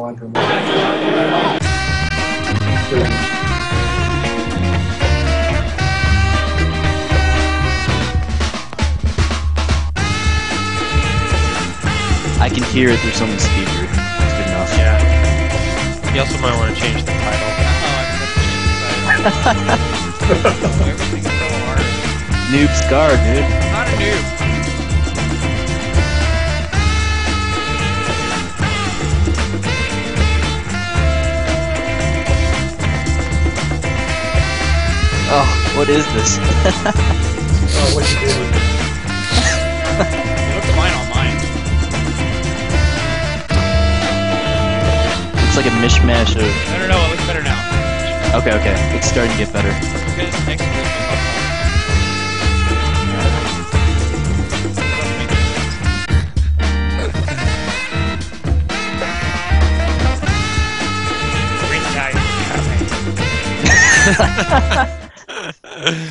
line from I can hear it through someone's speaker. That's good enough. Yeah. You also might want to change the title. Everything's so hard. Noob Scar, dude. I'm not a noob. Oh, what is this? oh, what you doing? It looks fine on mine. Looks like a mishmash of... No, it looks better now. Okay, okay. It's starting to get better. Because execution was on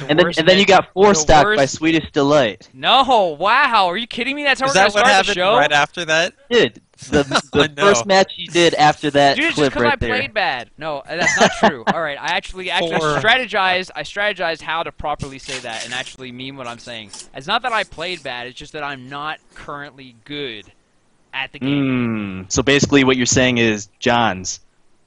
and then you got four stock by Swedish Delight. No, wow, are you kidding me? That's how Is we're that gonna what start the happened show? right after that? Dude, the first match you did after that Dude, it's clip just because right I there. played bad. No, that's not true. All right, I actually strategized. I strategized how to properly say that and actually mean what I'm saying. It's not that I played bad. It's just that I'm not currently good at the game. So basically, what you're saying is John's.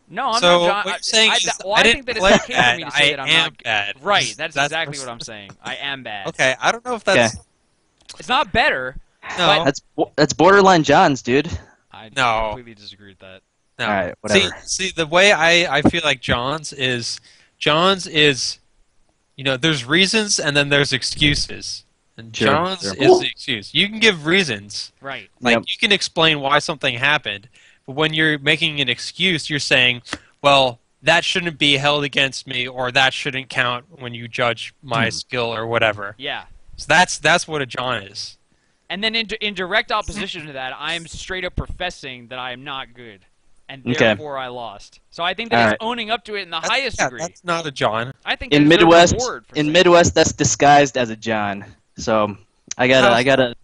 No, I'm so not John. what you're saying is I didn't think that play it's okay for me to say bad. that I'm I am not bad. Right, that's exactly what I'm saying. I am bad. Okay, I don't know if that's... Okay. It's not better. No. That's borderline John's, dude. I No. completely disagree with that. No. All right, whatever. See, the way I feel like John's is, you know, there's reasons and then there's excuses. And Sure, John's sure. is the excuse. You can give reasons. Right. Like, Yep. you can explain why something happened, but when you're making an excuse, you're saying, well, that shouldn't be held against me, or that shouldn't count when you judge my skill or whatever. Yeah. So that's what a John is. And then in direct opposition to that, I am straight up professing that I am not good, and Okay. therefore I lost. So I think that he's Alright. owning up to it in the highest degree. That's not a John. I think In there's a Midwest, reward for saying Midwest, that's disguised as a John. So I gotta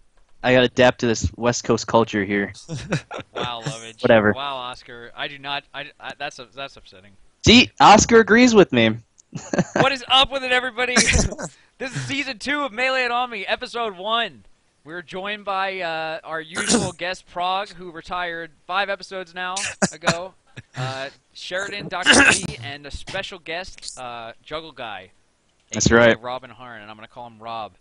adapt to this West Coast culture here. that. Wow, Lovage. Whatever. Wow, Oscar. I do not. That's upsetting. See, Oscar agrees with me. What is up with it, everybody? This is season 2 of Melee and On Me, episode 1. We're joined by our usual guest, Prague, who retired 5 episodes now ago. Sheridan, Dr. Lee, and a special guest, Juggle Guy. That's aka right. Robin Harn, and I'm going to call him Rob.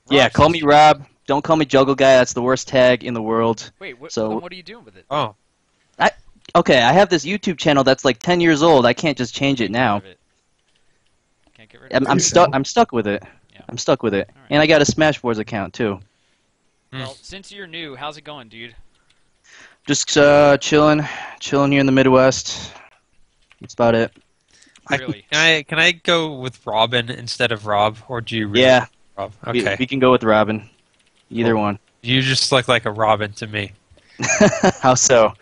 Yeah, Rob, call me Rob. Don't call me Juggle Guy. That's the worst tag in the world. Wait, So- then what are you doing with it? Oh. Okay, I have this YouTube channel that's like 10 years old. I can't just change it now. Can't get rid of it. I'm stuck. I'm stuck with it. Yeah. I'm stuck with it. Alright. And I got a Smashboards account too. Well, since you're new, how's it going, dude? Just chilling here in the Midwest. That's about it. Really? Can I go with Robin instead of Rob, or do you really Yeah, Rob? we Okay. can go with Robin. Either Cool. one. You just look like a Robin to me. How so?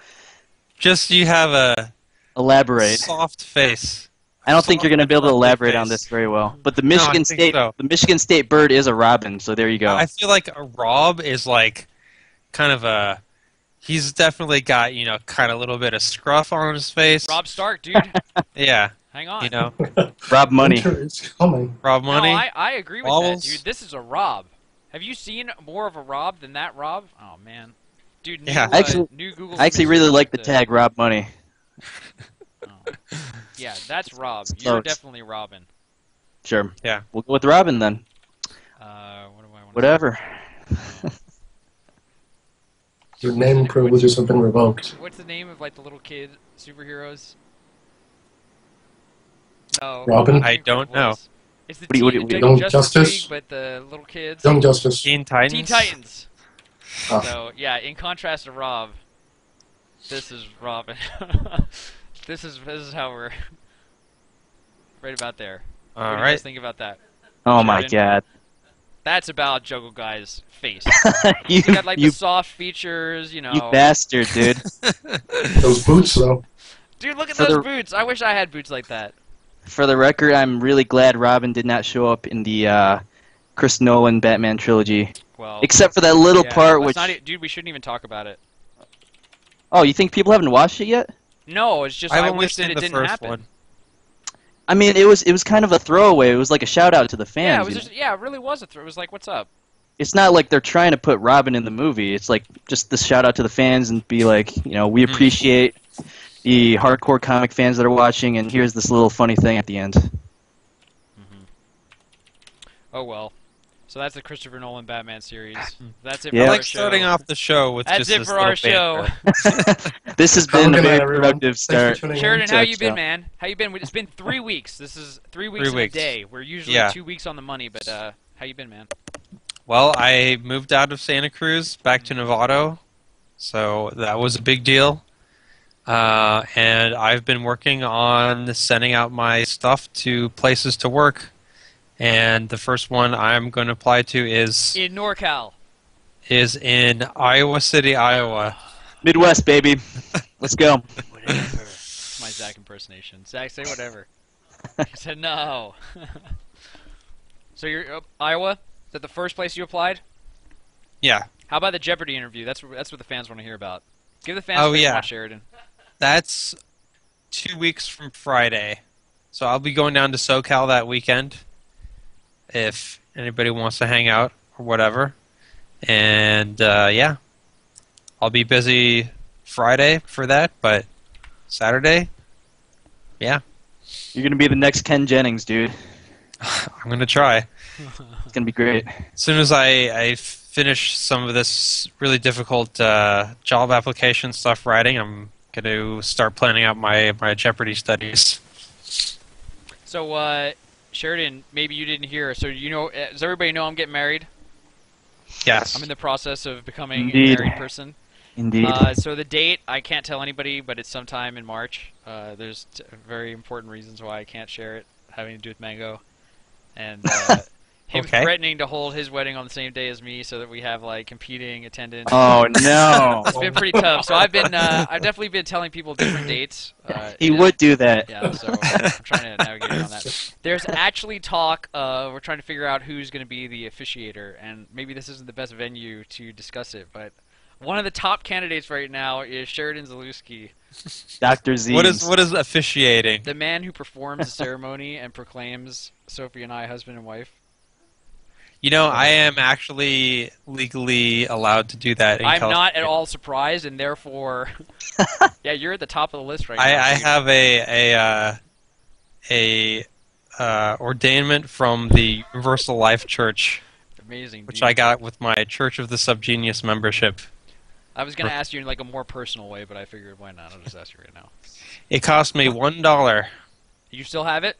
Just you have a Elaborate. soft face. I don't think you're going to be able to Soft elaborate face. on this very well. But the I Michigan think State, so. the Michigan State bird is a robin. So there you go. I feel like a Rob is like kind of a. He's definitely got, you know, kind of a little bit of scruff on his face. Rob Stark, dude. Yeah, Hang on. you know, Rob Money. Winter is coming. Rob Money. No, I agree with Wobbles. that, dude. This is a Rob. Have you seen more of a Rob than that Rob? Oh, man. Dude, new, Yeah. new Google I actually image really like the with tag Rob Money. Oh. Yeah, that's Rob. It's You're close. definitely Robin. Sure. Yeah. We'll go with Robin then. What do I want? Whatever. Your name privileges have been revoked. What's the name of like the little kid superheroes? No. Robin? I don't know. It's the What do you- Teen- what do you- Young Young Justice, Justice? League, but the little kids. Young Justice. Teen Titans. Teen Titans. Ah. So yeah, in contrast to Rob, this is Robin. this is how we're right about there. All What do you right. guys think about that? Oh my Sheridan? God. That's about Juggle Guy's face. you, He got like you, the soft features, you know. you bastard, dude. Those boots, though. Dude, look at For those the- boots. I wish I had boots like that. For the record, I'm really glad Robin did not show up in the Chris Nolan Batman trilogy, Well, except for that little yeah, part let's which. not dude, we shouldn't even talk about it. Oh, you think people haven't watched it yet? No, it's just I've I only wish that seen it the didn't first happen. one. I mean, it was kind of a throwaway. It was like a shout out to the fans. Yeah, it was you just know? it really was a throw. It was like, what's up? It's not like they're trying to put Robin in the movie. It's like just the shout out to the fans and be like, we appreciate the hardcore comic fans that are watching, and here's this little funny thing at the end. Oh well. So that's the Christopher Nolan Batman series. That's it Yeah. for I our like show. starting off the show with That's just it this for our little show. banter. This has Have a been a good night, very everyone. productive Thanks start. for tuning in. Sheridan, how Check you been, out. man? How you been? It's been 3 weeks. This is 3 weeks 3 in weeks. a day. We're usually Yeah. 2 weeks on the money, but how you been, man? Well, I moved out of Santa Cruz back to Novato, so that was a big deal. And I've been working on sending out my stuff to places to work. And the first one I'm going to apply to is In NorCal. in Iowa City, Iowa. Midwest, baby. Let's go. Whatever. It's my Zach impersonation. Zach, say whatever. He said no. So you're Iowa? Is that the first place you applied? Yeah, How about the Jeopardy interview? That's what the fans want to hear about. Give the fans Oh, what they yeah. want, Sheridan. that's 2 weeks from Friday. So I'll be going down to SoCal that weekend if anybody wants to hang out or whatever. And yeah, I'll be busy Friday for that, but Saturday, yeah, You're going to be the next Ken Jennings, dude. I'm going to try. It's going to be great. As soon as I finish some of this really difficult job application stuff writing, I'm going to start planning out my Jeopardy studies. So, Sheridan, maybe you didn't hear. So, does everybody know I'm getting married? Yes. I'm in the process of becoming Indeed. a married person. Indeed. So the date, I can't tell anybody, but it's sometime in March. There's very important reasons why I can't share it, having to do with Mango. And him Okay. threatening to hold his wedding on the same day as me so that we have, like, competing attendance. Oh, no. It's been pretty tough. So I've definitely been telling people different dates. He would do that. Yeah, so I'm trying to navigate around that. There's actually talk of we're trying to figure out who's going to be the officiator, and maybe this isn't the best venue to discuss it, but one of the top candidates right now is Sheridan Zalewski, Dr. Z. What is officiating? the man who performs the ceremony and proclaims Sophie and I husband and wife. You know, I am actually legally allowed to do that in I'm not California. at all surprised, and therefore, yeah, you're at the top of the list right now. I have a ordainment from the Universal Life Church, Amazing. which dude. I got with my Church of the Subgenius membership. I was gonna ask you in like a more personal way, but I figured why not? I'll just ask you right now. It cost me $1. You still have it?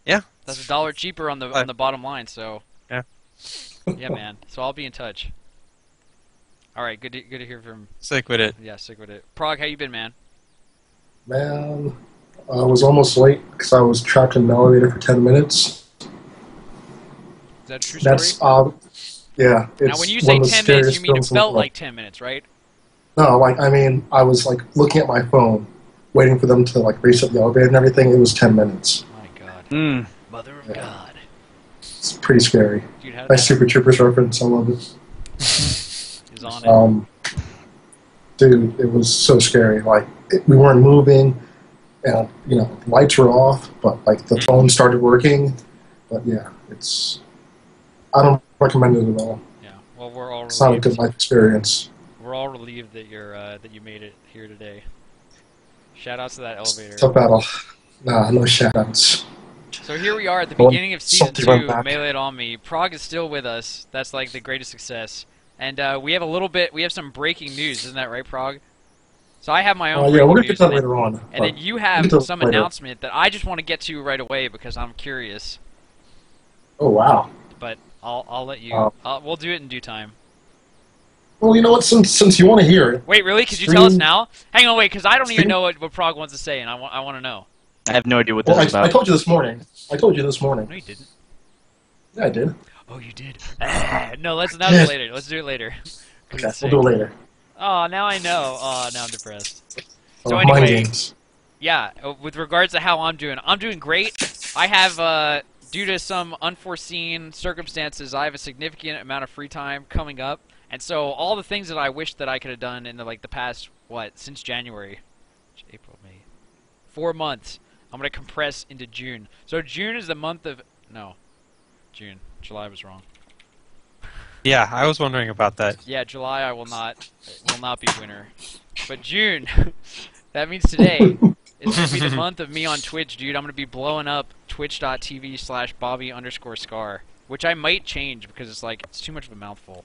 Yeah. That's $1 cheaper on the bottom line. So Yeah. yeah, man. So I'll be in touch. All right, good to hear from. Stick with it. Yeah, stick with it. Prague, how you been, man? Man, I was almost late because I was trapped in an elevator for 10 minutes. Is that a true story? That's, yeah. It's Now, when you one say of the 10 minutes, scariest you mean it films in the felt world. like 10 minutes, right? No, like, I mean, I was, like, looking at my phone, waiting for them to, like, reset the elevator and everything. It was 10 minutes. My God. Mm. Mother of Yeah. God. It's pretty scary. Dude, how did Nice that Super Troopers reference. I love it. is on it? Dude, it was so scary. Like, we weren't moving, and, the lights were off, but, like, the phone started working. But, yeah, I don't recommend it at all. Yeah. Well, we're all It's not a relieved. good life experience. We're all relieved that that you made it here today. Shout outs to that elevator. Tough battle. Nah, no shout-outs. So here we are at the Well, beginning of season salty run 2, back. Melee It On Me. Prague is still with us. That's like the greatest success. And we have some breaking news, isn't that right, Prague? So I have my own Yeah, breaking we're going to news, get to that and later on. then but you we'll have get to some that later. announcement that I just want to get to right away because I'm curious. Oh, wow. But I'll let you. We'll do it in due time. Well, you know what? Since you want to hear it, Wait, really? Could you tell us Stream- now? Hang on, wait, because I don't even Stream- know what Prague wants to say, and I want to know. I have no idea what this well, is I about. told you this morning. No, you didn't. Yeah, I did. Oh, you did. No, let's do it later. Let's do it later. Okay, we'll do it later. Oh, now I know. Oh, now I'm depressed. So Mind anyway, games. yeah, with regards to how I'm doing great. I have, due to some unforeseen circumstances, I have a significant amount of free time coming up, and so all the things that I wish that I could have done in the past, since January, April, May, 4 months. I'm going to compress into June. So June is the month of... No. June. July was wrong. Yeah, I was wondering about that. Yeah, July I will not be winter. But June, that means today, is going to be the month of me on Twitch, dude. I'm going to be blowing up twitch.tv/Bobby_Scar, which I might change because it's too much of a mouthful.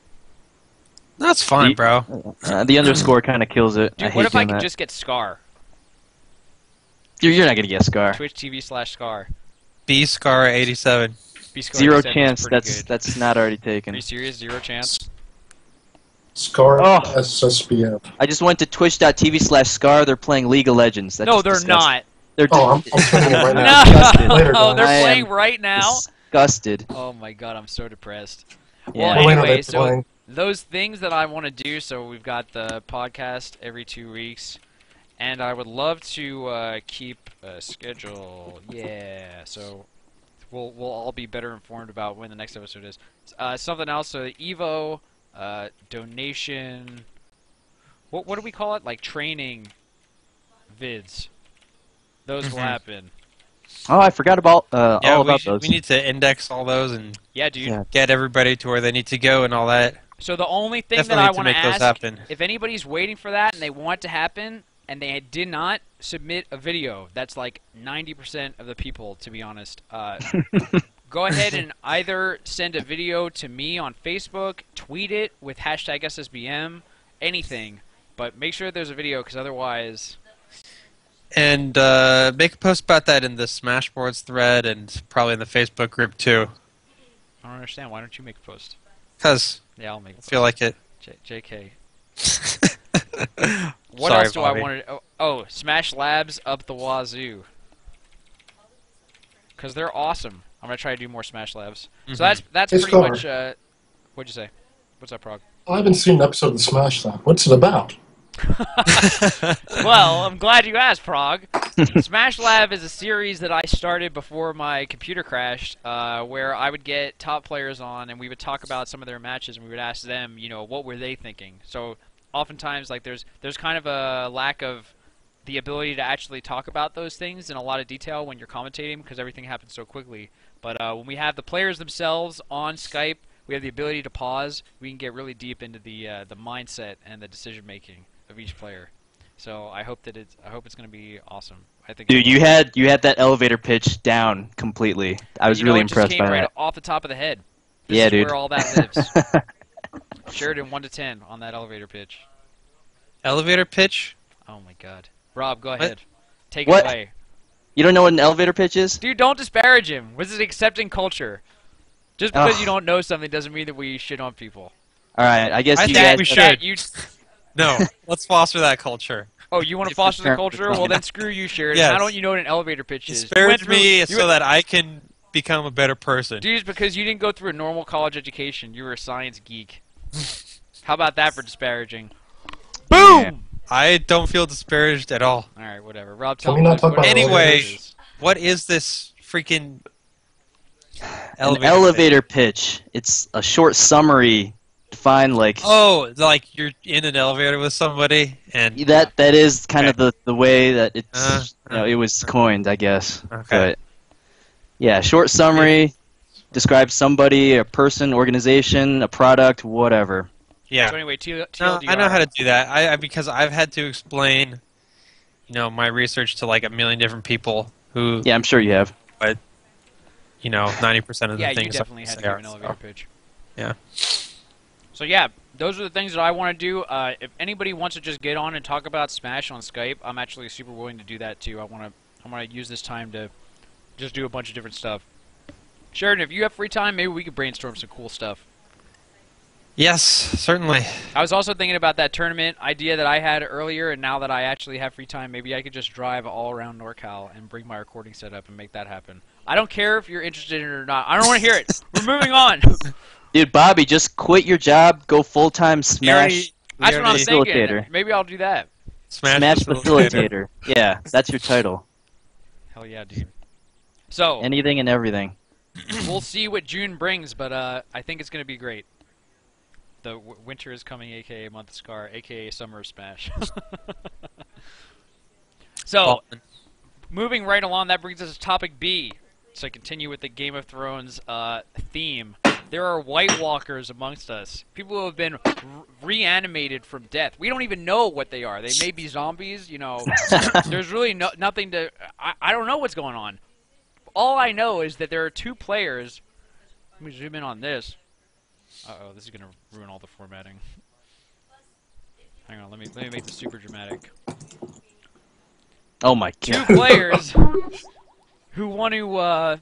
That's fine, bro. The underscore kind of kills it. Dude, I hate what if I doing could that. just get Scar? You're not gonna get Scar. Twitch TV/Scar. BScar87. Be Scar Zero 87 is chance. pretty good. That's not already Are taken. you serious? Zero chance? Scar Oh. SSBM. I just went to twitch.tv/Scar. They're playing League of Legends. That's No, just they're disgusting. not. They're Oh, I'm playing it right No, now. disgusted. Later, oh, they're guys. I playing am right now. Disgusted. Oh my god, I'm so depressed. Yeah. Well, Elena, anyway, they're so playing. those things that I want to do. So we've got the podcast every 2 weeks, and I would love to keep a schedule. Yeah, so we'll all be better informed about when the next episode is. Something else. So the Evo donation. What do we call it? Like training vids. Those will happen. Oh, I forgot about Yeah, all about those. we need to index all those and Yeah, dude. Yeah. get everybody to where they need to go and all that. So the only thing Definitely that I to want to make those ask, happen. if anybody's waiting for that and they want it to happen and they did not submit a video, that's like 90% of the people, to be honest. Go ahead and either send a video to me on Facebook, tweet it with hashtag SSBM, anything, but make sure there's a video because otherwise... And make a post about that in the Smashboards thread and probably in the Facebook group too. I don't understand. Why don't you make a post? Because Yeah, I'll make a I post. feel like it. JK. What Sorry, else do Bobby. I want to... Oh, Smash Labs up the wazoo. Because they're awesome. I'm going to try to do more Smash Labs. So that's Hey, pretty Scar. much... what'd you say? What's up, Prog? I haven't seen an episode of the Smash Lab. What's it about? Well, I'm glad you asked, Prog. Smash Lab is a series that I started before my computer crashed, where I would get top players on, and we would talk about some of their matches, and we would ask them, what were they thinking? So oftentimes, like, there's kind of a lack of the ability to actually talk about those things in a lot of detail when you're commentating, because everything happens so quickly. But when we have the players themselves on Skype, we have the ability to pause. We can get really deep into the mindset and the decision making of each player. So I hope it's going to be awesome. I think. Dude, you had that elevator pitch down completely. I was really it just impressed came by right that. off the top of the head. This Yeah, is dude. where all that lives. Sheridan 1 to 10 on that elevator pitch. Elevator pitch? Oh my God, Rob, go ahead. Take What? it away. You don't know what an elevator pitch is? Dude, don't disparage him. This is accepting culture. Just because Ugh. you don't know something doesn't mean that we shit on people. All right, I guess I you think guys. we Chat, should. you... No. Let's foster that culture. Oh, you want to If foster the you're- culture? Well, then screw you, Sheridan. Yes. How don't you know what an elevator pitch is? You Disparage went through- me you so went- that I can become a better person. Dude, it's because you didn't go through a normal college education. You were a science geek. How about that for disparaging? Boom! Yeah. I don't feel disparaged at all. All right, whatever. Rob, Can tell we me not what- talk what about an elevator Anyway, pitch is. What is this freaking An elevator pitch. It's a short summary. Defined like Oh, like you're in an elevator with somebody and that. That is kind Okay. of the way that it's it was coined, I guess. Okay. But yeah, short summary describes somebody, a person, organization, a product, whatever. yeah. So anyway, No, TLDR. I know how to do that. I because I've had to explain, my research to like a million different people who, Yeah, I'm sure you have. 90% of the Yeah, you things definitely I had to say do are, an so. elevator pitch. Yeah. So yeah, those are the things that I want to do. If anybody wants to just get on and talk about Smash on Skype, I'm actually super willing to do that too. I want to use this time to just do a bunch of different stuff. Sheridan, if you have free time, maybe we could brainstorm some cool stuff. Yes, certainly. I was also thinking about that tournament idea that I had earlier, and now that I actually have free time, maybe I could just drive all around NorCal and bring my recording setup and make that happen. I don't care if you're interested in it or not. I don't want to hear it. We're moving on. Dude, Bobby, just quit your job, go full-time Smash That's what I'm thinking. Facilitator. Maybe I'll do that. Smash Facilitator. Yeah, that's your title. Hell yeah, dude. So, Anything and everything. we'll see what June brings, but I think it's going to be great. The winter is coming, aka Month of Scar, aka Summer of Smash. So, moving right along, that brings us to topic B. So continue with the Game of Thrones theme. There are White Walkers amongst us. People who have been reanimated from death. We don't even know what they are. They may be zombies, you know. There's really nothing to... I don't know what's going on. All I know is that there are 2 players. Let me zoom in on this. Uh-oh, this is going to ruin all the formatting. Hang on, let me make this super dramatic. Oh my 2 god. players who want to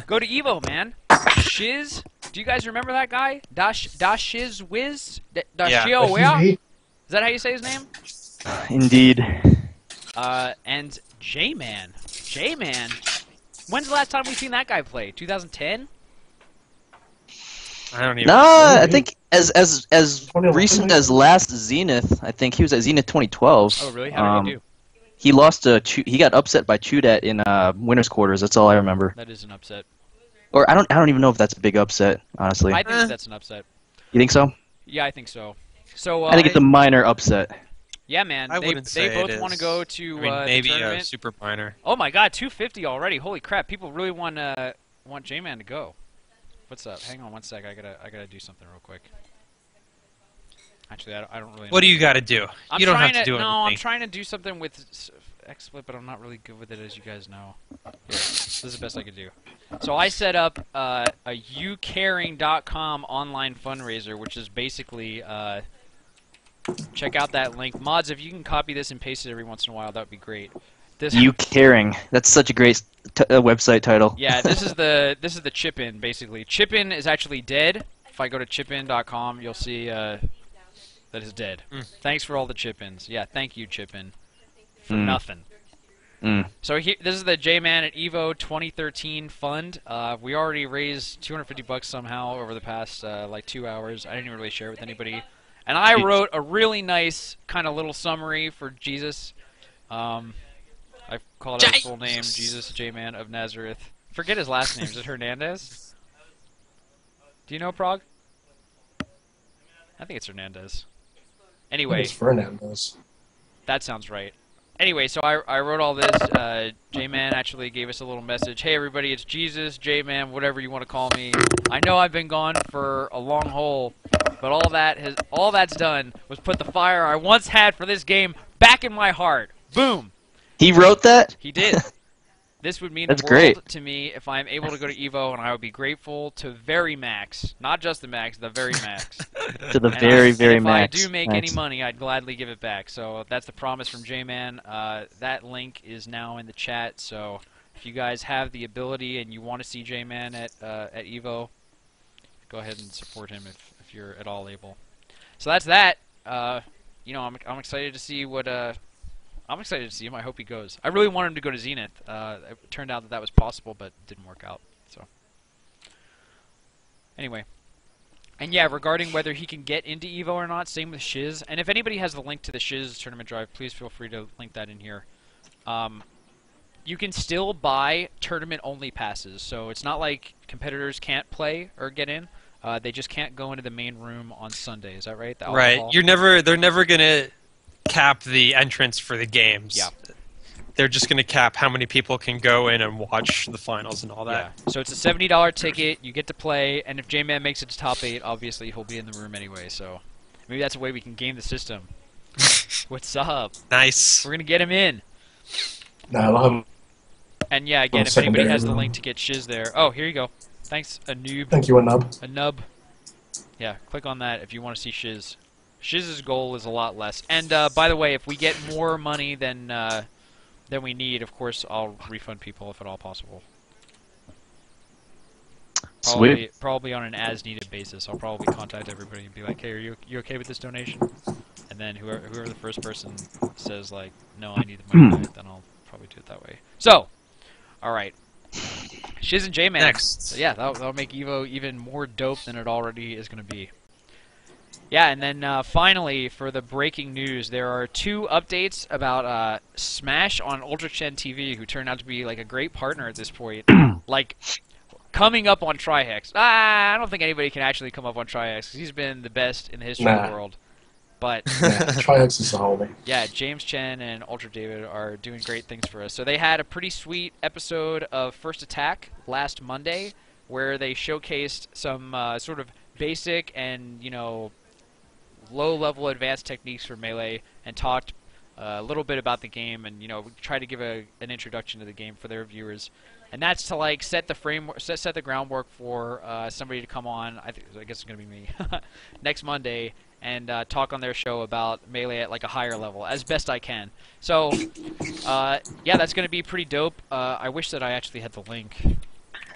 go to Evo, man. Shiz, do you guys remember that guy? Shiz Wiz? Dashio Wea? Is that how you say his name? Indeed. And J-Man. J-Man? When's the last time we've seen that guy play? 2010? I don't even. No, I think as recent as last Zenith. I think he was at Zenith 2012. Oh, really? How did he do? He lost he got upset by Chudat in winners quarters. That's all I remember. That is an upset. Or I don't even know if that's a big upset, honestly. I think that's an upset. You think so? Yeah, I think so. So I think it's a minor upset. Yeah, man. I wouldn't say they both it want to is. go to I mean, maybe the a tournament. super minor. Oh my God, 250 already! Holy crap! People really want J-Man to go. What's up? Hang on one sec. I gotta do something real quick. Actually, I don't really. What do you got to do? You don't have to do anything. No, I'm trying to do something with XSplit, but I'm not really good with it, as you guys know. Here, this is the best I could do. So I set up a youcaring.com online fundraiser, which is basically check out that link. Mods, if you can copy this and paste it every once in a while, that would be great. You caring? That's such a great website title. Yeah, this is the chip-in basically. Chip-in is actually dead. If I go to chipin.com, you'll see that it's dead. Thanks for all the chip-ins. Yeah, thank you, chip-in, for nothing. So this is the J-Man at Evo 2013 fund. We already raised $250 somehow over the past like 2 hours. I didn't really share it with anybody. And I wrote a really nice kind of little summary for Jesus. I called out his full name, Jesus J-Man of Nazareth. Forget his last name. Is it Hernandez? Do you know, Prague? I think it's Hernandez. Anyway. It's Fernandez. That sounds right. Anyway, so I wrote all this. J-Man actually gave us a little message. Hey, everybody, it's Jesus, J-Man, whatever you want to call me. I know I've been gone for a long haul, but all that's done was put the fire I once had for this game back in my heart. Boom. He wrote that? He did. This would mean That's the world great. to me if I'm able to go to Evo, and I would be grateful to very max, not just the max, the very max. To the And very, very if max. I do make Max. any money, I'd gladly give it back. So that's the promise from J-Man. That link is now in the chat. So if you guys have the ability and you want to see J-Man at Evo, go ahead and support him if you're at all able. So that's that. You know, I'm excited to see what. I'm excited to see him. I hope he goes. I really want him to go to Zenith. It turned out that was possible, but it didn't work out. So anyway. And yeah, regarding whether he can get into Evo or not, same with Shiz. And if anybody has the link to the Shiz tournament drive, please feel free to link that in here. You can still buy tournament-only passes, so it's not like competitors can't play or get in. They just can't go into the main room on Sunday. Is that right? The Right. alcohol? They're never gonna cap the entrance for the games. Yeah. They're just gonna cap how many people can go in and watch the finals and all that. Yeah. So it's a $70 ticket. You get to play, and if J-Man makes it to top 8, obviously he'll be in the room anyway. So maybe that's a way we can game the system. What's up? Nice. We're gonna get him in. No, I love him. And yeah, again, if anybody has the link to get Shiz there. Oh, here you go. Thanks, a noob. Thank you, Anub. A nub. Yeah, click on that if you want to see Shiz. Shiz's goal is a lot less. And by the way, if we get more money than we need, of course, I'll refund people if at all possible. Sweet. Probably on an as-needed basis. I'll probably contact everybody and be like, "Hey, are you okay with this donation?" And then whoever the first person says like, "No, I need the money back," then I'll probably do it that way. So, all right, Shiz and J-Man. Next. So yeah, that'll make Evo even more dope than it already is going to be. Yeah, and then finally, for the breaking news, there are 2 updates about Smash on Ultra Chen TV, who turned out to be like a great partner at this point. Like, coming up on Trihex. I don't think anybody can actually come up on Trihex, because he's been the best in the history of the world. But Yeah, Triax is the homie. yeah, James Chen and Ultra David are doing great things for us. So they had a pretty sweet episode of First Attack last Monday, where they showcased some sort of basic and low-level advanced techniques for Melee, and talked a little bit about the game, and try to give an introduction to the game for their viewers. And that's to like set the framework, set the groundwork for somebody to come on. I guess it's gonna be me next Monday and talk on their show about Melee at like a higher level as best I can. So yeah, that's gonna be pretty dope. I wish that I actually had the link.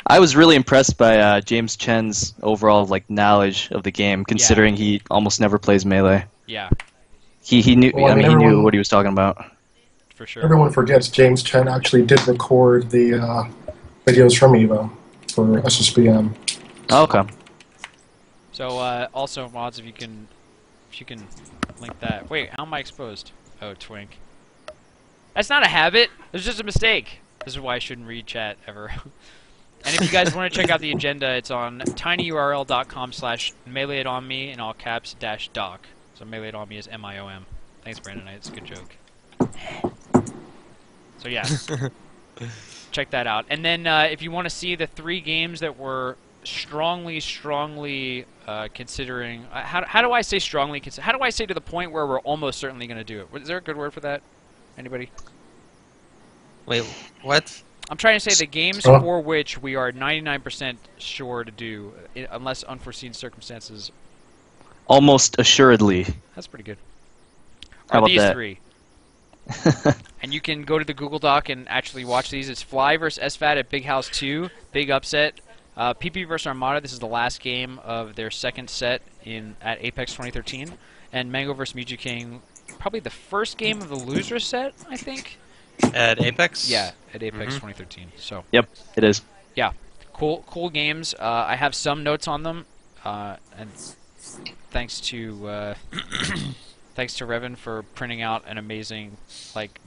I was really impressed by James Chen's overall knowledge of the game, considering he almost never plays Melee. Yeah. He knew. Well, he knew what he was talking about. For sure. Everyone forgets James Chen actually did record the videos from Evo for SSBM. Oh, okay. So also, mods, if you can link that. Wait, how am I exposed? Oh, Twink. That's not a habit. It's just a mistake. This is why I shouldn't read chat ever. And if you guys want to check out the agenda, it's on tinyurl.com/meleetonme in all caps -doc. So Melee It On Me is MIOM. Thanks, Brandon. It's a good joke. So yeah, check that out. And then if you want to see the 3 games that we're strongly considering, how do I say strongly? How do I say to the point where we're almost certainly going to do it? Is there a good word for that? Anybody? Wait, what? I'm trying to say the games for which we are 99% sure to do, unless unforeseen circumstances. Almost assuredly. That's pretty good. How about these that? 3. And you can go to the Google Doc and actually watch these. It's Fly vs. SFAT at Big House 2, big upset. PP vs. Armada, this is the last game of their second set at Apex 2013. And Mango vs. Mewtwo King, probably the first game of the loser set, I think. At Apex? Yeah, at Apex 2013. So. Yep, it is. Yeah, cool games. I have some notes on them, and thanks to Revan for printing out an amazing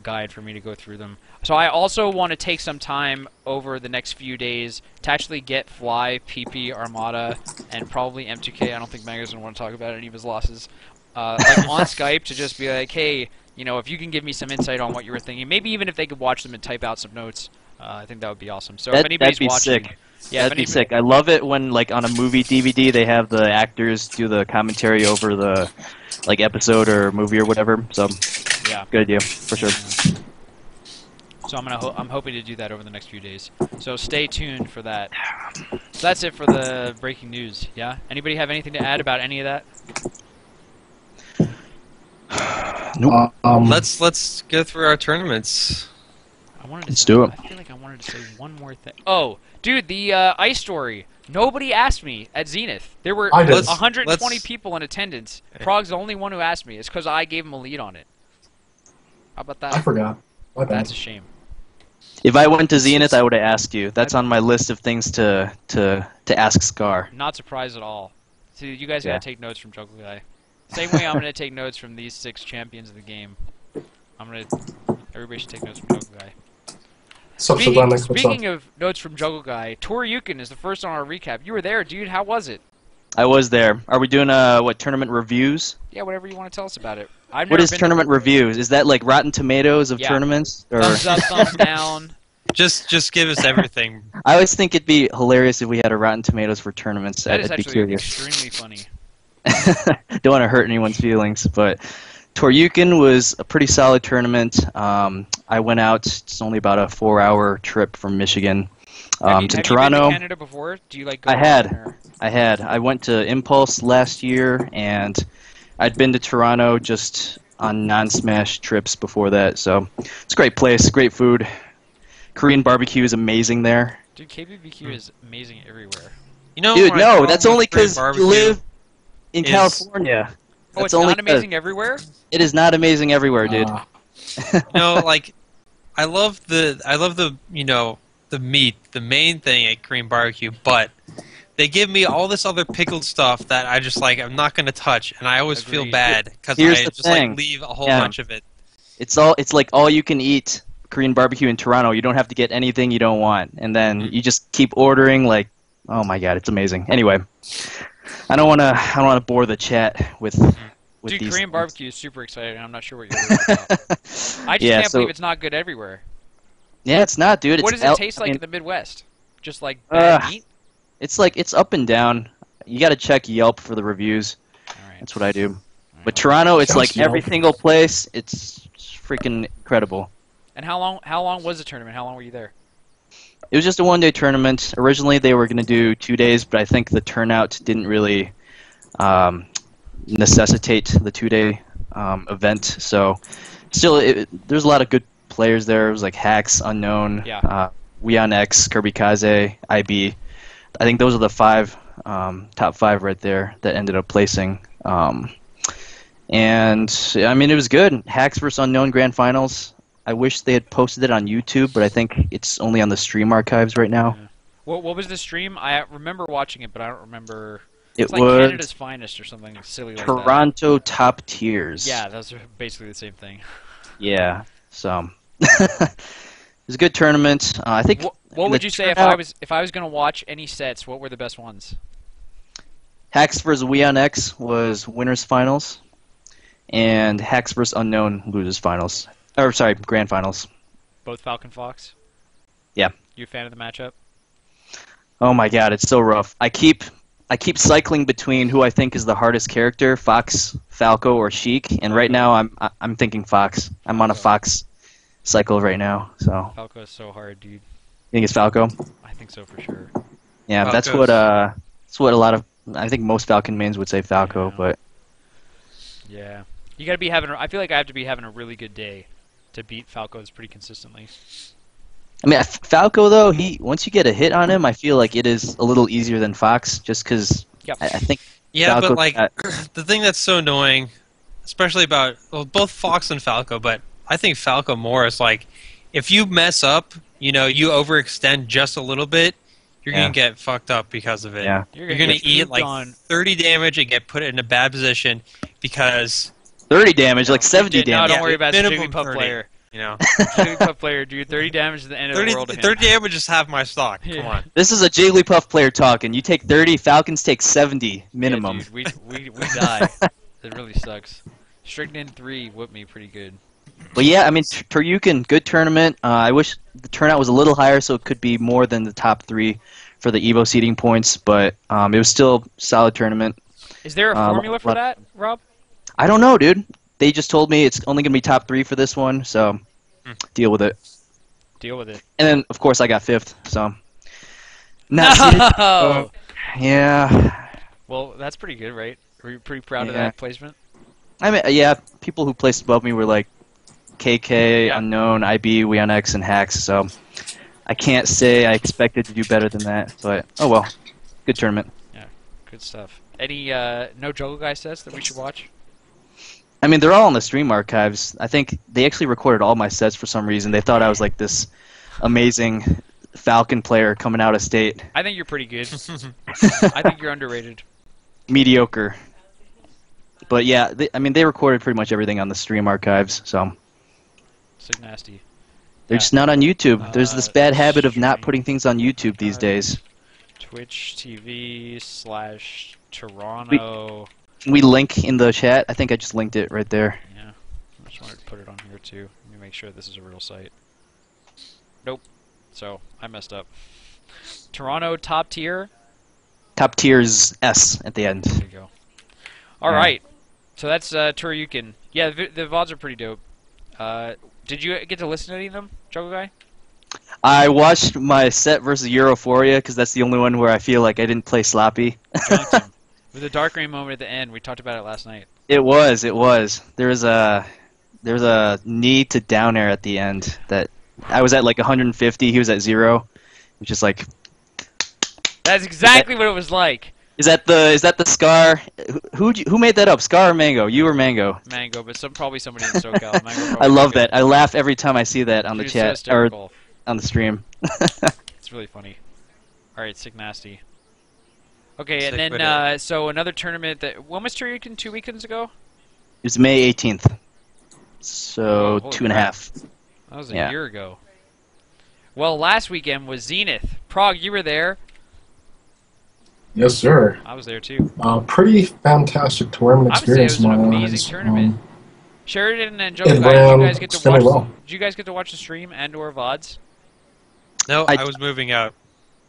guide for me to go through them. So I also want to take some time over the next few days to actually get Fly, PP, Armada, and probably M2K. I don't think Mango's gonna want to talk about any of his losses. On Skype to just be like, hey, if you can give me some insight on what you were thinking, maybe even if they could watch them and type out some notes, I think that would be awesome. So if anybody's that'd be watching, sick. yeah, that'd be sick. I love it when on a movie DVD they have the actors do the commentary over the episode or movie or whatever. So yeah, good idea for sure. So I'm hoping to do that over the next few days. So stay tuned for that. So that's it for the breaking news. Yeah. Anybody have anything to add about any of that? Nope. Let's go through our tournaments. Let's do it. I feel like I wanted to say one more thing. Oh, dude, the ice story. Nobody asked me at Zenith. There were 120 people in attendance. Prog's the only one who asked me. It's because I gave him a lead on it. How about that? I forgot. That's a shame. If I went to Zenith, I would have asked you. That's on my list of things to ask Scar. Not surprised at all. So you guys gotta take notes from Juggle Guy. Same way I'm gonna take notes from these 6 champions of the game. Everybody should take notes from Juggle Guy. Speaking of notes from Juggle Guy, Toryukin is the first on our recap. You were there, dude. How was it? I was there. Are we doing tournament reviews? Yeah, whatever you want to tell us about it. What is tournament reviews? Is that like Rotten Tomatoes of tournaments? Or? Thumbs up, thumbs down. Just give us everything. I always think it'd be hilarious if we had a Rotten Tomatoes for tournaments. That is I'd be actually curious. extremely funny. Don't want to hurt anyone's feelings, but Toryukin was a pretty solid tournament. I went out. It's only about a 4-hour trip from Michigan to have you Toronto. been to Canada before? Do you go? I had. I went to Impulse last year, and I'd been to Toronto just on non-Smash trips before that. So it's a great place, great food. Korean barbecue is amazing there. Dude, KBBQ is amazing everywhere. Dude, no, that's only because you live in California. Oh, it's not amazing everywhere? It is not amazing everywhere, dude. I love the the meat, the main thing at Korean barbecue, but they give me all this other pickled stuff that I just I'm not gonna touch, and I always feel bad because I just leave a whole bunch of it. It's like all you can eat Korean barbecue in Toronto. You don't have to get anything you don't want, and then you just keep ordering. Oh my god, it's amazing. Anyway, I don't want to bore the chat with with Dude, these Korean things. barbecue is super exciting. I'm not sure what you're worried about. I just Yeah, can't so believe it's not good everywhere. yeah, it's not, dude. What It's does it taste I like mean, in the Midwest? Just like bad meat? it's like it's up and down. You got to check Yelp for the reviews. All right. That's what I do. But Okay. Toronto, it's like Just every Yelp. single place. It's freaking incredible. And how long was the tournament? How long were you there? It was just a one-day tournament. Originally, they were going to do 2 days, but I think the turnout didn't really necessitate the 2-day event. So, still, there's a lot of good players there. It was like Hacks, Unknown, Yeah. Weon X, Kirby Kaze, IB. I think those are the top five right there that ended up placing. And I mean, it was good. Hacks versus Unknown Grand Finals. I wish they had posted it on YouTube, but I think it's only on the stream archives right now. Yeah. What was the stream? I remember watching it, but I don't remember. It It's like was Canada's Finest or something silly like that. Toronto Top Tiers. Yeah, those are basically the same thing. Yeah. So it was a good tournament. I think. What would you say if I was going to watch any sets? What were the best ones? Hacks vs. Weon X was winners finals, and Hacks vs. Unknown losers finals. Or sorry, grand finals. Both Falcon Fox. Yeah. You a fan of the matchup? Oh my God, it's so rough. I keep cycling between who I think is the hardest character, Fox, Falco, or Sheik, and right now I'm thinking Fox. I'm on a Fox cycle right now. So Falco is so hard, dude. you think it's Falco? I think so for sure. Yeah, Falco's- that's what a lot of I think most Falcon mains would say Falco, Yeah. but Yeah. You got to be having. I feel like I have to be having a really good day to beat Falco's pretty consistently. I mean Falco though once you get a hit on him, I feel like it is a little easier than Fox just because Yep. I think Yeah, Falco's but like got- the thing that's so annoying, especially about both Fox and Falco, but I think Falco more is like if you mess up, you overextend just a little bit, you're Yeah. gonna get fucked up because of it. Yeah. You're gonna get eat pooped like on. 30 damage and get put in a bad position because 30 damage, like 70 No, damage. don't worry about it. minimum Jigglypuff 30. player. you know Jigglypuff player, dude. 30 damage to the end of 30, the world. to him. 30 damage is half my stock. Yeah. Come on. This is a Jigglypuff player talking. You take 30, Falcons take 70 minimum. Yeah, dude, we die. It really sucks. Strychnine 3 whipped me pretty good. But yeah, I mean, Toryukin, good tournament. I wish the turnout was a little higher so it could be more than the top 3 for the Evo seeding points, but it was still a solid tournament. Is there a formula for that, Rob? I don't know, dude. They just told me it's only going to be top 3 for this one, so deal with it. Deal with it. And then, of course, I got 5th, so. Not seeded. No! Yeah. Well, that's pretty good, right? Were you pretty proud of Yeah. that placement? I mean, yeah, people who placed above me were like KK, Yeah. Unknown, IB, Weon X, and Hacks, so I can't say I expected to do better than that, but oh well. Good tournament. Good stuff. Any no Juggle Guy sets that we should watch? I mean, they're all on the stream archives. I think they actually recorded all my sets for some reason. They thought I was like this amazing Falcon player coming out of state. I think you're pretty good. I think you're underrated. Mediocre. But yeah, they recorded pretty much everything on the stream archives, so Sick nasty. they're Yeah. just not on YouTube. There's this bad habit of not stream putting things on YouTube these days. Twitch TV / Toronto. Can we link in the chat? I think I just linked it right there. Yeah. I just wanted to put it on here too. Let me make sure this is a real site. Nope. So I messed up. Toronto top tier. Top tiers S at the end. There you go. All Yeah. right. So that's Toryukin. Yeah, the VODs are pretty dope. Did you get to listen to any of them, Juggle Guy? I watched my set versus Europhoria because that's the only one where I feel like I didn't play sloppy. Junked him. With a dark rain moment at the end. We talked about it last night. It was. There was a knee to down air at the end that I was at like 150. He was at 0. It's just like, That's exactly what it was like. is that the Scar? Who made that up? Scar or Mango? You or Mango? Mango, but probably somebody in SoCal. Mango I love that. I laugh every time I see that on the Dude, chat so or hysterical. on the stream. It's really funny. All right, sick nasty. Okay, Sick and then video. so another tournament that when was Toryukin 2 weekends ago? It was May 18th. So Oh, holy 2.5. That was a Yeah. year ago. Well, last weekend was Zenith. Prague, you were there. Yes, sir. I was there too. Pretty fantastic tournament I would say it experience was an in my amazing eyes. tournament. Sheridan and Joe it Guy, ran did you guys get to extremely watch? well. Did you guys get to watch the stream and/or VODs? No, I- I was moving out.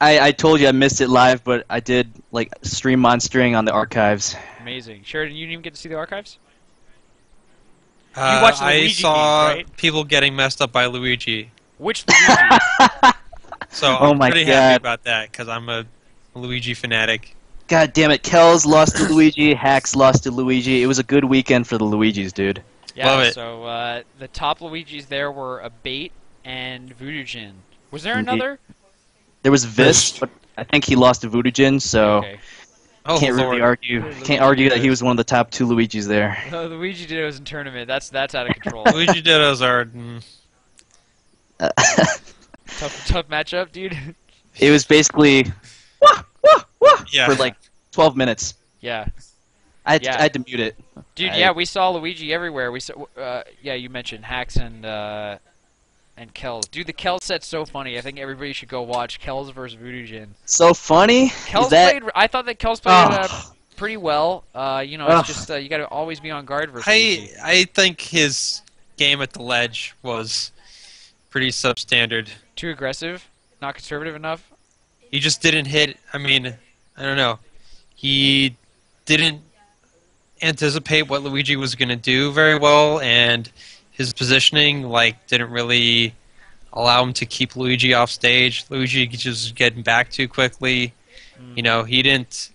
I told you I missed it live, but I did like stream monstering on the archives. Amazing. Sheridan, you didn't even get to see the archives? Uh, watched the I Luigi saw games, right? people getting messed up by Luigi, Which Luigi? so Oh I'm my pretty God. happy about that because I'm a Luigi fanatic. God damn it! Kells lost to Luigi. Hacks lost to Luigi. It was a good weekend for the Luigis, dude. Yeah, Love it. so the top Luigis there were a Bait and Voodoo Jin. Was there Indeed. another? There was Vis, but I think he lost to Voodoo Jin, so Okay. Oh can't Lord! really argue. Luigi Can't argue that did he it. was one of the top 2 Luigis there. Luigi Ditto's in tournament. That's out of control. Luigi Dittos are. tough matchup, dude. It was basically Yeah. for like 12 minutes. Yeah. I Yeah. had to mute it. Dude, I- yeah, we saw Luigi everywhere. We saw, yeah, you mentioned Hacks and Kells. Dude, the Kells set's so funny. I think everybody should go watch Kells versus Voodoo Jin. So funny. Kells Is that played. I thought that Kells played pretty well. You know, Ugh. it's just you got to always be on guard versus I Luigi. I think his game at the ledge was pretty substandard. Too aggressive, not conservative enough. He just didn't hit. I mean, I don't know. He didn't anticipate what Luigi was going to do very well, and his positioning didn't really allow him to keep Luigi off stage. Luigi just getting back too quickly. You know, he didn't.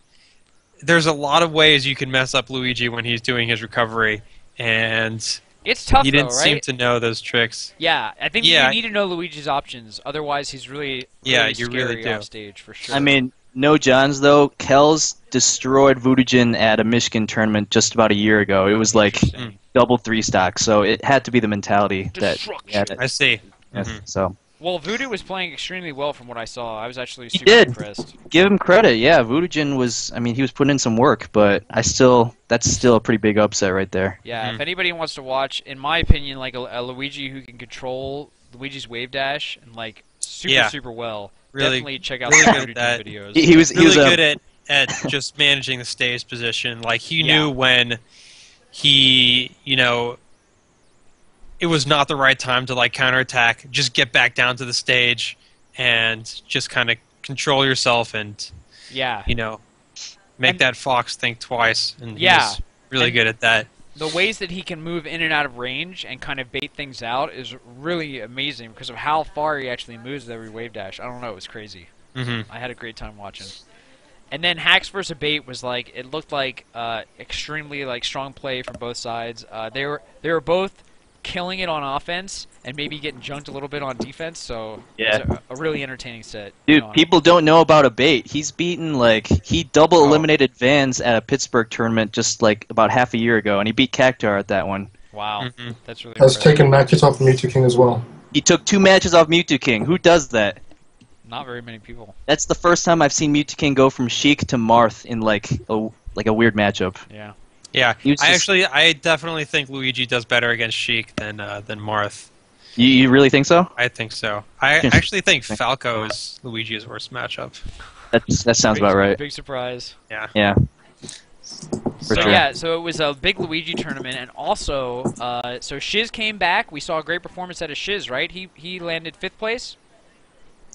There's a lot of ways you can mess up Luigi when he's doing his recovery, and It's tough he didn't though, seem right? to know those tricks. Yeah, I think Yeah. you need to know Luigi's options. Otherwise, he's really Yeah, really you scary really do. off stage for sure. I mean, no Johns though. Kells destroyed Voodoo Jin at a Michigan tournament just about a year ago. It was like Interesting. double 3 stock, so it had to be the mentality that Destruction. yeah, I see. yes, Mhm. so Well, Voodoo was playing extremely well from what I saw. I was actually He super did. impressed. give him credit. Yeah, Voodoo Jin was. I mean, he was putting in some work, but that's still a pretty big upset right there. Yeah, Mhm. if anybody wants to watch, in my opinion, like a Luigi who can control Luigi's wave dash and like super well, Really- definitely check out really the good Voodoo at Jin videos. He was Really a, good at just managing the stage position. Like he Yeah. knew when he, it was not the right time to counterattack. Just get back down to the stage and just kind of control yourself and Yeah, make And- that fox think twice. And Yeah. he's really And- good at that. the ways that he can move in and out of range and kind of bait things out is really amazing because of how far he actually moves with every wave dash. I don't know, it was crazy. Hmm I had a great time watching. And then Hacks versus Bait was it looked like extremely strong play from both sides. They were both killing it on offense and maybe getting junked a little bit on defense. So Yeah. it was a really entertaining set. dude. People don't know about a bait. He's beaten he double Oh. eliminated Vans at a Pittsburgh tournament just about half a year ago, and he beat Cactar at that one. Wow, hmm that's really Has impressive. taken matches off Mewtwo King as well. He took 2 matches off Mewtwo King. Who does that? Not very many people. That's the first time I've seen Mewtwo King go from Sheik to Marth in a weird matchup. Yeah. Yeah, He was just- I definitely think Luigi does better against Sheik than Marth. You really think so? I think so. I actually think Falco is Luigi's worst matchup. That sounds about right. Big surprise. Yeah. So For sure. yeah, so it was a big Luigi tournament, and also, so Shiz came back. We saw a great performance out of Shiz, right? He landed 5th place,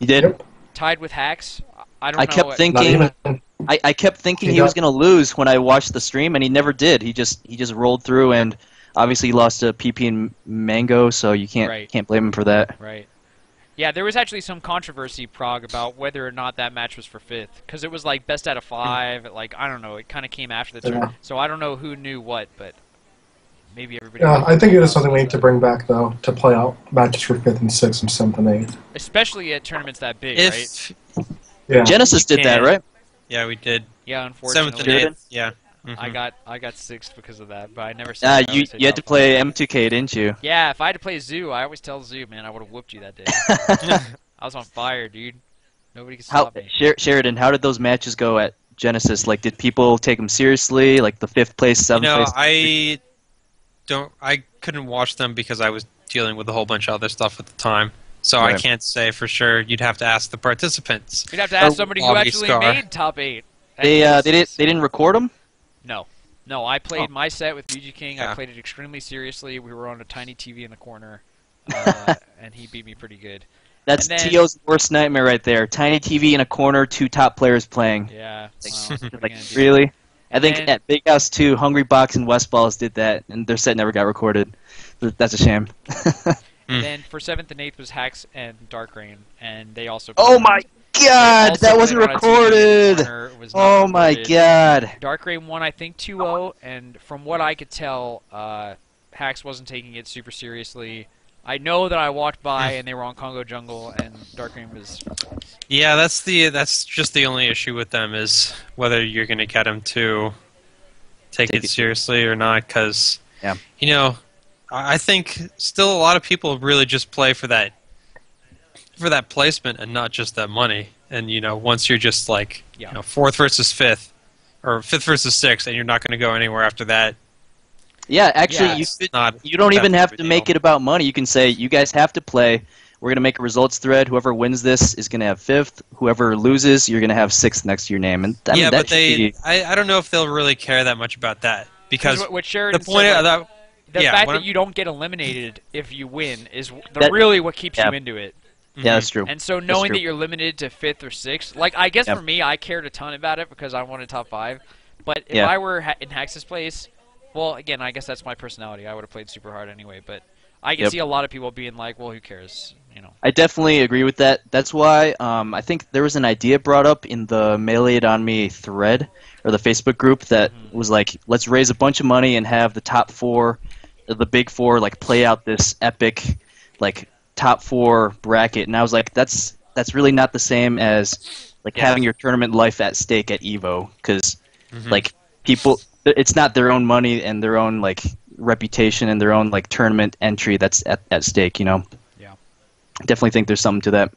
You did. Yep. tied with Hacks. I don't I know. kept Not thinking. even. I kept thinking He he was got- going to lose when I watched the stream, and he never did. He just rolled through, and obviously he lost to PP and Mango, so you Right. can't blame him for that. Right. Yeah, there was actually some controversy, Prague, about whether or not that match was for 5th, because it was best out of 5. I don't know. It kind of came after the turn, Yeah. so I don't know who knew what, but maybe everybody. Yeah, I think it is something we need to bring back though to play out matches for 5th and 6th and 7th and 8th. especially at tournaments that big, right? If Yeah. Genesis You did that, can. right? yeah, we did Yeah, 7th unfortunately. and Sheridan? 8th. Yeah. Mhm. I got 6th because of that, but I never said. I You always said you had to top play five. M2K, didn't you? Yeah, if I had to play Zoo, I always tell Zoo, man, I would have whooped you that day. I was on fire, dude. Nobody could How stop me. Sheridan? How did those matches go at Genesis? Did people take them seriously? The 5th place, 7th place. I couldn't watch them because I was dealing with a whole bunch of other stuff at the time. So I Right. can't say for sure. You'd have to ask the participants. You'd have to ask Oh, somebody who Bobby actually Scar. made top 8. They didn't record them. No, I played my set with BG King. Yeah. I played it extremely seriously. We were on a tiny TV in the corner, and he beat me pretty good. That's And then- T.O.'s worst nightmare right there. Tiny TV in a corner, 2 top players playing. Yeah. Wow, what are you Like, gonna do? really? I And think then- at Big House 2, Hungry Box and Westballs did that, and their set never got recorded. That's a shame. And then for 7th and 8th was Hacks and Dark Rain, and they also. Oh my god, also that wasn't played on a TV in the recorded! corner. It was not Oh my recorded. god. Dark Rain won, I think, 2-0, and from what I could tell, Hacks wasn't taking it super seriously. I know that I walked by and they were on Congo Jungle, and Dark Rain was. Yeah, that's just the only issue with them is whether you're going to get them to take it seriously or not. Because Yeah. I think still a lot of people really just play for that placement and not just that money. And once you're just like 4th versus 5th, or 5th versus 6th, and you're not going to go anywhere after that. Yeah, actually, it's not you don't that even big have of a to deal. make it about money. You can say, you guys have to play. We're going to make a results thread. Whoever wins this is going to have 5th. Whoever loses, you're going to have 6th next to your name. And I mean, Yeah, that but should be... I don't know if they'll really care that much about that. Because What Sheridan the point said, of that... the yeah, fact what that I'm- you don't get eliminated if you win is That- really what keeps yeah. you into it. Yeah, that's true. And so knowing true. that you're limited to 5th or 6th, like I guess Yeah. for me, I cared a ton about it because I wanted top 5. But if Yeah. I were in Hax's place, well, again, I guess that's my personality. I would have played super hard anyway. But I can Yep. see a lot of people being like, well, who cares? I definitely agree with that. That's why I think there was an idea brought up in the Melee It On Me thread, or the Facebook group, that was like, let's raise a bunch of money and have the top 4, the big 4, like play out this epic, like top 4 bracket. And I was like, that's really not the same as like having your tournament life at stake at Evo, because like people, it's not their own money and their own like reputation and their own like tournament entry that's at stake. Yeah. I definitely think there's something to that.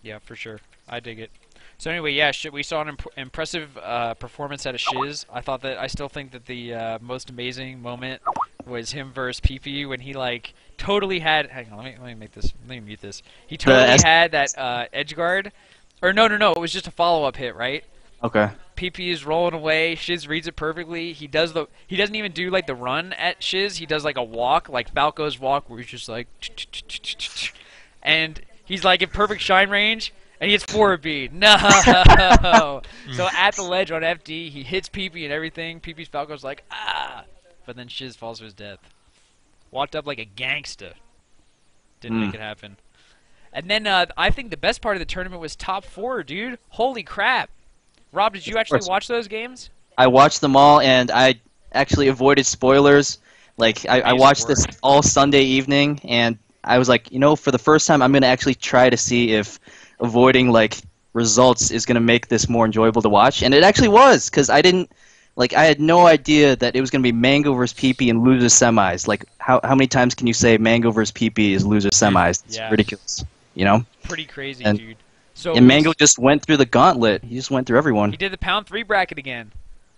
Yeah, for sure. I dig it. So anyway, yeah, we saw an impressive performance out of Shiz. I still think that the most amazing moment was him versus PP when he like totally had. Hang on, let me mute this. He totally had that edge guard, or no, it was just a follow up hit, right? Okay. PP is rolling away. Shiz reads it perfectly. He doesn't even do like the run at Shiz. He does like a walk, like Falco's walk, where he's just like, and he's like in perfect shine range, and he hits forward B. No. So at the ledge on FD, he hits PP and everything. PP's Falco's like but then Shiz falls to his death. Walked up like a gangsta. Didn't make it happen. And then I think the best part of the tournament was top 4, dude. Holy crap. Rob, did you actually watch those games? I watched them all, and I actually avoided spoilers. Like, I watched this all Sunday evening, and I was like, for the first time, I'm going to actually try to see if avoiding, like, results is going to make this more enjoyable to watch. And it actually was, because I had no idea that it was going to be Mango versus PP and loser semis. Like, how many times can you say Mango versus PP is loser semis? It's ridiculous, Pretty crazy, and, dude. So and Mango just went through the gauntlet. He just went through everyone. He did the pound 3 bracket again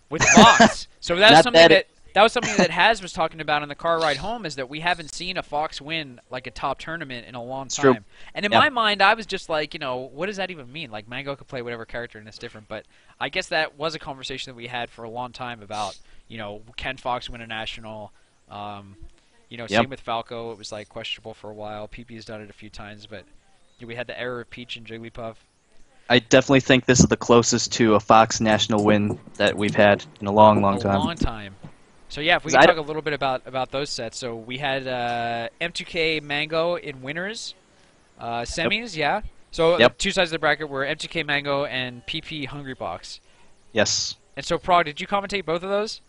with Fox. So that's something that was something that Haz was talking about on the car ride home, is that we haven't seen a Fox win like a top tournament in a long time. True. And in my mind, I was just like, what does that even mean? Like, Mango could play whatever character and it's different. But I guess that was a conversation that we had for a long time about, can Fox win a national? Same with Falco. It was like questionable for a while. PP's done it a few times, but we had the error of Peach and Jigglypuff. I definitely think this is the closest to a Fox national win that we've had in a long, long time. A long time. So yeah, if we can talk a little bit about those sets. So we had M2K Mango in winners, semis, yeah. So the 2 sides of the bracket were M2K Mango and PP Hungry Box. Yes. And so Prague, did you commentate both of those?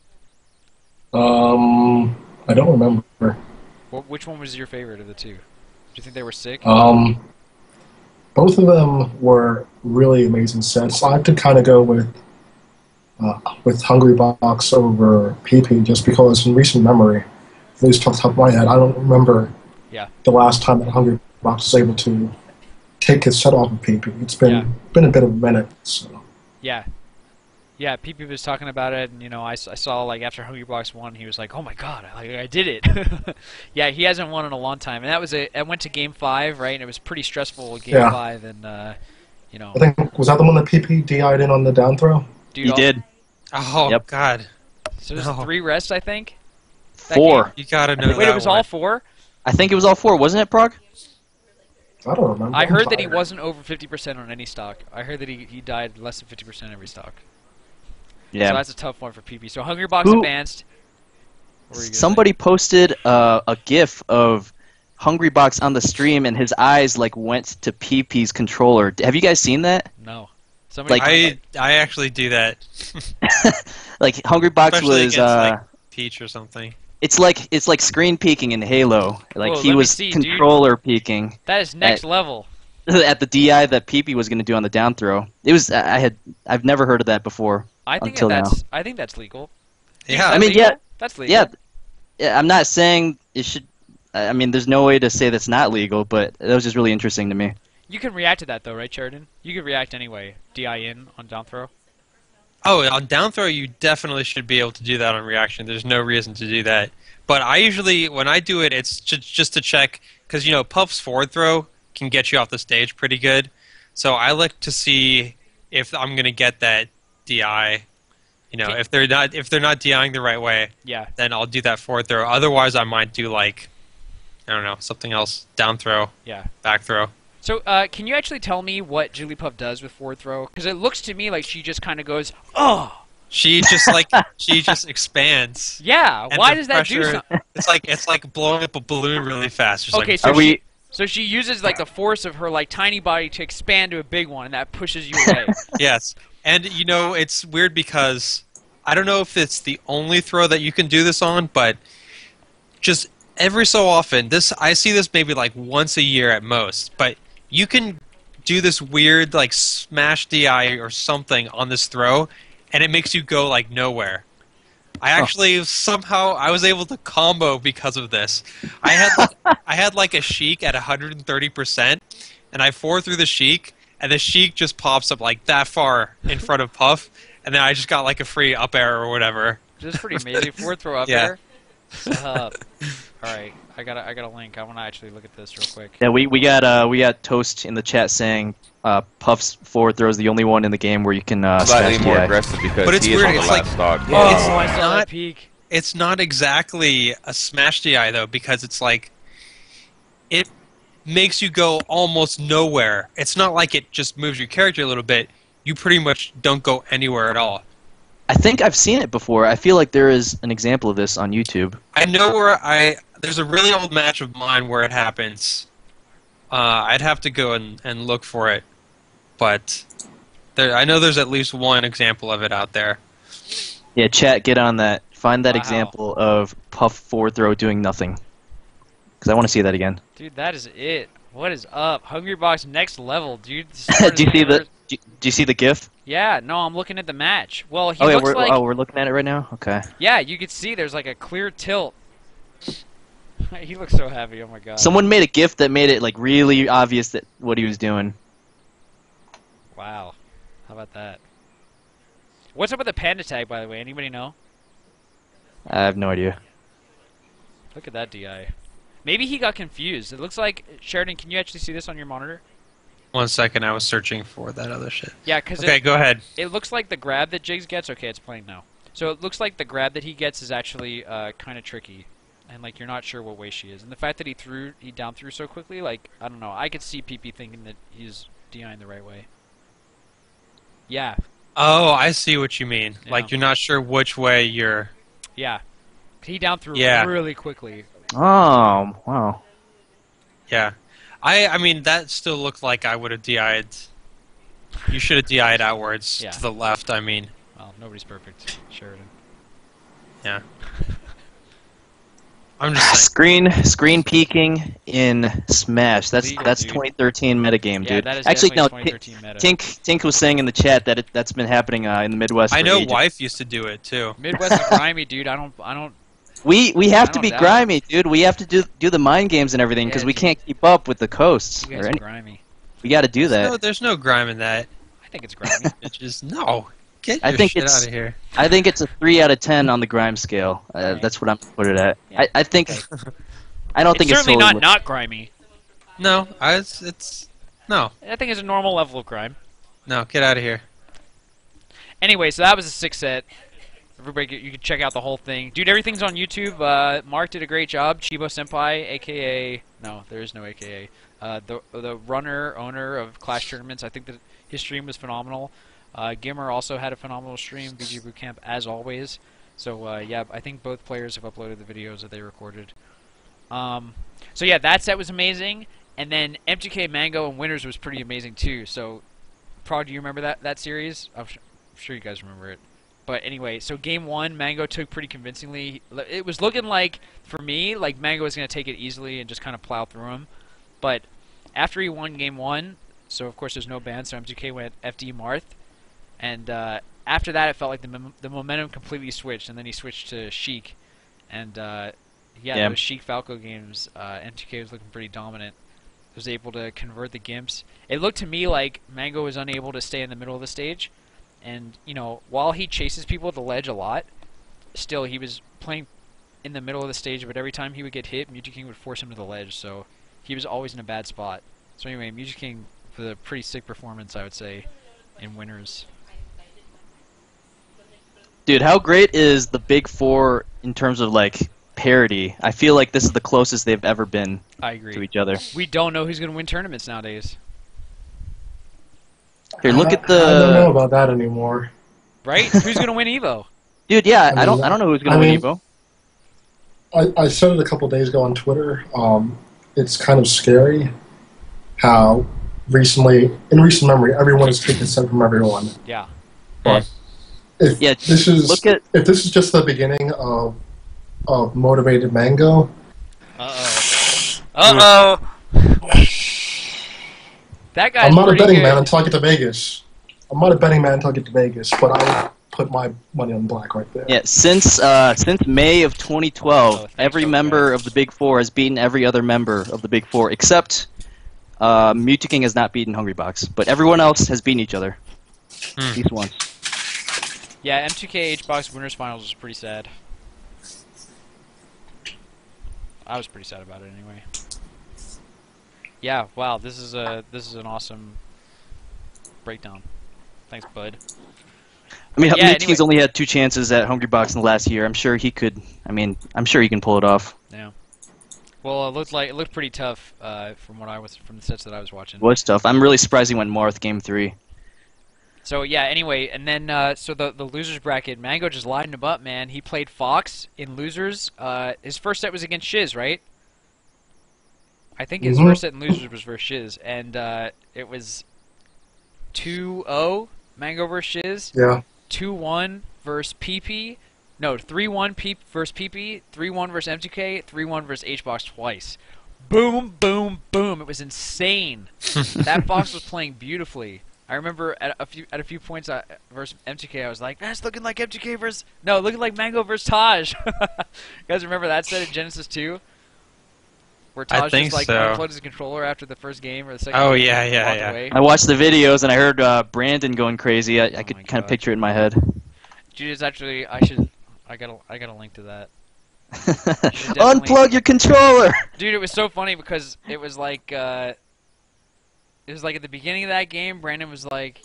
I don't remember. Which one was your favorite of the two? Do you think they were sick? Both of them were really amazing sets. I have to kind of go with Hungry Box over PP, just because in recent memory, at least off the top of my head, I don't remember the last time that Hungry Box was able to take his set off of PP. It's been a bit of a minute. So. Yeah, PP was talking about it, and I saw like after Hungry Box won, he was like, "Oh my god, I did it!" Yeah, he hasn't won in a long time, and that went to Game 5, right? And it was pretty stressful Game 5, and You know, I think, was that the one that PP DI'd in on the down throw? dude. He did. Oh Yep. God, So there's No. 3 rests, I think. That 4. game? you gotta know Wait, that it was one. all 4? I think it was all 4, wasn't it, Prague? I don't remember. I I'm heard that he tired. wasn't over 50% on any stock. I heard that he died less than 50% every stock. Yeah. So that's a tough one for PP. So Hungry Box Who- advanced. What were you gonna Somebody posted a GIF of Hungrybox on the stream, and his eyes like went to PP's controller. Have you guys seen that? say? No. Somebody Like- I actually do that, Like Hungrybox especially was. against like Peach or something. It's like screen peeking in Halo. Like Whoa, he let me was see, dude. controller peeking that is next level. at the DI that PP was going to do on the down throw. It was I've never heard of that before. I think Until I think that's legal. Is Yeah, that I mean, legal? yeah. That's legal. Yeah, I'm not saying it should. I mean, there's no way to say that's not legal, but that was just really interesting to me. You can react to that though, right, Sheridan? You can react anyway. DI in on down throw. Oh, on down throw, you definitely should be able to do that on reaction. There's no reason to do that. But I usually, when I do it, it's just to check, because, Puff's forward throw can get you off the stage pretty good. So I look to see if I'm going to get that DI. If they're not DIing the right way, Yeah. then I'll do that forward throw. Otherwise, I might do, I don't know, something else. Down throw, Yeah. back throw. So, can you actually tell me what Jigglypuff does with forward throw? Because it looks to me like she just kind of goes, oh, She just, she just expands. yeah. And Why the does that do pressure- something? It's like blowing up a balloon really fast. Just Okay, like, so Are we? So she uses like the force of her like tiny body to expand to a big one, and that pushes you away. yes. And it's weird because I don't know if it's the only throw that you can do this on, but just every so often, I see this maybe like once a year at most, but you can do this weird like smash DI or something on this throw, and it makes you go like nowhere. I actually somehow I was able to combo because of this. I had like a Sheik at 130%, and I forward through the Sheik, and the Sheik just pops up like that far in front of Puff, and then I just got like a free up air or whatever. Just pretty amazing. Forward throw up Yeah. there. All right, I got a link. I want to actually look at this real quick. Yeah, we got Toast in the chat saying Puff's forward throw is the only one in the game where you can Slightly smash more DI. aggressive because But it's he is weird, on the it's last like- stock. Oh, It's I saw not- that peak. It's not exactly a smash DI though, because it's like it makes you go almost nowhere. It's not like it just moves your character a little bit. You pretty much don't go anywhere at all. I think I've seen it before. I feel like there is an example of this on YouTube. I know where there's a really old match of mine where it happens. I'd have to go and look for it, but I know there's at least one example of it out there. Yeah, chat, get on that. Find that Wow. example of Puff forward throw doing nothing. Because I want to see that again. Dude, that is it. What is up? Hungry Box next level, dude. do you see the GIF? Yeah, no, I'm looking at the match. Well, he Oh yeah, looks like we're looking at it right now. Okay. yeah, you could see there's like a clear tilt. He looks so happy. Oh my god. Someone made a GIF that made it like really obvious that what he was doing. Wow. How about that? What's up with the panda tag, by the way? Anybody know? I have no idea. Look at that DI. Maybe he got confused. It looks like Sheridan. Can you actually see this on your monitor? 1 second, I was searching for that other shit. Yeah, because Okay, go ahead. it looks like the grab that Jigs gets. Okay, it's playing now. So it looks like the grab that he gets is actually kind of tricky, and like you're not sure what way she is. And the fact that he down threw so quickly, like I don't know. I could see PP thinking that he's DIing the right way. Yeah, Oh, I see what you mean. Yeah. Like you're not sure which way you're. yeah. He down threw Yeah. really quickly. Oh wow. Yeah, I mean that still looked like I would have DI'd. You should have DI'd outwards Yeah. to the left. I mean, Well, nobody's perfect, Sheridan. yeah. I'm just saying. Screen peeking in Smash. That's Legal, that's dude. 2013 metagame, Yeah, dude. that is Actually, no. definitely 2013 meta. Tink was saying in the chat that that's been happening in the Midwest. I for know ages. wife used to do it too. Midwest is grimy, dude. I don't. We I have to don't be doubt grimy, dude. We have to do the mind games and everything because Yeah, we dude. can't keep up with the coasts. You guys or are any- grimy. we got to do that. There's no grime in that. I think it's grimy. Bitches, no. Get I your think shit it's- out of here. I think it's a 3 out of 10 on the grime scale. Alright. That's what I'm gonna put it at. Yeah. I think. I don't think It's certainly totally not grimy. No, it's no. I think it's a normal level of grime. No, get out of here. Anyway, so that was a 6 set. Everybody, you can check out the whole thing. Dude, everything's on YouTube. Mark did a great job. Chibo Senpai, a.k.a. No, there is no a.k.a. The runner, owner of Clash Tournaments. I think that his stream was phenomenal. Gimmer also had a phenomenal stream. VG Bootcamp, as always. So, yeah, I think both players have uploaded the videos that they recorded. So, yeah, that set was amazing. And then MTK Mango and Winners was pretty amazing, too. So, Prog, do you remember that series? I'm sure you guys remember it. But anyway, so game 1, Mango took pretty convincingly. It was looking like, for me, like Mango was going to take it easily and just kind of plow through him. But after he won game 1, so of course there's no ban, so MGK went FD Marth. And after that, it felt like the momentum completely switched, and then he switched to Sheik. And yeah, those Sheik Falco games, MGK was looking pretty dominant. Was able to convert the Gimps. It looked to me like Mango was unable to stay in the middle of the stage. And, you know, while he chases people at the ledge a lot, still he was playing in the middle of the stage, but every time he would get hit, Music King would force him to the ledge, so he was always in a bad spot. So anyway, Music King with a pretty sick performance, I would say, in Winners. Dude, how great is the Big Four in terms of, like, parity? I feel like this is the closest they've ever been I agree. to each other. We don't know who's going to win tournaments nowadays. Here, look at the... I don't know about that anymore. Right? Who's going to win EVO? Dude, yeah, I don't know who's going to win Evo. I said it a couple days ago on Twitter. It's kind of scary how recently, in recent memory, everyone has taken set from everyone. Yeah. But if this is just the beginning of motivated Mango. That guy's I'm not a betting good. man until I get to Vegas. I'm not a betting man until I get to Vegas, but I put my money on black right there. Yeah, since May of 2012, every member of the Big Four has beaten every other member of the Big Four, except Mewtwo King has not beaten Hungrybox, but everyone else has beaten each other. At least once. Yeah, M2K HBox Winners Finals was pretty sad. I was pretty sad about it anyway. Yeah, wow, this is an awesome breakdown. Thanks, bud. I mean, Yeah, Mewtwo King's only had 2 chances at Hungrybox in the last year. I'm sure he could. I mean, I'm sure he can pull it off. Yeah. Well, it looked pretty tough from the sets that I was watching. It was tough. I'm really surprised he went Marth game 3. So yeah, anyway, and then so the losers bracket, Mango just lightened him up, man. He played Fox in losers. His first set was against Shiz, right? I think his first set in losers was versus Shiz, and it was 2-0 Mango versus Shiz. Yeah. 2-1 versus PP. No, 3-1 versus PP. 3-1 versus M2K. 3-1 versus HBox twice. Boom, boom, boom! It was insane. That box was playing beautifully. I remember at a few points versus M2K, I was like, "That's looking like M2K versus looking like Mango versus Taj." You guys remember that set in Genesis 2? Where Taj just like unplugged his controller after the first game or the second. Oh game yeah. away. I watched the videos and I heard Brandon going crazy. I could kind of picture it in my head. Dude, it's actually I gotta link to that. Unplug your controller. Dude, it was so funny because it was like at the beginning of that game, Brandon was like,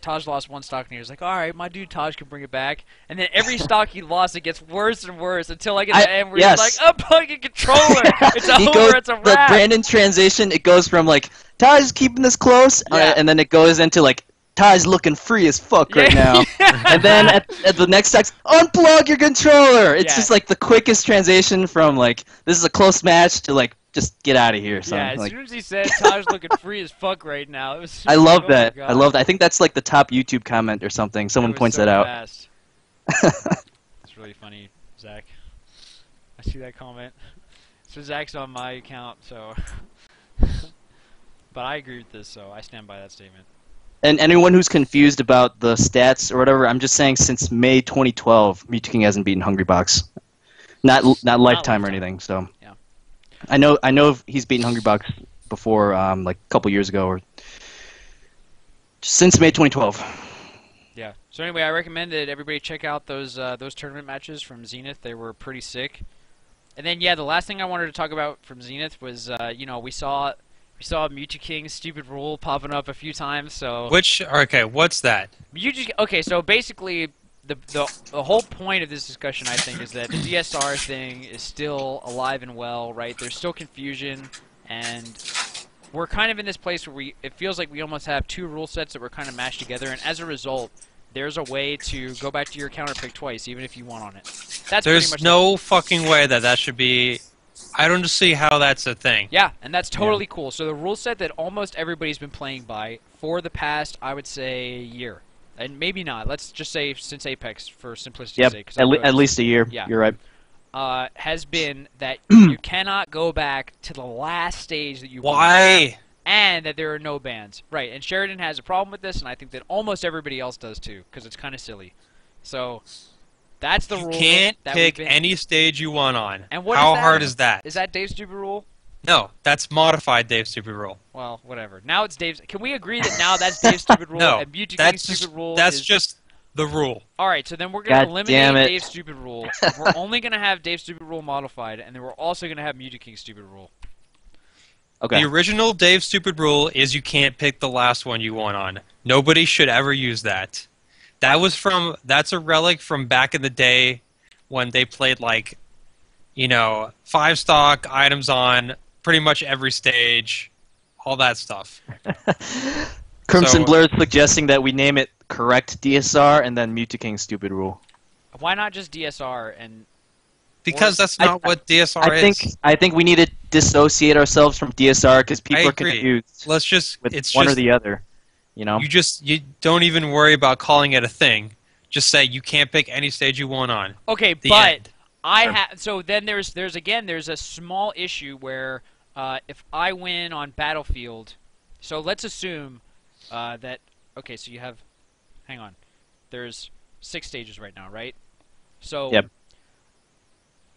Taj lost one stock, and he was like, all right, my dude Taj can bring it back. And then every stock he lost, it gets worse and worse until I get to the end where he's like, unplug your controller. It's over. It's a wrap. The Brandon transition, it goes from like, Taj is keeping this close, and then it goes into like, Taj looking free as fuck right now. And then at the next text, unplug your controller. It's just like the quickest transition from like, this is a close match to like, just get out of here. Yeah, as soon as he said Taj looking free as fuck right now, it was. I love that. I love that. I think that's like the top YouTube comment or something. Someone points that out. It's really funny, Zach. I see that comment. So Zach's on my account, so. But I agree with this, so I stand by that statement. And anyone who's confused about the stats or whatever, I'm just saying since May 2012, Mewtwo King hasn't beaten Hungrybox. Not lifetime or anything, so. Yeah. I know he's beaten Hungrybox before, like a couple years ago, or since May 2012. Yeah. So anyway, I recommended everybody check out those tournament matches from Zenith. They were pretty sick. And then the last thing I wanted to talk about from Zenith was we saw We saw Mewtwo King's stupid rule popping up a few times, so... Okay, what's that? Okay, so basically, the whole point of this discussion, I think, is that the DSR thing is still alive and well, right? There's still confusion, and we're kind of in this place where it feels like we almost have two rule sets that were kind of mashed together, and as a result, there's a way to go back to your counter pick twice, even if you want on it. That's pretty much There's no fucking way that should be... I don't see how that's a thing. Yeah, and that's totally cool. So the rule set that almost everybody's been playing by for the past, I would say, year. And maybe not. Let's just say since Apex, for simplicity's sake. At least a year. Yeah. You're right. Has been that you cannot go back to the last stage that you Why? and that there are no bans. Right, and Sheridan has a problem with this, and I think that almost everybody else does too, because it's kind of silly. So... That's the rule. You can't that pick any stage you want on. And what How is that? hard is that? Is that Dave's stupid rule? No, that's modified Dave's stupid rule. Well, whatever. Now it's Dave's. Can we agree that now that's Dave's stupid rule No, and Mewtwo that's King's stupid rule that's is... just the rule. All right, so then we're going to God damn eliminate it. Dave's stupid rule. We're only going to have Dave's stupid rule modified, and then we're also going to have Mewtwo King's stupid rule. Okay. The original Dave's stupid rule is you can't pick the last one you want on. Nobody should ever use that. That's a relic from back in the day when they played, like, 5-stock items on pretty much every stage, all that stuff. Crimson Blurred suggesting that we name it correct DSR and then Mewtwo King's stupid rule. Why not just DSR and... Because that's not what DSR is. I think we need to dissociate ourselves from DSR because people are confused Let's just with it's one just, or the other. You don't even worry about calling it a thing. Just say you can't pick any stage you want on. Okay, but so then there's a small issue where if I win on Battlefield, so let's assume that okay, so you have, hang on, there's 6 stages right now, right? So Yep.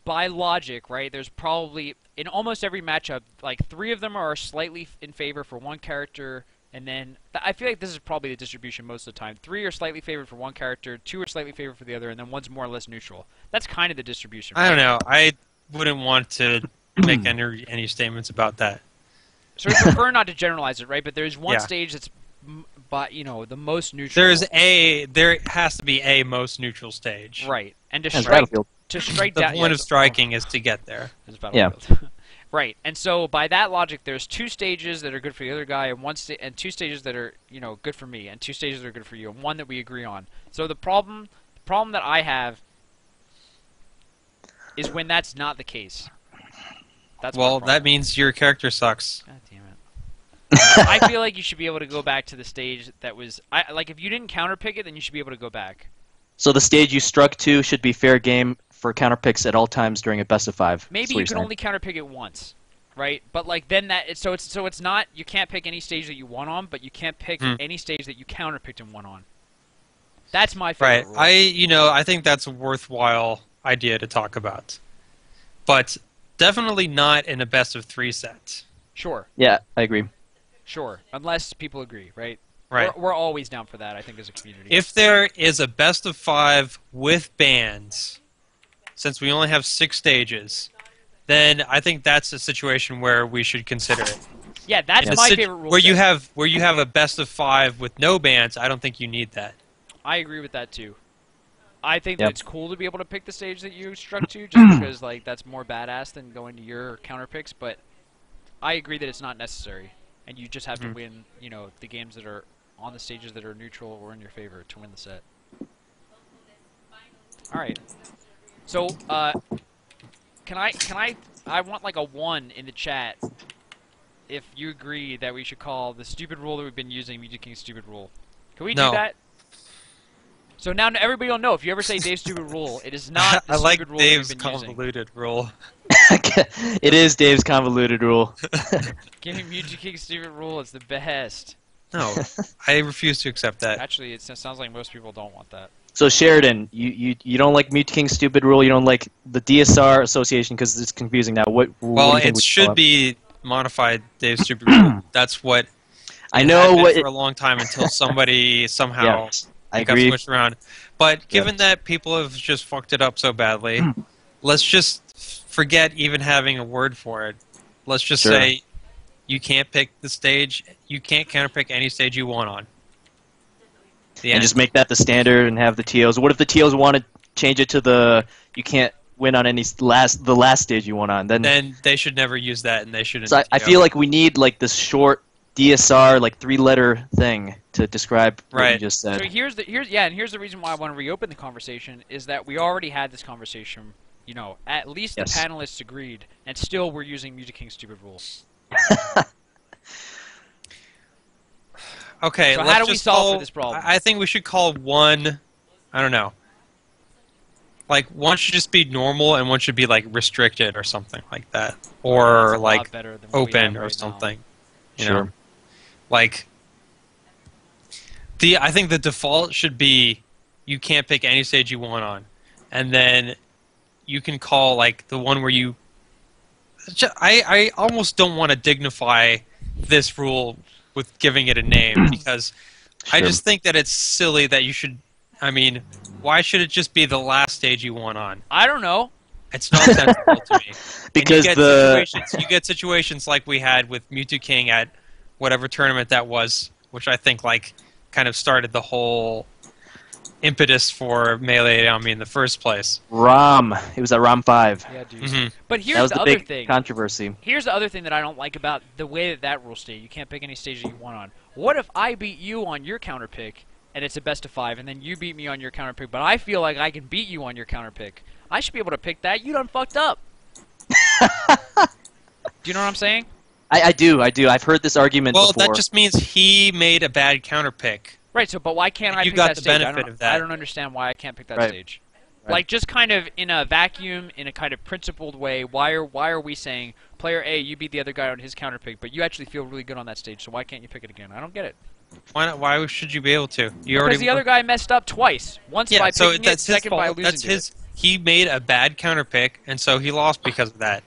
By logic, right? There's probably in almost every matchup, like 3 of them are slightly in favor for one character. And then, I feel like this is probably the distribution most of the time. 3 are slightly favored for one character, 2 are slightly favored for the other, and then 1's more or less neutral. That's kind of the distribution. Right? I don't know. I wouldn't want to make any statements about that. So we prefer not to generalize it, right? But there's one stage that's, the most neutral. There has to be a most neutral stage. Right. And to strike the point of striking is to get there. Yeah. Right, and so by that logic, there's 2 stages that are good for the other guy, and 2 stages that are good for me, and 2 stages that are good for you, and 1 that we agree on. So the problem that I have is when that's not the case. That means your character sucks. God damn it! I feel like you should be able to go back to the stage that was like if you didn't counterpick it, then you should be able to go back. So the stage you struck to should be fair game for counterpicks at all times during a best of 5. Maybe you can only counterpick it once, right? But like then it's not you can't pick any stage that you won on, but you can't pick any stage that you counterpicked and won on. That's my favorite rule. I think that's a worthwhile idea to talk about, but definitely not in a best of 3 set. Sure. Yeah, I agree. Sure, unless people agree, right? Right. We're always down for that, I think, as a community. If there is a best of 5 with bans, since we only have 6 stages, then I think that's a situation where we should consider it. Yeah, that's my favorite rule. Where you have a best of 5 with no bans, I don't think you need that. I agree with that too. I think that it's cool to be able to pick the stage that you struck to, just because like that's more badass than going to your counter picks. But I agree that it's not necessary, and you just have to win, the games that are on the stages that are neutral or in your favor to win the set. All right. So, can I want like a 1 in the chat if you agree that we should call the stupid rule that we've been using Mewtwo King's stupid rule. Can we do that? So now everybody will know. If you ever say Dave's stupid rule, it is not the stupid rule Dave's that we've been convoluted rule. It is Dave's convoluted rule. Give me Mewtwo King's stupid rule. It's the best. No, I refuse to accept that. Actually, it sounds like most people don't want that. So Sheridan, you don't like Mewtwo King's stupid rule. You don't like the DSR association because it's confusing now. What do you think it should be modified Dave's stupid rule. That's what I know for a long time until somebody somehow got switched around. But given that people have just fucked it up so badly, let's just forget even having a word for it. Let's just say you can't pick the stage. You can't counterpick any stage you want on. The And end. just make that the standard and have the TOs. What if the TOs want to change it to the you can't win on any the last stage you won on? Then they should never use that, and they shouldn't. So I feel like we need like this short DSR like 3-letter thing to describe what you Right. just said. So here's the reason why I want to reopen the conversation is that we already had this conversation. You know, at least Yes. the panelists agreed, and still we're using Music King's stupid rules. Okay, So how let's do we just solve call, for this problem? I think we should call one. I don't know. Like one should just be normal, and one should be like restricted or something like that, That's or a lot like better than what we open have or right something. You Sure. know, like I think the default should be you can't pick any stage you want on, and then you can call like the one where you. I almost don't want to dignify this rule with giving it a name because I Sure. just think that it's silly that you should. I mean, why should it just be the last stage you want on? I don't know. It's nonsensical to me. Because and you get situations like we had with Mewtwo King at whatever tournament that was, which I think like kind of started the whole impetus for Melee on me in the first place. ROM. It was at ROM 5. Yeah, dude. Mhm. But here's That was the the other big thing. controversy. Here's the other thing that I don't like about the way that rule stated. You can't pick any stage that you want on. What if I beat you on your counter pick and it's a best of 5, and then you beat me on your counter pick, but I feel like I can beat you on your counter pick? I should be able to pick that. You done fucked up. Do you know what I'm saying? I do. I've heard this argument Well, before. that just means he made a bad counter pick. Right. So, but why can't I You pick got that the stage? benefit of that. I don't understand why I can't pick that Right. stage. Right. Like just kind of in a vacuum, in a kind of principled way. Why are we saying player A, you beat the other guy on his counter pick, but you actually feel really good on that stage? So why can't you pick it again? I don't get it. Why not? Why should you be able to? You Because the other guy messed up twice. Once yeah, by so picking it, that's his second by fault. losing That's to his. it. He made a bad counter pick, and so he lost because of that.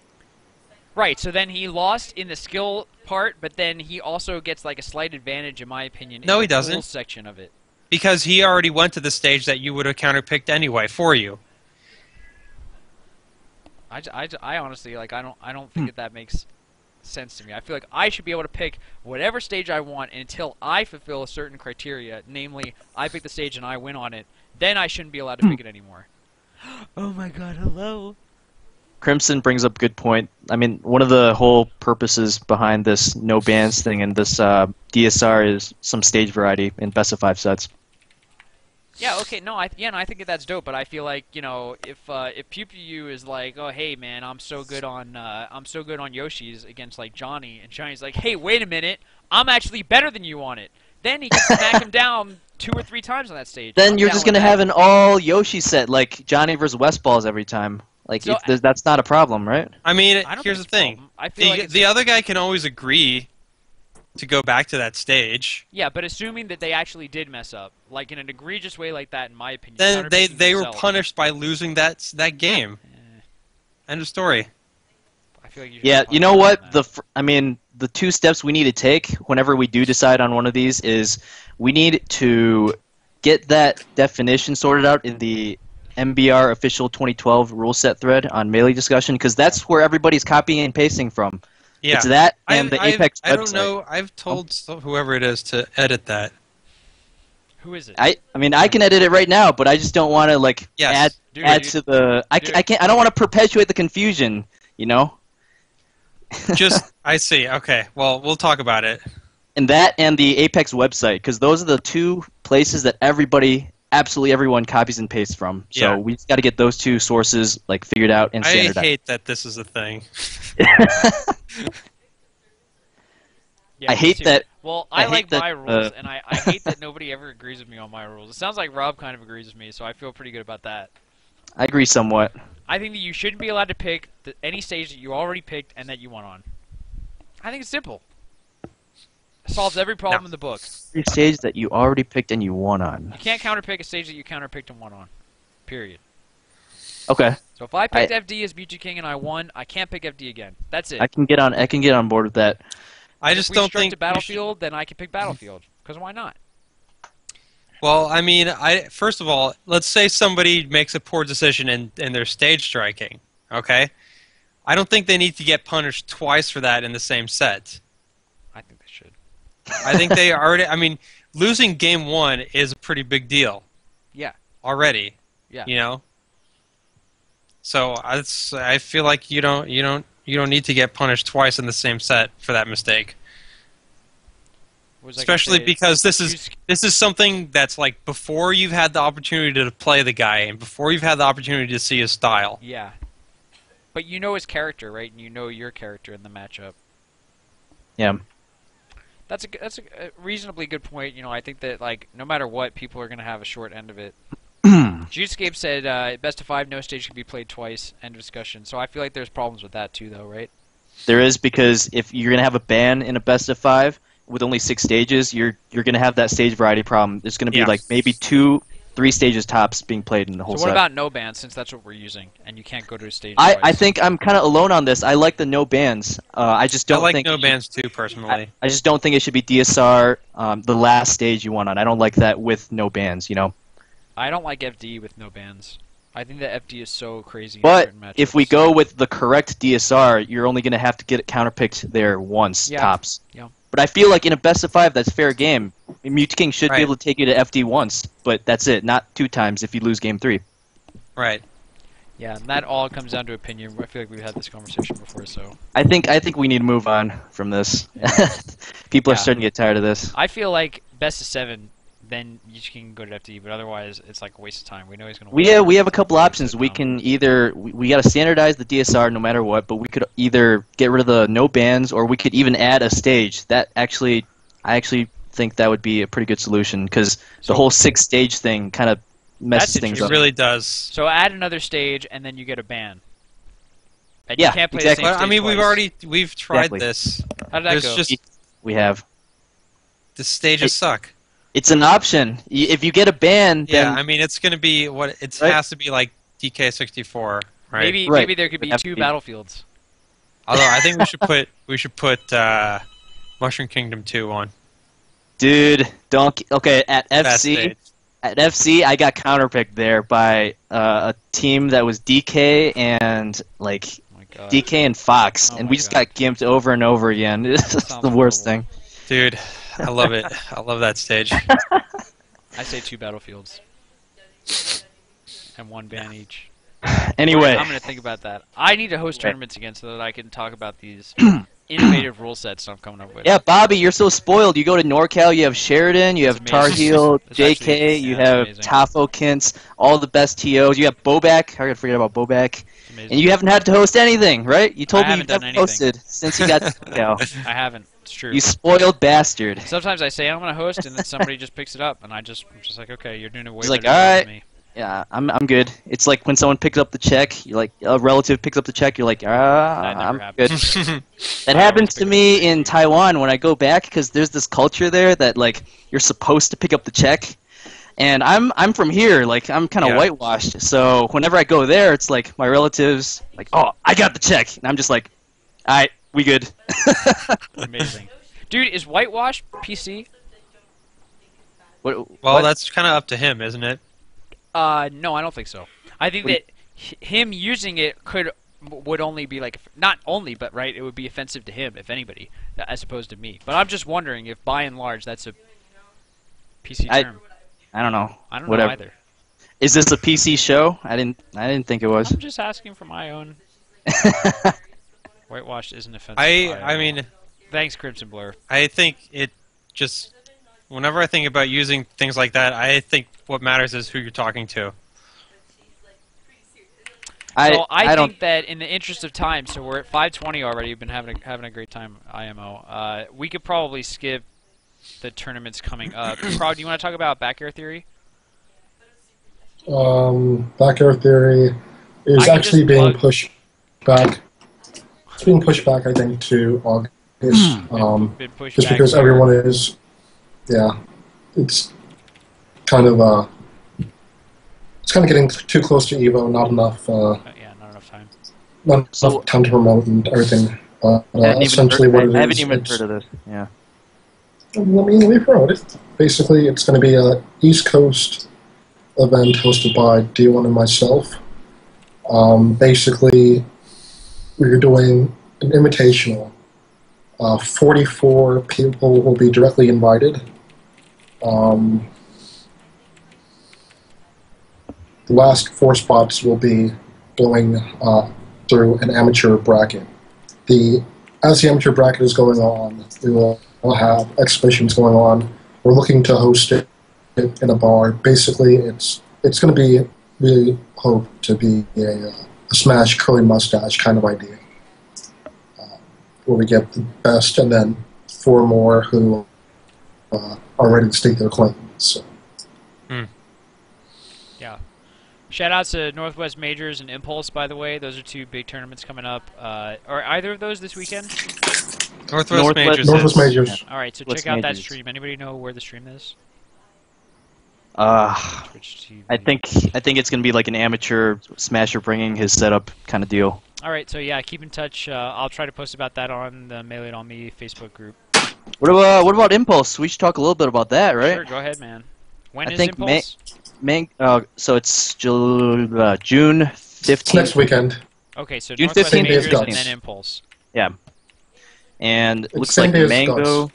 Right. So then he lost in the skill part, but then he also gets like a slight advantage, in my opinion. No, in he the doesn't. rules section of it. Because he already went to the stage that you would have counterpicked anyway for you. I honestly like I don't think that makes sense to me. I feel like I should be able to pick whatever stage I want until I fulfill a certain criteria, namely I pick the stage and I win on it. Then I shouldn't be allowed to pick it anymore. Oh my god, hello. Crimson brings up a good point. I mean, one of the whole purposes behind this no bans thing and this DSR is some stage variety in best of 5 sets. Yeah, okay, no, I think that's dope, but I feel like, you know, if Pew Pew is like, oh hey man, I'm so good on Yoshi's against like Johnny, and Johnny's like, hey, wait a minute, I'm actually better than you on it. Then he can smack him down 2 or 3 times on that stage. Then I'm you're down just with gonna that. have an all Yoshi set like Johnny versus West Balls every time. Like So- that's not a problem, right? I mean, I don't here's the think it's a thing. problem. I feel like The other guy can always agree to go back to that stage. Yeah, but assuming that they actually did mess up, like in an egregious way like that, in my opinion. Then counterpicking they were themselves, punished by losing that game. End of story. I feel like you should Yeah, be you know punished what? for that. I mean, the 2 steps we need to take whenever we do decide on one of these is we need to get that definition sorted out in the MBR official 2012 rule set thread on Melee discussion because that's where everybody's copying and pasting from. Yeah. It's that and the Apex I website. don't know. I've told whoever it is to edit that. Who is it? I mean, I can edit it right now, but I just don't want to like Yes. add to the. I can't. I don't want to perpetuate the confusion. You know. Just I see. Okay. Well, we'll talk about it. And that and the Apex website, because those are the 2 places that absolutely everyone copies and pastes from. So Yeah. we just got to get those 2 sources like figured out and I standardized. hate that this is a thing. Yeah, I me hate too. that. Well, I I hate like that, my rules, and I hate that nobody ever agrees with me on my rules. It sounds like Rob kind of agrees with me, so I feel pretty good about that. I agree somewhat. I think that you shouldn't be allowed to pick any stage that you already picked and that you won on. I think it's simple. It solves every problem in the book. Every stage that you already picked and you won on. You can't counterpick a stage that you counterpicked and won on. Period. Okay, So if I picked FD as Mewtwo King and I won, I can't pick FD again. That's it. I can get on board with that. I If just we don't struck think to we Battlefield, then I can pick Battlefield. Because why not? Well, I mean, first of all, let's say somebody makes a poor decision in their stage striking. Okay, I don't think they need to get punished twice for that in the same set. I think they already. I mean, losing game 1 is a pretty big deal. Yeah. Already. Yeah. You know. So I feel like you don't need to get punished twice in the same set for that mistake. Especially because this is something that's like before you've had the opportunity to play the guy and before you've had the opportunity to see his style. Yeah. But you know his character, right? And you know your character in the matchup. Yeah. That's a reasonably good point. You know, I think that like no matter what, people are going to have a short end of it. Juicescape said best of 5, no stage can be played twice. End of discussion. So I feel like there's problems with that too, though, right? There is, because if you're gonna have a ban in a best of 5 with only 6 stages, you're gonna have that stage variety problem. There's gonna be like maybe 2, 3 stages tops being played in the whole So what set. about no bans, since that's what we're using, and you can't go to a stage I twice? think I'm kind of alone on this. I like the no bans. I just don't I like think no bans too, personally. I just don't think it should be DSR the last stage you won on. I don't like that with no bans. You know. I don't like FD with no bans. I think that FD is so crazy. But in certain if we matchups. go with the correct DSR, you're only going to have to get it counterpicked there once, tops. Yeah. But I feel like in a best of 5, that's fair game. Mute King should be able to take you to FD once, but that's it, not 2 times if you lose game 3. Right. Yeah, and that all comes down to opinion. I feel like we've had this conversation before, so I think we need to move on from this. People are starting to get tired of this. I feel like best of 7, then you can go to FD, but otherwise it's like a waste of time. We know he's going to win. We have a couple options. We can either we got to standardize the DSR no matter what, but we could either get rid of the no bans, or we could even add a stage. I actually think that would be a pretty good solution, because the whole 6 stage thing kind of messes things up. It really does. So add another stage, and then you get a ban. And Yeah, you can't play exactly. the same stage I mean, twice. we've tried Exactly. this. How did that go? We have. The stages suck. It's an option. If you get a ban, Yeah, then I mean, it's going to be has to be like DK64, right? Maybe there could be 2 battlefields. Although I think we should put Mushroom Kingdom 2 on. Dude, don't. Okay, at That FC, stage. I got counterpicked there by a team that was DK and like DK and Fox, and we just got gimped over and over again. It's the worst thing. Dude, I love it. I love that stage. I say 2 battlefields. And 1 ban each. Anyway. I'm going to think about that. I need to host tournaments again so that I can talk about these innovative rule sets I'm coming up with. Yeah, Bobby, you're so spoiled. You go to NorCal, you have Sheridan, you have Tar amazing. Heel, That's JK, actually- you that's have amazing. Tafo Kintz, all the best TOs. You have Bobak. How could I forget about Bobak? Amazing. And you haven't had to host anything, right? You told I me you haven't done never hosted since you got to NorCal. I haven't. It's true. You spoiled bastard. Sometimes I say I'm going to host, and then somebody just picks it up, and I'm just like, okay, you're doing it way He's like, better "Alright." than me. Yeah, I'm good. It's like when someone picks up the check, you're like, a relative picks up the check, you're like, That never I'm happens. good. That happens to me in Taiwan when I go back, because there's this culture there that like you're supposed to pick up the check, and I'm from here, like I'm kind of whitewashed. So whenever I go there, it's like my relatives like, oh, I got the check, and I'm just like, all right, we good. Amazing, dude. Is whitewash PC? Well, that's kind of up to him, isn't it? No, I don't think so. I think that him using it would only be like, not only, but right, it would be offensive to him, if anybody, as opposed to me. But I'm just wondering if, by and large, that's a PC term. I don't know. I don't Whatever. know either. Is this a PC show? I didn't think it was. I'm just asking for my own. Whitewash isn't offensive. I mean, thanks, Crimson Blur. I think it just. Whenever I think about using things like that, I think what matters is who you're talking to. I think that in the interest of time, so we're at 5:20 already. We've been having a great time, IMO. We could probably skip the tournaments coming up. Prog, do you want to talk about back air theory? Back air theory is actually being pushed back. It's being pushed back, I think, to August. Been pushed just back because here. everyone is. Yeah, it's kind of getting too close to Evo. Not enough. Yeah, not enough time. Not enough time to promote and everything. Essentially, I what it is. haven't even heard of this. Yeah. Let me promote it. Basically, it's going to be a East Coast event hosted by D1 and myself. Basically, we're doing an invitational 44 people will be directly invited. The last 4 spots will be going through an amateur bracket. As the amateur bracket is going on, we will have exhibitions going on. We're looking to host it in a bar. Basically, it's going to be, we hope to be a Smash curly mustache kind of idea, where we get the best and then 4 more who are ready to stake their claim. So. Yeah. Shout outs to Northwest Majors and Impulse, by the way. Those are 2 big tournaments coming up. Are either of those this weekend? Northwest Majors. Northwest Majors. All right, so What's check out that Majors? stream. Anybody know where the stream is? Twitch TV. I think it's gonna be like an amateur smasher bringing his setup kind of deal. All right, so yeah, keep in touch. I'll try to post about that on the Melee It On Me Facebook group. What about Impulse? We should talk a little bit about that, right? Sure, go ahead, man. When I is think Impulse? So it's June 15th. Next weekend. Okay, so June Northwest 15th Majors is and Guts. then Impulse. Yeah. And it looks same like day as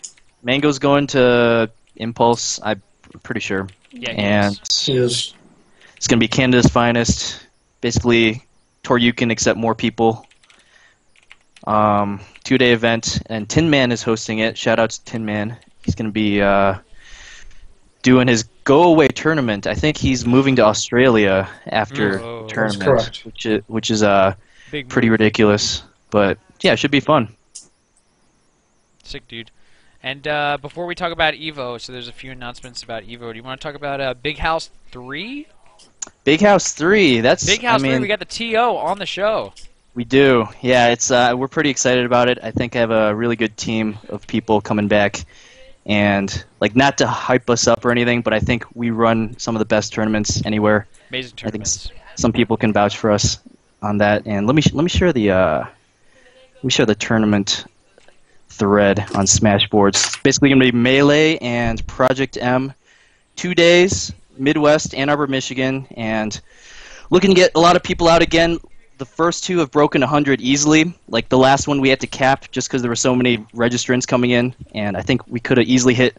Mango's going to Impulse, I'm pretty sure. Yeah, he And is. Is it's going to be Canada's finest. Basically, Toryukin except more people. 2-day event, and Tin Man is hosting it. Shout out to Tin Man. He's going to be doing his go-away tournament. I think he's moving to Australia after Oh, the that's tournament, correct. which is Big pretty move. ridiculous. But yeah, it should be fun. Sick, dude. And before we talk about Evo, so there's a few announcements about Evo. Do you want to talk about Big House 3? Big House 3. That's Big House I mean, 3, we got the TO on the show. We do. Yeah, it's we're pretty excited about it. I think I have a really good team of people coming back, and like not to hype us up or anything, but I think we run some of the best tournaments anywhere. Amazing I think tournaments. some people can vouch for us on that. And let me share the tournament thread on Smashboards. It's basically going to be Melee and Project M, 2 days, Midwest, Ann Arbor, Michigan, and looking to get a lot of people out again. The first 2 have broken 100 easily. Like the last one we had to cap just because there were so many registrants coming in, and I think we could have easily hit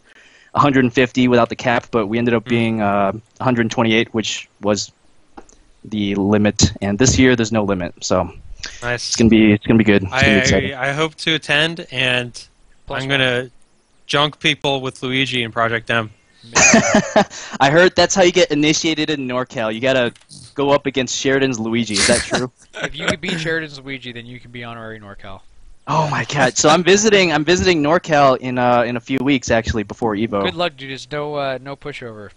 150 without the cap, but we ended up being 128, which was the limit. And this year there's no limit, so Nice. it's gonna be good. It's gonna be exciting. I hope to attend, and Plus I'm gonna junk people with Luigi in Project M. I heard that's how you get initiated in NorCal. You gotta go up against Sheridan's Luigi. Is that true? If you could beat Sheridan's Luigi, then you can be honorary NorCal. Oh my god! So I'm visiting NorCal in a few weeks actually before Evo. Good luck, dude. There's no pushover.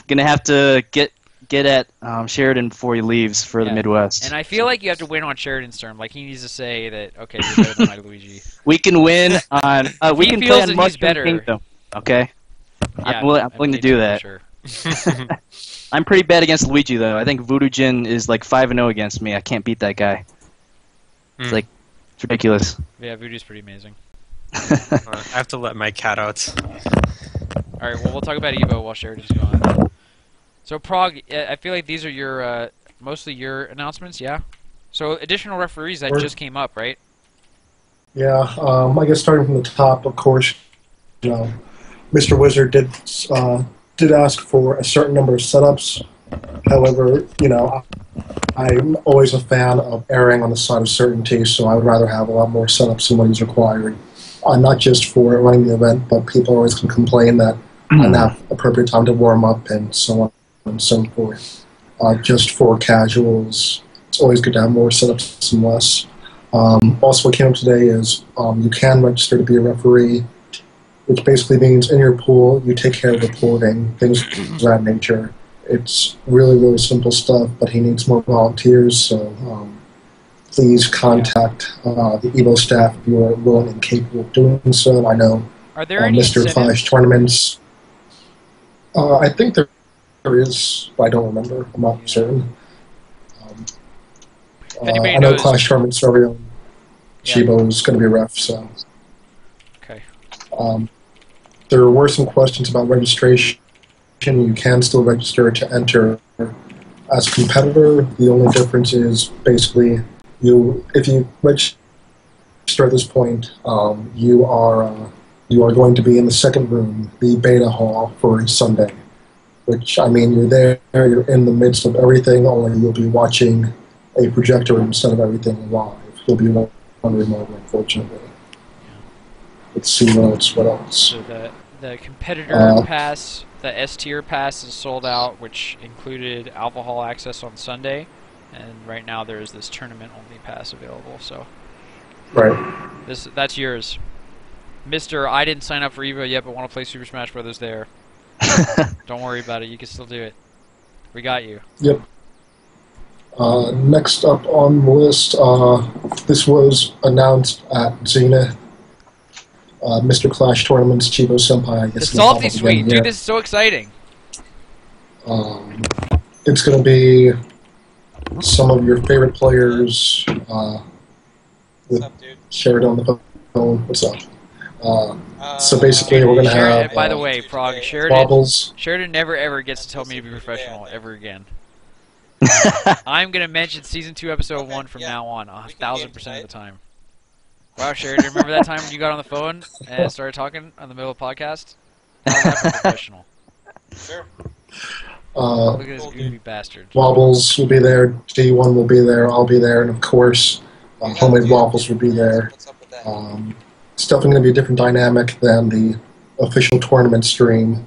Gonna have to get at Sheridan before he leaves for the Yeah. Midwest. And I feel like you have to win on Sheridan's term. Like, he needs to say that, okay, you're better than my Luigi. We can win on. We He can feels play that on he's Mushroom better. Kingdom. Okay. Yeah, I'm willing to do that. Sure. I'm pretty bad against Luigi though. I think Voodoo Jin is like 5-0 against me. I can't beat that guy. It's like it's ridiculous. Yeah, Voodoo's pretty amazing. I have to let my cat out. All right, well, we'll talk about Evo while Sheridan's gone. So, Prague, I feel like these are your mostly your announcements, yeah? So, additional referees that just came up, right? Yeah, I guess starting from the top, of course, you know, Mr. Wizard did ask for a certain number of setups. However, you know, I'm always a fan of erring on the side of certainty, so I would rather have a lot more setups than what is required. Not just for running the event, but people always can complain that I don't have appropriate time to warm up and so on and so forth. Just for casuals, it's always good to have more setups and less. Also, what came up today is you can register to be a referee, which basically means in your pool, you take care of reporting, things of that nature. It's really, really simple stuff, but he needs more volunteers, so please contact the EVO staff if you are willing and capable of doing so. I know Are there any Mr. incentives? Flash tournaments. I think there is, but I don't remember. I'm not certain. anybody I know knows- Clash tournaments are real. Yeah. Chibo is going to be a ref, so. Okay. There were some questions about registration. You can still register to enter as a competitor. The only difference is basically if you register register at this point, you are going to be in the second room, the beta hall for Sunday. Which, I mean, you're there, you're in the midst of everything, only you'll be watching a projector instead of everything live. You'll be one remote, unfortunately. Let's see what else. So the competitor pass, the S tier pass is sold out, which included Alpha Hall access on Sunday, and right now there is this tournament only pass available. So, right, that's yours, Mister. I didn't sign up for Evo yet, but want to play Super Smash Brothers there. Don't worry about it. You can still do it. We got you. Yep. Next up on the list, this was announced at Zenith. Mr. Clash Tournament's Chibo Senpai, I guess. The Salty Suite. Dude, this is so exciting. It's going to be some of your favorite players with What's up, dude? Sheridan on the phone. What's up? So basically, we're going to have. By the way, Frog, Wobbles. Sheridan never ever gets to tell me to be professional ever again. I'm going to mention Season 2, Episode 1 from now on, 1,000% of the time. Wow, Sheridan, remember that time when you got on the phone and started talking on the middle of the podcast? How's that for professional? Sure. Look at this goofy bastard. Wobbles will be there. D1 will be there. I'll be there. And of course, Homemade Waffles will be there. What's up with that? It's definitely going to be a different dynamic than the official tournament stream.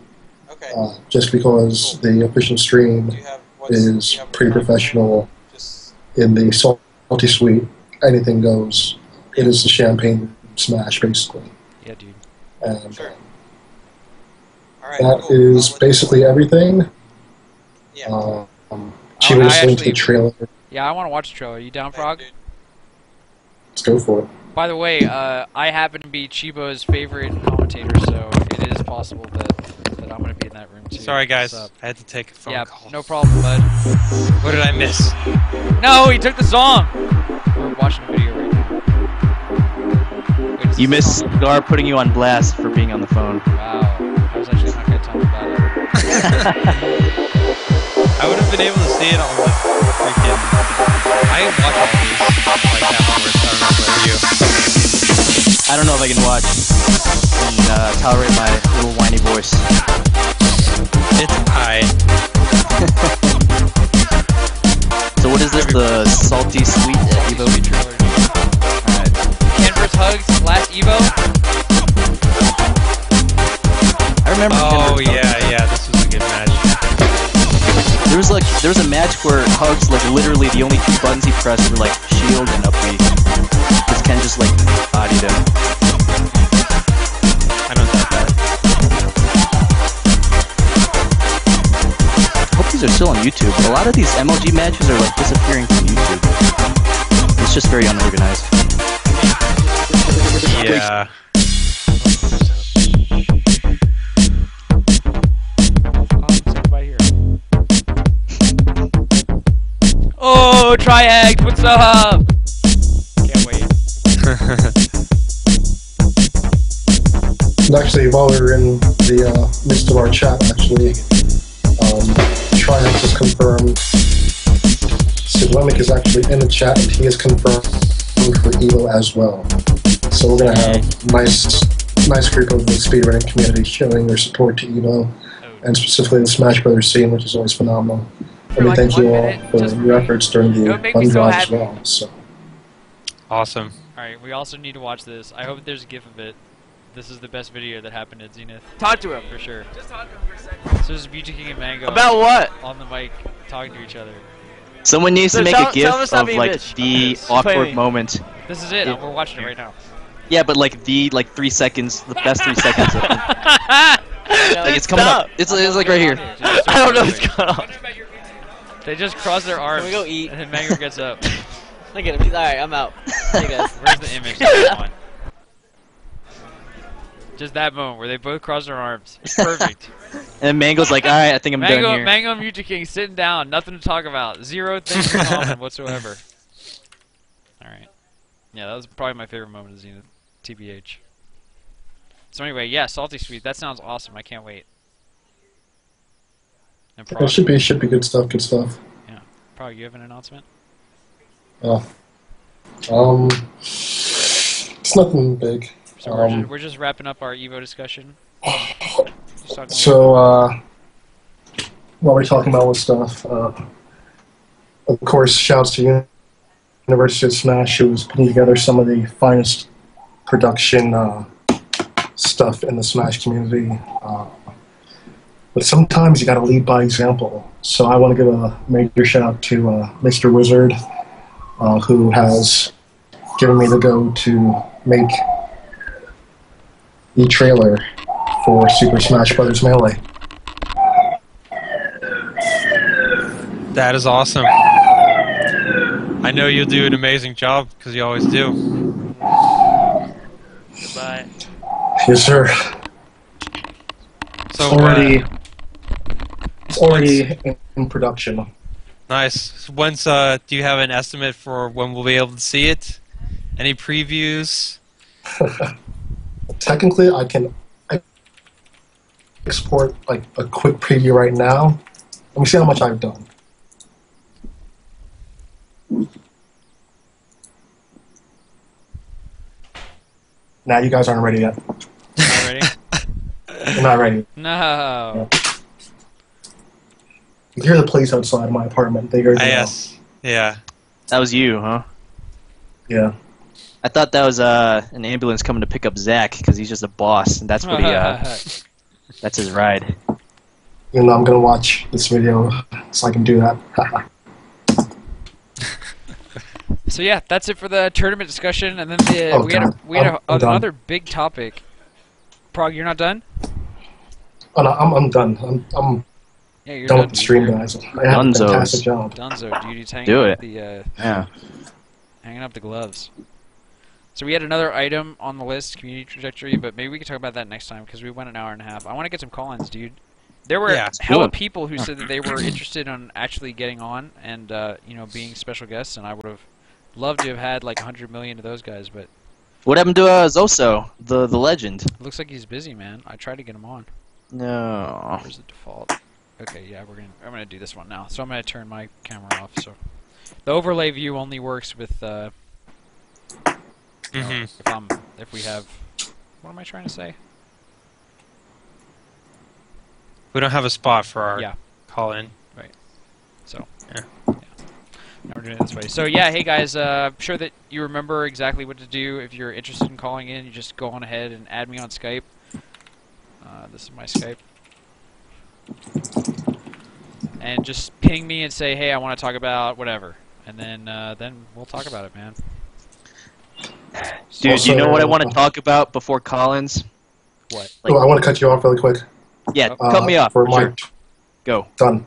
Okay. Just because the official stream Do you have is pretty professional Just in the Salty Suite. Anything goes. It is the champagne smash, basically. Yeah, dude. And Sure. All right. that cool. is basically everything. Yeah. She I was listening to actually- the trailer. Yeah, I want to watch the trailer. You down, Frog? Dude. Let's go for it. By the way, I happen to be Chibo's favorite commentator, so it is possible that I'm going to be in that room too. Sorry, guys. What's up? I had to take a phone Yeah, call. no problem, bud. What did I miss? No, he took the song! We're watching a video right now. Wait, is You this missed the song? Gar putting you on blast for being on the phone. Wow. I was actually not going to tell him about it. I would have been able to see it on the freaking. I watch all these like afterwards. I don't know about you. I don't know if I can watch and tolerate my little whiny voice. It's I. So what is this, the Salty Sweet at Evo? Trailer. Alright. Ken vs. Hugs, last Evo. I remember Oh Ken versus yeah, yeah. This was a good match. There was a match where Hugs, like, literally the only two buttons he pressed were like shield and up B. Because Ken just like bodied him. I don't doubt that. I hope these are still on YouTube. A lot of these MLG matches are like disappearing from YouTube. It's just very unorganized. Yeah. Oh, Triags, what's up? Can't wait. And actually, while we were in the midst of our chat, actually, Triumph has confirmed. Sidlemic is actually in the chat, and he is confirmed for Evo as well. So we're going to have nice group of the speedrunning community showing their support to Evo, and specifically the Smash Brothers scene, which is always phenomenal. And we like thank you 1 all minute, for just your efforts during it the would make me fun so drive as happy. well. So. Awesome. Alright, we also need to watch this. I hope there's a gif of it. This is the best video that happened at Zenith. Talk to him. For sure. Just talk to him for a second. So this is Beauty King and Mango. About what? On the mic, talking to each other. Someone needs So to make tell- a gif tell us not of being like bitch. the Yes. awkward Play me. moment. This is it. Yeah. We're watching it right now. Yeah, but like the 3 seconds, the best 3 seconds of it. Like it's coming up. It's like right here. I don't know what's going on. They just cross their arms. we go eat? And then Mango gets up. Look at him. He's alright. I'm out. Hey guys. Where's the image that I want? Just that moment where they both cross their arms. It's perfect. And Mango's like, alright, I think I'm done here. Mango and Beauty King sitting down, nothing to talk about. Zero things in common whatsoever. Alright. Yeah, that was probably my favorite moment of Zenith. TBH. So anyway, yeah, Salty Sweet. That sounds awesome. I can't wait. And It should be good stuff. Good stuff. Prog, you have an announcement? Um, It's nothing big. So we're just wrapping up our Evo discussion. Just talking So, while we're talking about this stuff, of course, shouts to University of Smash, who was putting together some of the finest production stuff in the Smash community. But sometimes you got to lead by example. So I want to give a major shout out to Mr. Wizard, who has given me the go to make the trailer for Super Smash Bros. Melee. That is awesome. I know you'll do an amazing job because you always do. Goodbye. Yes, sir. So It's already in production. nice. When's do you have an estimate for when we'll be able to see it? Any previews? Technically, I can export like a quick preview right now. Let me see how much I've done. Now you guys aren't ready yet. Ready? You're not ready. No. You hear the police outside my apartment. They heard Yes. Yeah. That was you, huh? Yeah. I thought that was an ambulance coming to pick up Zach because he's just a boss, and that's what he that's his ride. Even though I'm gonna watch this video, so I can do that. So yeah, that's it for the tournament discussion, and then Oh, we had God. I'm done. another big topic. Prague, you're not done? Oh no, I'm done. I'm Yeah, you're done done. with the stream, guys. I have a Dunzos. fantastic job. Dunzo, dude, he's hanging Do up it. the Yeah. hanging up the gloves. So we had another item on the list, community trajectory, but maybe we can talk about that next time because we went an hour and a half. I want to get some call-ins, dude. There were Yeah. hella Good. people who said that they were interested in actually getting on and being special guests, and I would have loved to have had like 100 million of those guys, but What happened to Zoso, the legend? it looks like he's busy, man. I tried to get him on. No. Where's the default? Okay, yeah, I'm gonna do this one now. So I'm gonna turn my camera off. So the overlay view only works with if we have. What am I trying to say? We don't have a spot for our Yeah. call-in. So Yeah. Now we're doing it this way. So yeah, hey guys, I'm sure that you remember exactly what to do. If you're interested in calling in, you just go on ahead and add me on Skype. This is my Skype. And just ping me and say, hey, I want to talk about whatever. And then we'll talk about it, man. Dude, Also, you know what I want to talk about before Collins? What? Like- I want to cut you off really quick. Yeah, cut me off. For for my sure. Go. done.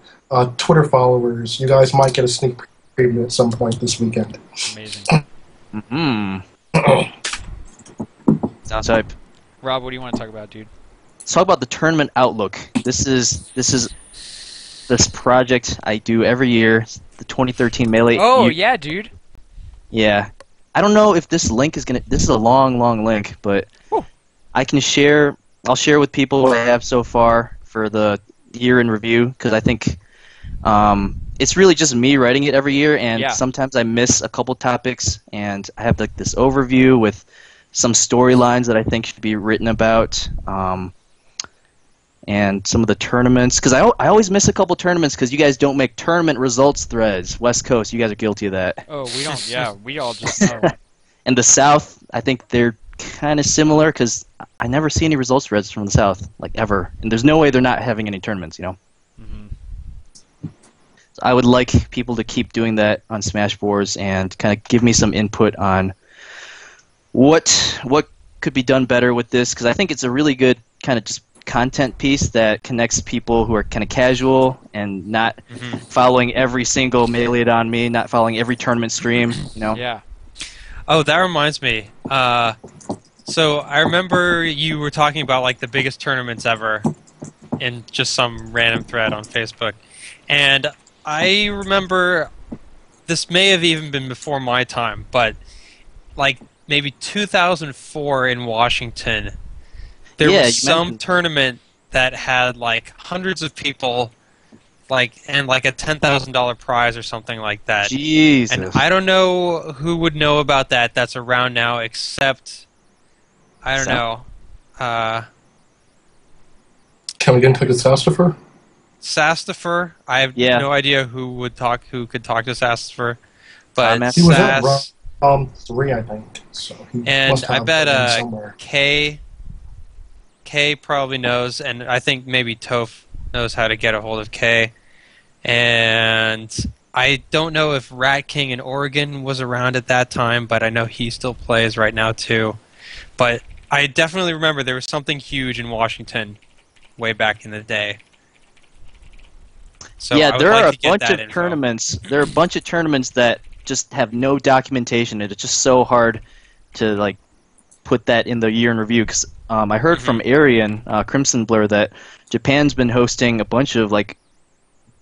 Twitter followers, you guys might get a sneak preview at some point this weekend. Amazing. Sounds hype. Rob, what do you want to talk about, dude? Let's talk about the tournament outlook. This is this project I do every year. The 2013 Melee. Oh, yeah, dude. Yeah. I don't know if this link is gonna. This is a long link, but Whew. I can share. I'll share with people what I have so far for the year in review because I think it's really just me writing it every year, and Yeah. sometimes I miss a couple topics, and I have like this overview with some storylines that I think should be written about, and some of the tournaments because I always miss a couple tournaments because you guys don't make tournament results threads. West Coast, you guys are guilty of that. Oh, we don't. Yeah, we all just know. And the South, I think they're kind of similar because I never see any results threads from the South, like ever. And there's no way they're not having any tournaments, you know? Mhm. So I would like people to keep doing that on Smashboards and kind of give me some input on what could be done better with this because I think it's a really good kind of just content piece that connects people who are kind of casual and not following every single Melee It on me, not following every tournament stream, you know? Yeah. Oh, that reminds me. So I remember you were talking about like the biggest tournaments ever in just some random thread on Facebook. And I remember this may have even been before my time, but like maybe 2004 in Washington, there Yeah, you was some mentioned- tournament that had like hundreds of people and like a $10,000 prize or something like that. Jesus. And I don't know who would know about that that's around now except I don't So- know. Can we get into catastrophe? Sastifer, I have Yeah. no idea who could talk to Sastifer, but Tom He was at Sas, round 3, I think. So he and must I have bet been somewhere. K probably knows, and I think maybe Toph knows how to get a hold of K. And I don't know if Rat King in Oregon was around at that time, but I know he still plays right now too. But I definitely remember there was something huge in Washington way back in the day. So I yeah, would there like are to a get bunch that of info. tournaments. There are a bunch of tournaments that just have no documentation, and it's just so hard to like put that in the year in review. Because I heard from Arian Crimson Blur that Japan's been hosting a bunch of like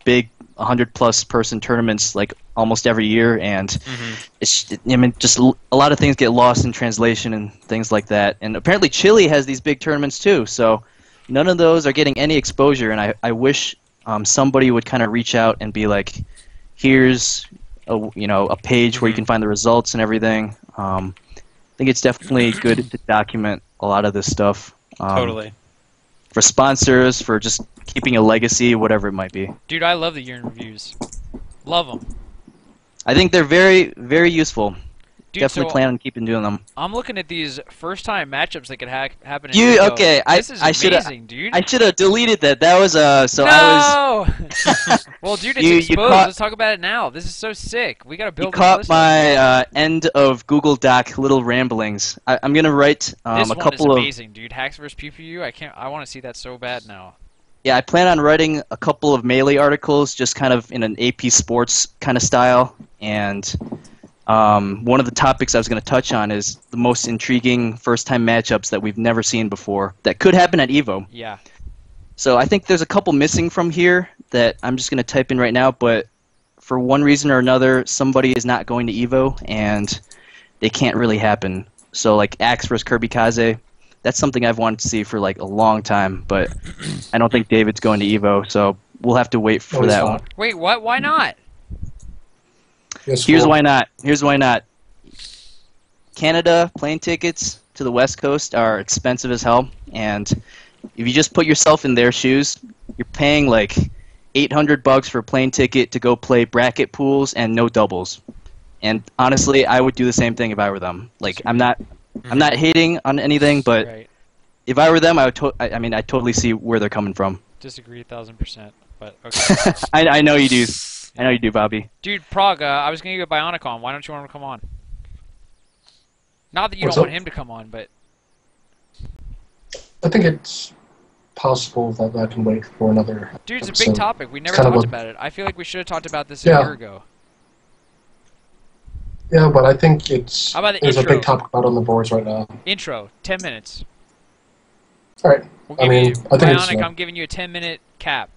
big 100+ person tournaments like almost every year, and it's I mean just a lot of things get lost in translation and things like that. And apparently Chile has these big tournaments too, so none of those are getting any exposure. And I wish somebody would kind of reach out and be like, here's a page where you can find the results and everything. I think it's definitely good to document a lot of this stuff. Totally. For sponsors, for just keeping a legacy, whatever it might be. Dude, I love the year in reviews. Love them. I think they're very, very useful. Dude, Definitely so plan on keeping doing them. I'm looking at these first-time matchups that could happen in You Evo. okay? This is I should have amazing, dude. I should have deleted that. That was so no! I was Well, dude, it's You exposed. caught- Let's talk about it now. This is so sick. We gotta you build. caught this list. my end of Google Doc little ramblings. I'm gonna write This a one couple is of amazing, dude. Hacks vs PPU. I want to see that so bad now. yeah. I plan on writing a couple of Melee articles, just kind of in an AP Sports kind of style. And one of the topics I was going to touch on is the most intriguing first-time matchups that we've never seen before that could happen at Evo. Yeah. So I think there's a couple missing from here that I'm just going to type in right now, but for one reason or another, somebody is not going to Evo, and they can't really happen. So like Axe versus Kirby Kaze, that's something I've wanted to see for like a long time, but I don't think David's going to Evo, so we'll have to wait for No, he's that not. one. Wait, what? Why not? Yes, Here's well, why not. Here's why not. Canada plane tickets to the West Coast are expensive as hell, and if you just put yourself in their shoes, you're paying like $800 for a plane ticket to go play bracket pools and no doubles. And honestly, I would do the same thing if I were them. Like I'm not hating on anything, but Right. if I were them, I would. I mean, I totally see where they're coming from. Disagree 1,000%. But okay. I know you do. I know you do, Bobby. Dude, Prague, I was gonna get Bionic on. Why don't you want him to come on? Not that you What's don't up? want him to come on, but I think it's possible that I can wait for another. dude, it's a big episode. topic. We never kind of talked a- about it. I feel like we should have talked about this Yeah. a year ago. Yeah, but I think it's How about the there's a intro? big topic out on the boards right now. Intro, 10 minutes. All right. We'll I give mean, you I think it's, Bionic. I'm giving you a 10-minute cap,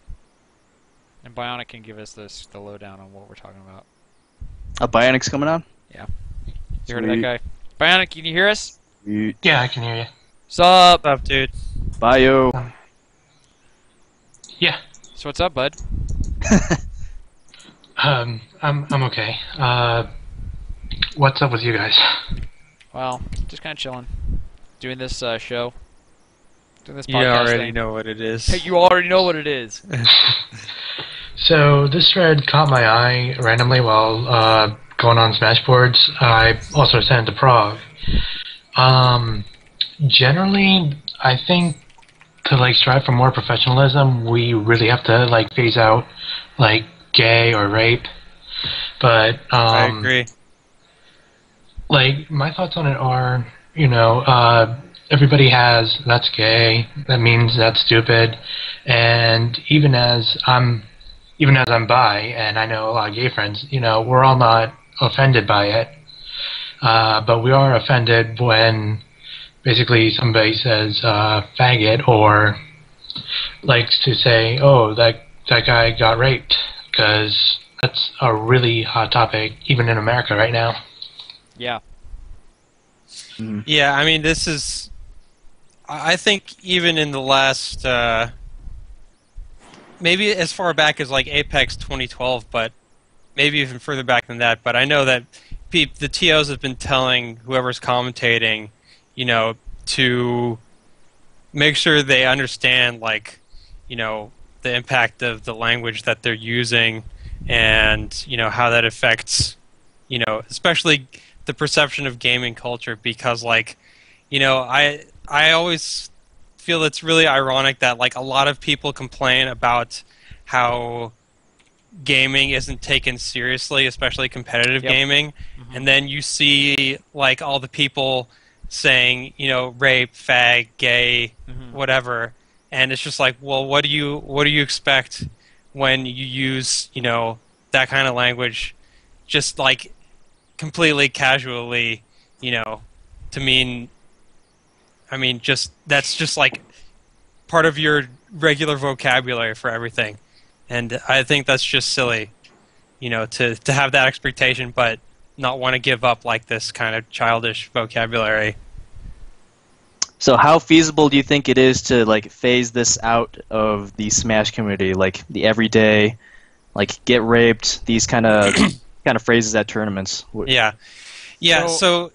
and Bionic can give us the lowdown on what we're talking about. A Bionic's coming on. You heard of that guy? Bionic, can you hear us? Yeah, I can hear you. Sup? What's up, dude? Bio. Yeah, So what's up, bud? I'm okay. What's up with you guys? Well, just kind of chilling, doing this show, doing this You podcast already thing. know what it is. Hey, you already know what it is. So this thread caught my eye randomly while going on Smashboards. I also sent it to Prague. Generally, I think to like strive for more professionalism, we really have to like phase out like gay or rape. But I agree. like my thoughts on it are, everybody has that's gay, that means that's stupid, and even as I'm bi and I know a lot of gay friends, we're all not offended by it, but we are offended when basically somebody says faggot or likes to say, oh, that guy got raped, because that's a really hot topic even in America right now. Yeah. Yeah, I mean, this is. I think even in the last. Maybe as far back as like Apex 2012, but maybe even further back than that. But I know that the TOs have been telling whoever's commentating, to make sure they understand, like, the impact of the language that they're using, and how that affects, especially the perception of gaming culture. Because, like, I always feel it's really ironic that, like, a lot of people complain about how gaming isn't taken seriously, especially competitive gaming, and then you see, like, all the people saying, rape, fag, gay, whatever, and it's just like, well, what do you expect when you use, that kind of language, just, like, completely casually, to mean, that's just, like, part of your regular vocabulary for everything. And I think that's just silly, to have that expectation, but not want to give up, like, this kind of childish vocabulary. So how feasible do you think it is to, like, phase this out of the Smash community, like the everyday, like, get raped, these kind of phrases at tournaments? Yeah. So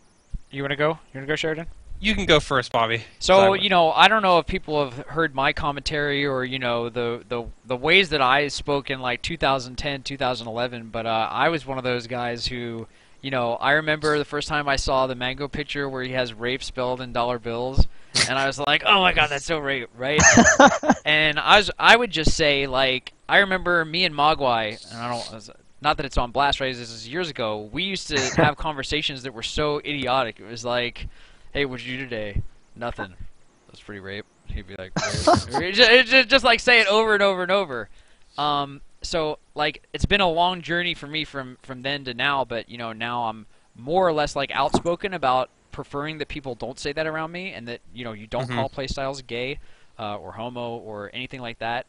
you want to go? You want to go, Sheridan? you can go first, Bobby. So, I don't know if people have heard my commentary or, the ways that I spoke in, like, 2010, 2011, but I was one of those guys who, I remember the first time I saw the Mango picture where he has rape spelled in dollar bills, and I was like, oh my god, that's so rape, right? And I would just say, like, I remember me and Mogwai, and not that it's on blast, right, this is years ago, we used to have conversations that were so idiotic. It was like, hey, what'd you do today? Nothing. That's pretty rape. He'd be like, just like say it over and over and over. So, like, it's been a long journey for me from then to now, but, now I'm more or less, like, outspoken about preferring that people don't say that around me, and that, you don't call playstyles gay or homo or anything like that.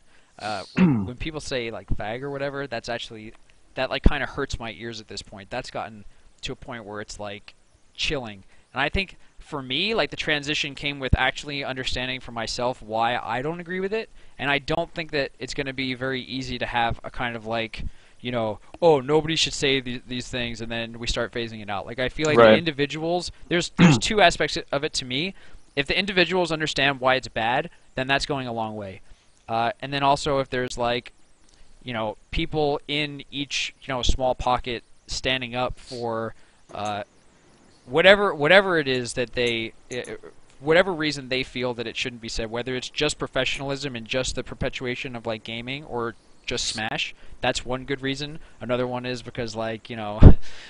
When people say, like, fag or whatever, that's actually, that, like, kind of hurts my ears at this point. That's gotten to a point where it's, like, chilling. And I think, for me, like, the transition came with actually understanding for myself why I don't agree with it, and I don't think that it's going to be very easy to have a kind of, like, oh, nobody should say these things, and then we start phasing it out. Like, I feel like the individuals, there's two aspects of it to me. If the individuals understand why it's bad, then that's going a long way. And then also if there's, like, people in each, small pocket standing up for whatever it is that they, whatever reason they feel that it shouldn't be said, whether it's just professionalism and just the perpetuation of, like, gaming, or just Smash, that's one good reason. Another one is because, like,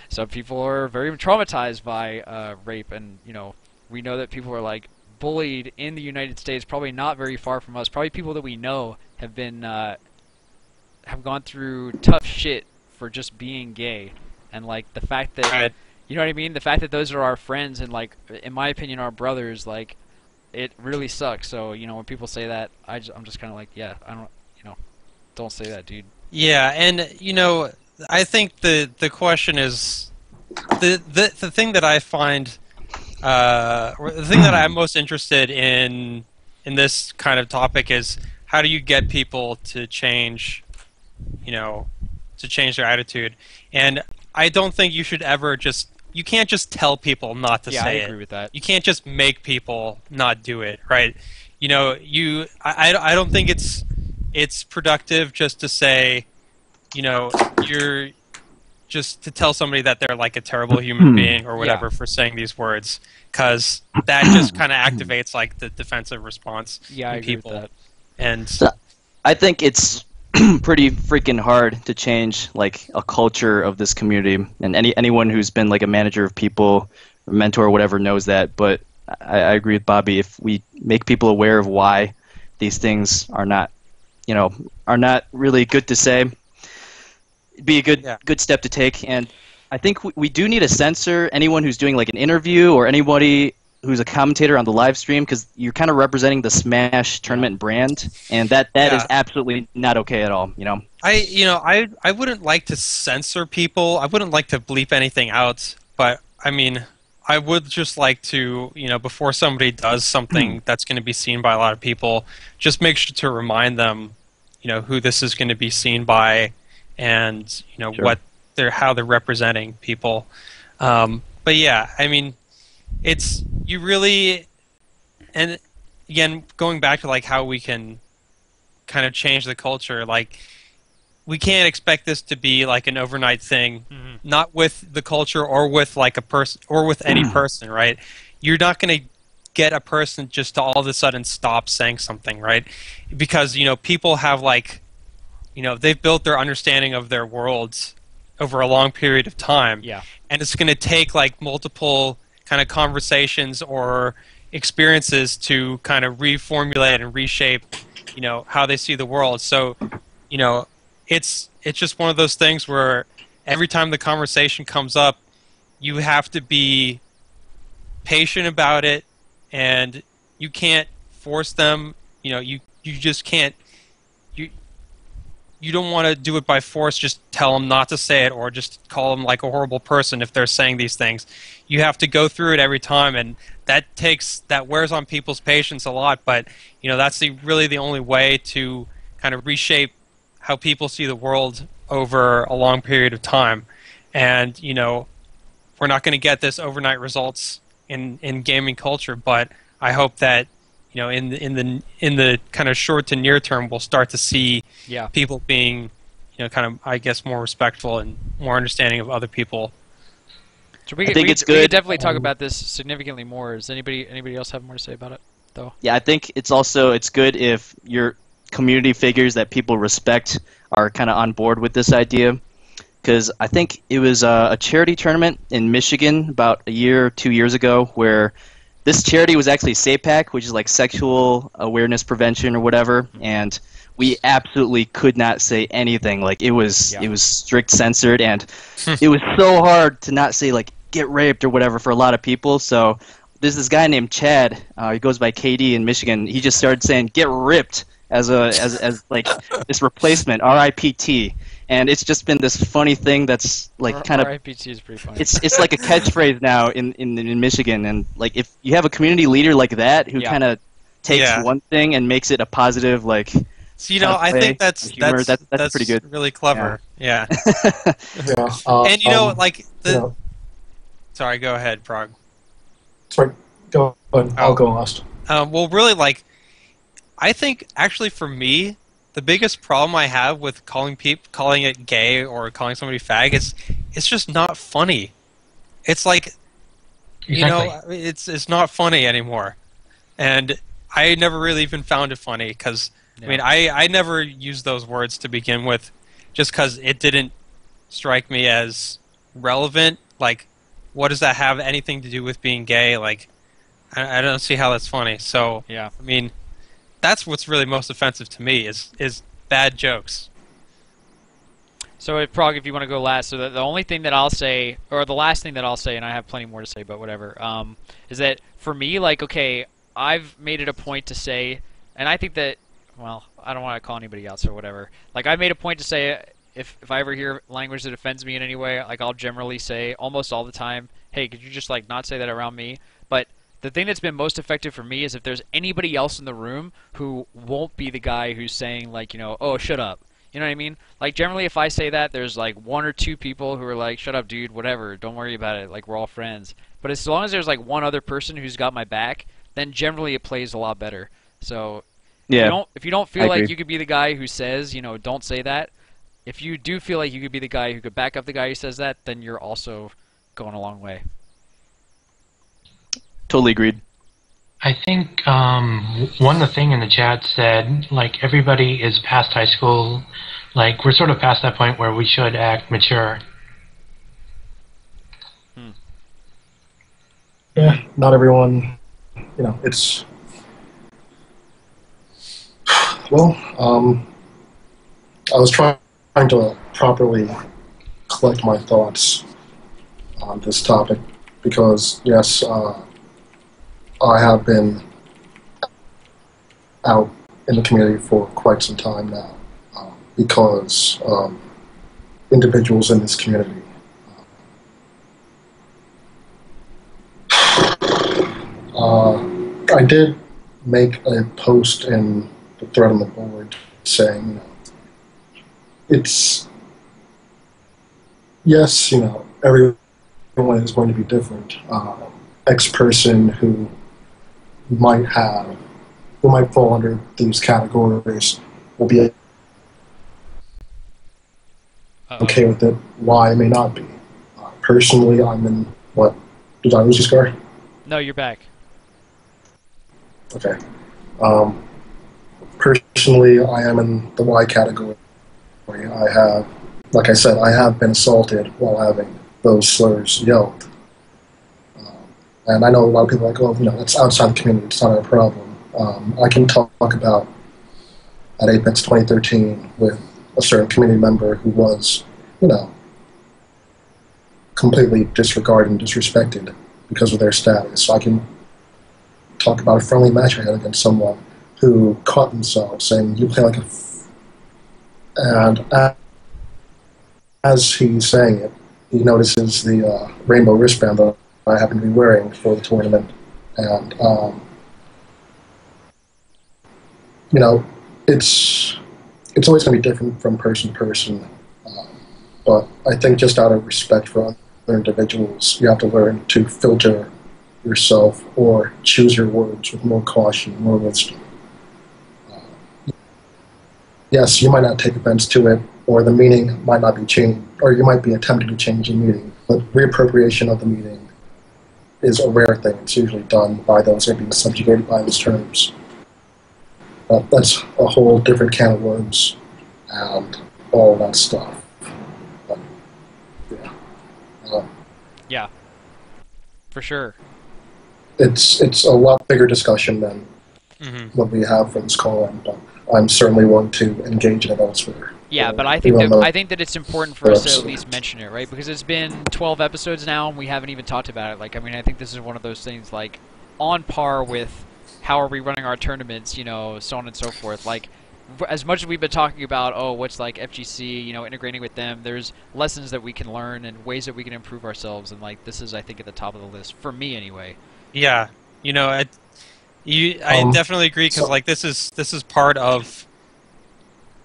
some people are very traumatized by rape, and, we know that people are, like, bullied in the United States, probably not very far from us, probably people that we know have been, have gone through tough shit for just being gay, and, like, the fact that, you know what I mean? The fact that those are our friends and, like, in my opinion, our brothers, like, it really sucks. So, when people say that, I'm just kind of like, yeah, I don't, don't say that, dude. Yeah, and, I think the question is, the thing that I find, or the thing that I'm most interested in this kind of topic is, how do you get people to change, to change their attitude? And I don't think you should ever you can't just tell people not to say it. Yeah, I agree with that. You can't just make people not do it, right? I don't think it's productive just to say, you're just to tell somebody that they're, like, a terrible human being or whatever for saying these words, because that just kind of activates, like, the defensive response in people. Agree with that. And So, I think it's pretty freaking hard to change, like, a culture of this community, and anyone who's been, like, a manager of people, or mentor or whatever knows that. But I agree with Bobby. If we make people aware of why these things are not, are not really good to say, it'd be a good step to take. And I think we do need to censor anyone who's doing, like, an interview, or anybody who's a commentator on the live stream, because you're kind of representing the Smash tournament brand, and that is absolutely not okay at all. I wouldn't like to censor people. I wouldn't like to bleep anything out, but I mean, I would just like to, before somebody does something that's going to be seen by a lot of people, just make sure to remind them, who this is going to be seen by, and how they're representing people. But yeah, I mean, and again, going back to like how we can kind of change the culture, like we can't expect this to be like an overnight thing, not with the culture or with like a person or with any person, right? You're not going to get a person just to all of a sudden stop saying something, right? Because, you know, people have like, you know, they've built their understanding of their worlds over a long period of time. Yeah. And it's going to take like multiple kind of conversations or experiences to kind of reformulate and reshape, you know, how they see the world. So, you know, it's just one of those things where every time the conversation comes up, you have to be patient about it, and you can't force them. You know, you just can't. You don't want to do it by force. Just tell them not to say it, or just call them like a horrible person if they're saying these things. You have to go through it every time, and that wears on people's patience a lot. But you know, that's really the only way to kind of reshape how people see the world over a long period of time. And you know, we're not going to get this overnight results in gaming culture, but I hope that, you know, in the kind of short to near term, we'll start to see people being, you know, kind of, I guess, more respectful and more understanding of other people. So I think it's good. We could definitely talk about this significantly more. Does anybody else have more to say about it, though? Yeah, I think it's good if your community figures that people respect are kind of on board with this idea. Because I think it was a charity tournament in Michigan about a year or 2 years ago where this charity was actually SAPAC, which is like sexual awareness prevention or whatever, and we absolutely could not say anything. Like it was strict censored, and it was so hard to not say like get raped or whatever for a lot of people. So there's this guy named Chad. He goes by KD in Michigan. He just started saying get ripped as like this replacement, RIPT. And it's just been this funny thing that's like kind of RIPT is pretty funny. It's like a catchphrase now in Michigan, and like if you have a community leader like that who kind of takes one thing and makes it a positive, like. So, you know, I think that's pretty good. Really clever. Yeah. And you know, like Sorry, go ahead, Prague. Sorry, go ahead. I'll go last. Well, really, like, I think actually for me, the biggest problem I have with calling it gay or calling somebody fag is it's just not funny. It's like, you know, it's not funny anymore, and I never really even found it funny because I mean I never used those words to begin with, just because it didn't strike me as relevant. Like, what does that have anything to do with being gay? Like, I don't see how that's funny. So yeah, I mean. That's what's really most offensive to me is bad jokes. So, Prague, if you want to go last, so the only thing that I'll say, or the last thing that I'll say, and I have plenty more to say, but whatever, is that for me, like, okay, I've made it a point to say, and I think that, well, I don't want to call anybody out, so whatever. Like, I've made a point to say, if I ever hear language that offends me in any way, like, I'll generally say, almost all the time, hey, could you just, like, not say that around me? But the thing that's been most effective for me is if there's anybody else in the room who won't be the guy who's saying, like, you know, oh, shut up. You know what I mean? Like, generally, if I say that, there's, like, one or two people who are like, shut up, dude, whatever, don't worry about it, like, we're all friends. But as long as there's, like, one other person who's got my back, then generally it plays a lot better. So, if you don't feel like you could be the guy who says, you know, don't say that, if you do feel like you could be the guy who could back up the guy who says that, then you're also going a long way. Totally agreed. I think one of the thing in the chat said, like, everybody is past high school. Like, we're sort of past that point where we should act mature. Yeah, not everyone, you know, it's... Well, I was trying to properly collect my thoughts on this topic because, yes, I have been out in the community for quite some time now because individuals in this community I did make a post in the thread on the board saying, you know, it's, yes, you know, everyone is going to be different. X person who might have, who might fall under these categories, will be okay with it. Why it may not be. Personally, I'm in what? Did I lose you, Scar? No, you're back. Okay. Personally, I am in the Y category. I have, like I said, I have been assaulted while having those slurs yelled. And I know a lot of people are like, well, that's outside the community, it's not our problem. I can talk about at Apex 2013 with a certain community member who was, completely disregarded and disrespected because of their status. I can talk about a friendly match I had against someone who caught themselves saying, "You play like a and as he's saying it, he notices the rainbow wristband that I happen to be wearing for the tournament. And, it's always going to be different from person to person. But I think just out of respect for other individuals, you have to learn to filter yourself or choose your words with more caution, more wisdom. Yes, you might not take offense to it, or the meaning might not be changed, or you might be attempting to change the meaning, but reappropriation of the meaning is a rare thing. It's usually done by those who are being subjugated by those terms. That's a whole different can of worms and all that stuff. But, yeah. Yeah, for sure. It's a lot bigger discussion than what we have for this call-in, but I'm certainly willing to engage in it elsewhere. Yeah, but I think that it's important for us to at least mention it, right? Because it's been 12 episodes now, and we haven't even talked about it. I think this is one of those things, on par with how are we running our tournaments, so on and so forth. As much as we've been talking about, what's FGC, integrating with them, there's lessons that we can learn and ways that we can improve ourselves, and this is, I think, at the top of the list for me, anyway. Yeah, I definitely agree because this is part of.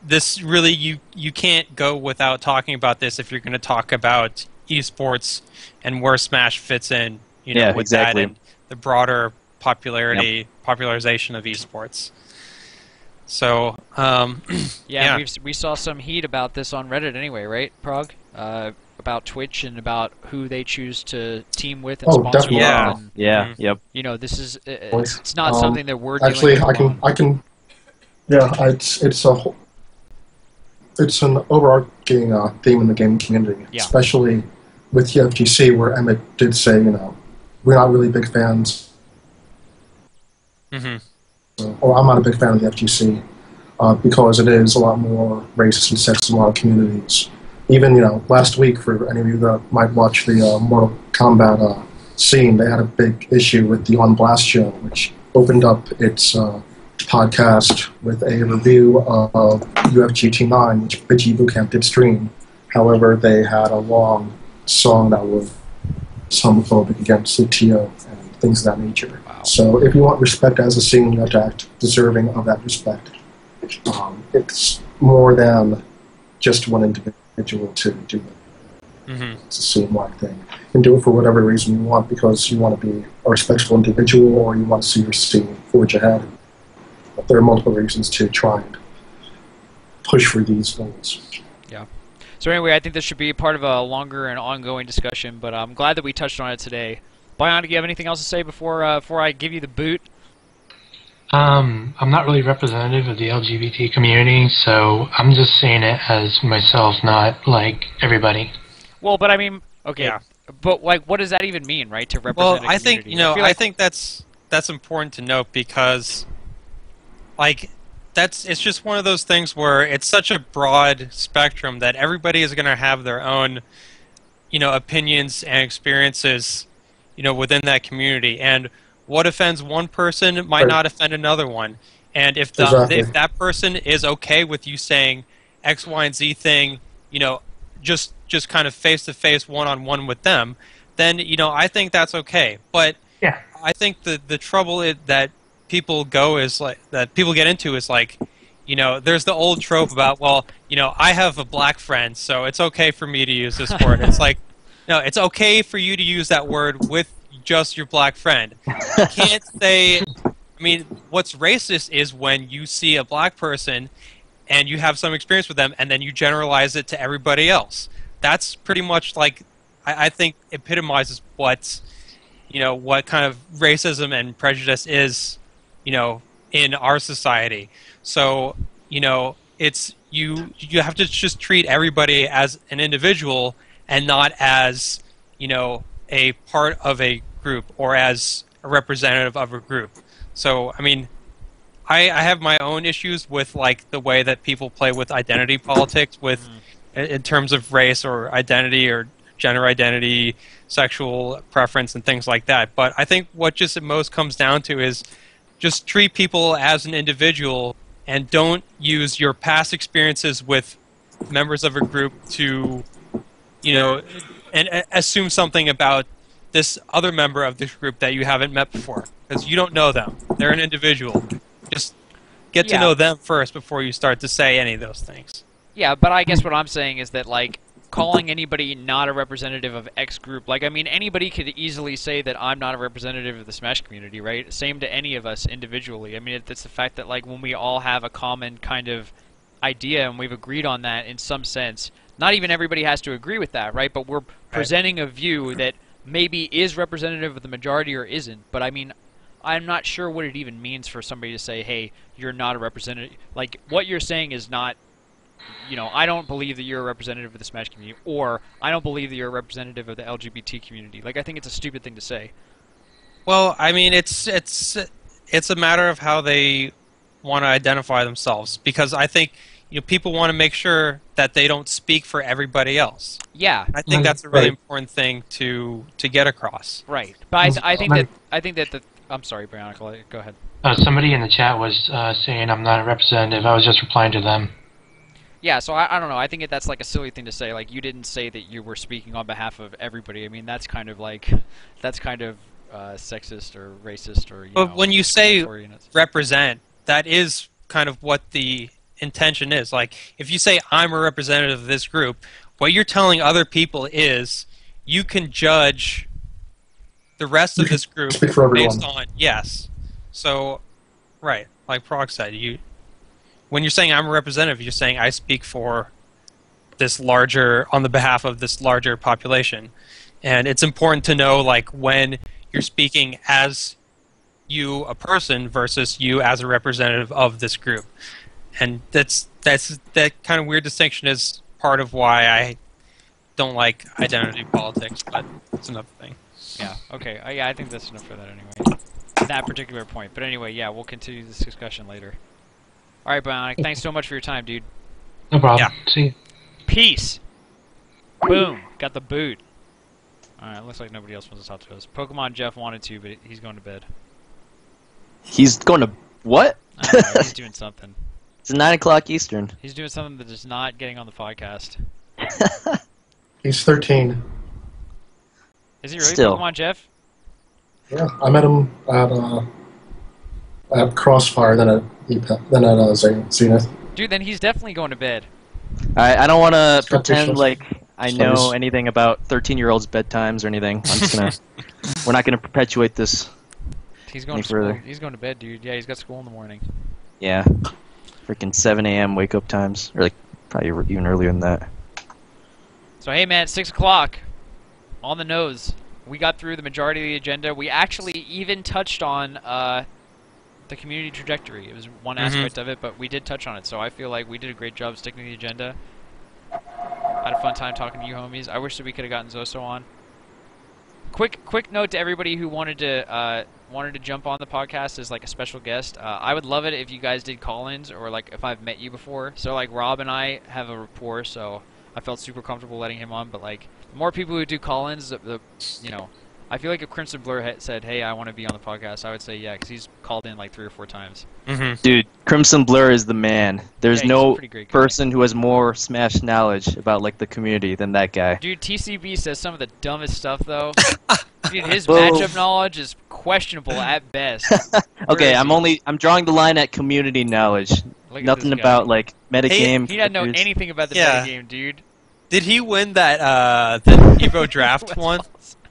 This really, you can't go without talking about this if you're going to talk about esports and where Smash fits in, with exactly. that and the broader popularization of esports. So, we saw some heat about this on Reddit anyway, right, Prague? About Twitch and about who they choose to team with and sponsor. Definitely. And, yep. This is it's not something that we're dealing actually, with I can. Yeah, it's an overarching theme in the gaming community, especially with the FGC, where Emmett did say, we're not really big fans. Or I'm not a big fan of the FGC because it is a lot more racist and sexist in a lot of communities. Even, last week, for any of you that might watch the Mortal Kombat scene, they had a big issue with the On Blast show, which opened up its podcast with a review of UFG T9, which Bitchy Bootcamp did stream. However, they had a long song that was homophobic against CTO and things of that nature. Wow. So if you want respect as a scene, you have to act deserving of that respect. It's more than just one individual to do it. It's a scene-wide thing. You can do it for whatever reason you want, because you want to be a respectful individual or you want to see your scene forge ahead. But there are multiple reasons to try and push for these goals. Yeah. So anyway, I think this should be part of a longer and ongoing discussion, but I'm glad that we touched on it today. Bion, do you have anything else to say before I give you the boot? I'm not really representative of the LGBT community, so I'm just saying it as myself, not like everybody. Well, but I mean, okay, Yeah. but what does that even mean, right? To represent a community? I think that's important to note because, it's just one of those things where it's such a broad spectrum that everybody is going to have their own, opinions and experiences, within that community. And what offends one person might not offend another one. And if that person is okay with you saying X, Y, and Z thing, just kind of face-to-face, one-on-one with them, then, I think that's okay. But yeah. I think the trouble that people get into is there's the old trope about, I have a black friend, so it's okay for me to use this word. It's no, it's okay for you to use that word with just your black friend. You can't say mean, what's racist is when you see a black person and you have some experience with them and then you generalize it to everybody else. That's pretty much like, I think epitomizes what, what kind of racism and prejudice is, in our society. So, it's, you have to just treat everybody as an individual and not as, a part of a group or as a representative of a group. So, I mean, I have my own issues with like the way that people play with identity politics with in terms of race or identity or gender identity, sexual preference and things like that. But I think what just at most comes down to is just treat people as an individual and don't use your past experiences with members of a group to, and assume something about this other member of this group that you haven't met before, because you don't know them. They're an individual. Just get to know them first before you start to say any of those things. Yeah, but I guess what I'm saying is that, like, calling anybody not a representative of X group, like, I mean, anybody could easily say that I'm not a representative of the Smash community, right? Same to any of us individually. I mean, it's the fact that, like, when we all have a common kind of idea and we've agreed on that in some sense, not even everybody has to agree with that, right? But we're presenting a view that maybe is representative of the majority or isn't. But I mean, I'm not sure what it even means for somebody to say, hey, you're not a representative. Like, what you're saying is not, I don't believe that you're a representative of the Smash community, or I don't believe that you're a representative of the LGBT community. Like, I think it's a stupid thing to say. Well, I mean, it's a matter of how they want to identify themselves, because I think people want to make sure that they don't speak for everybody else. Yeah, I think that's a really important thing to get across. Right, but I think that the. I'm sorry, Brianna. Go ahead. Somebody in the chat was saying I'm not a representative. I was just replying to them. Yeah, so I don't know. I think that's like a silly thing to say. Like, you didn't say that you were speaking on behalf of everybody. I mean, that's kind of sexist or racist or. But when you say represent, that is kind of what the intention is. Like, if you say I'm a representative of this group, what you're telling other people is you can judge the rest of this group based on So, right, like Prog said, when you're saying I'm a representative, you're saying I speak for this on the behalf of this larger population, and it's important to know like when you're speaking as you a person versus you as a representative of this group. And that kind of weird distinction is part of why I don't like identity politics, but it's another thing. Yeah, okay. I think that's enough for that anyway. That particular point. But anyway, yeah, we'll continue this discussion later. Alright, Bionic, thanks so much for your time, dude. No problem. Yeah. See you. Peace! Boom! Got the boot. Alright, looks like nobody else wants to talk to us. Pokemon Jeff wanted to, but he's going to bed. He's going to what? I don't know, he's doing something. It's 9 o'clock Eastern. He's doing something that is not getting on the podcast. He's 13. Is he really Still. Pokemon Jeff? Yeah, I met him at Crossfire, then at Zenith. Dude, then he's definitely going to bed. I don't want to Got pretend vicious. like I know Stories. anything about 13-year-olds' bedtimes or anything. I'm just gonna. We're not gonna perpetuate this. He's going Any to school. further? He's going to bed, dude. Yeah, he's got school in the morning. Yeah, freaking 7 a.m. wake up times, or like probably even earlier than that. So hey, man, 6 o'clock. On the nose. We got through the majority of the agenda. We actually even touched on the community trajectory. It was one aspect of it, but we did touch on it. So I feel like we did a great job sticking to the agenda. I had a fun time talking to you homies. I wish that we could have gotten Zoso on. Quick note to everybody who wanted to jump on the podcast as like a special guest. I would love it if you guys did call-ins or like if I've met you before. So like Rob and I have a rapport, so I felt super comfortable letting him on. But like the more people who do call-ins, I feel like if Crimson Blur had said, "Hey, I want to be on the podcast," I would say yeah, because he's called in like 3 or 4 times. Dude, Crimson Blur is the man. There's Yeah, he's a no pretty great guy. person who has more Smash knowledge about like the community than that guy. Dude, TCB says some of the dumbest stuff though. Dude, his Whoa. matchup knowledge is questionable at best. Okay, Where is I'm drawing the line at community knowledge. Look at Nothing this guy. about like metagame. He doesn't know characters. anything about the Yeah. metagame, dude. Did he win that the Evo draft one?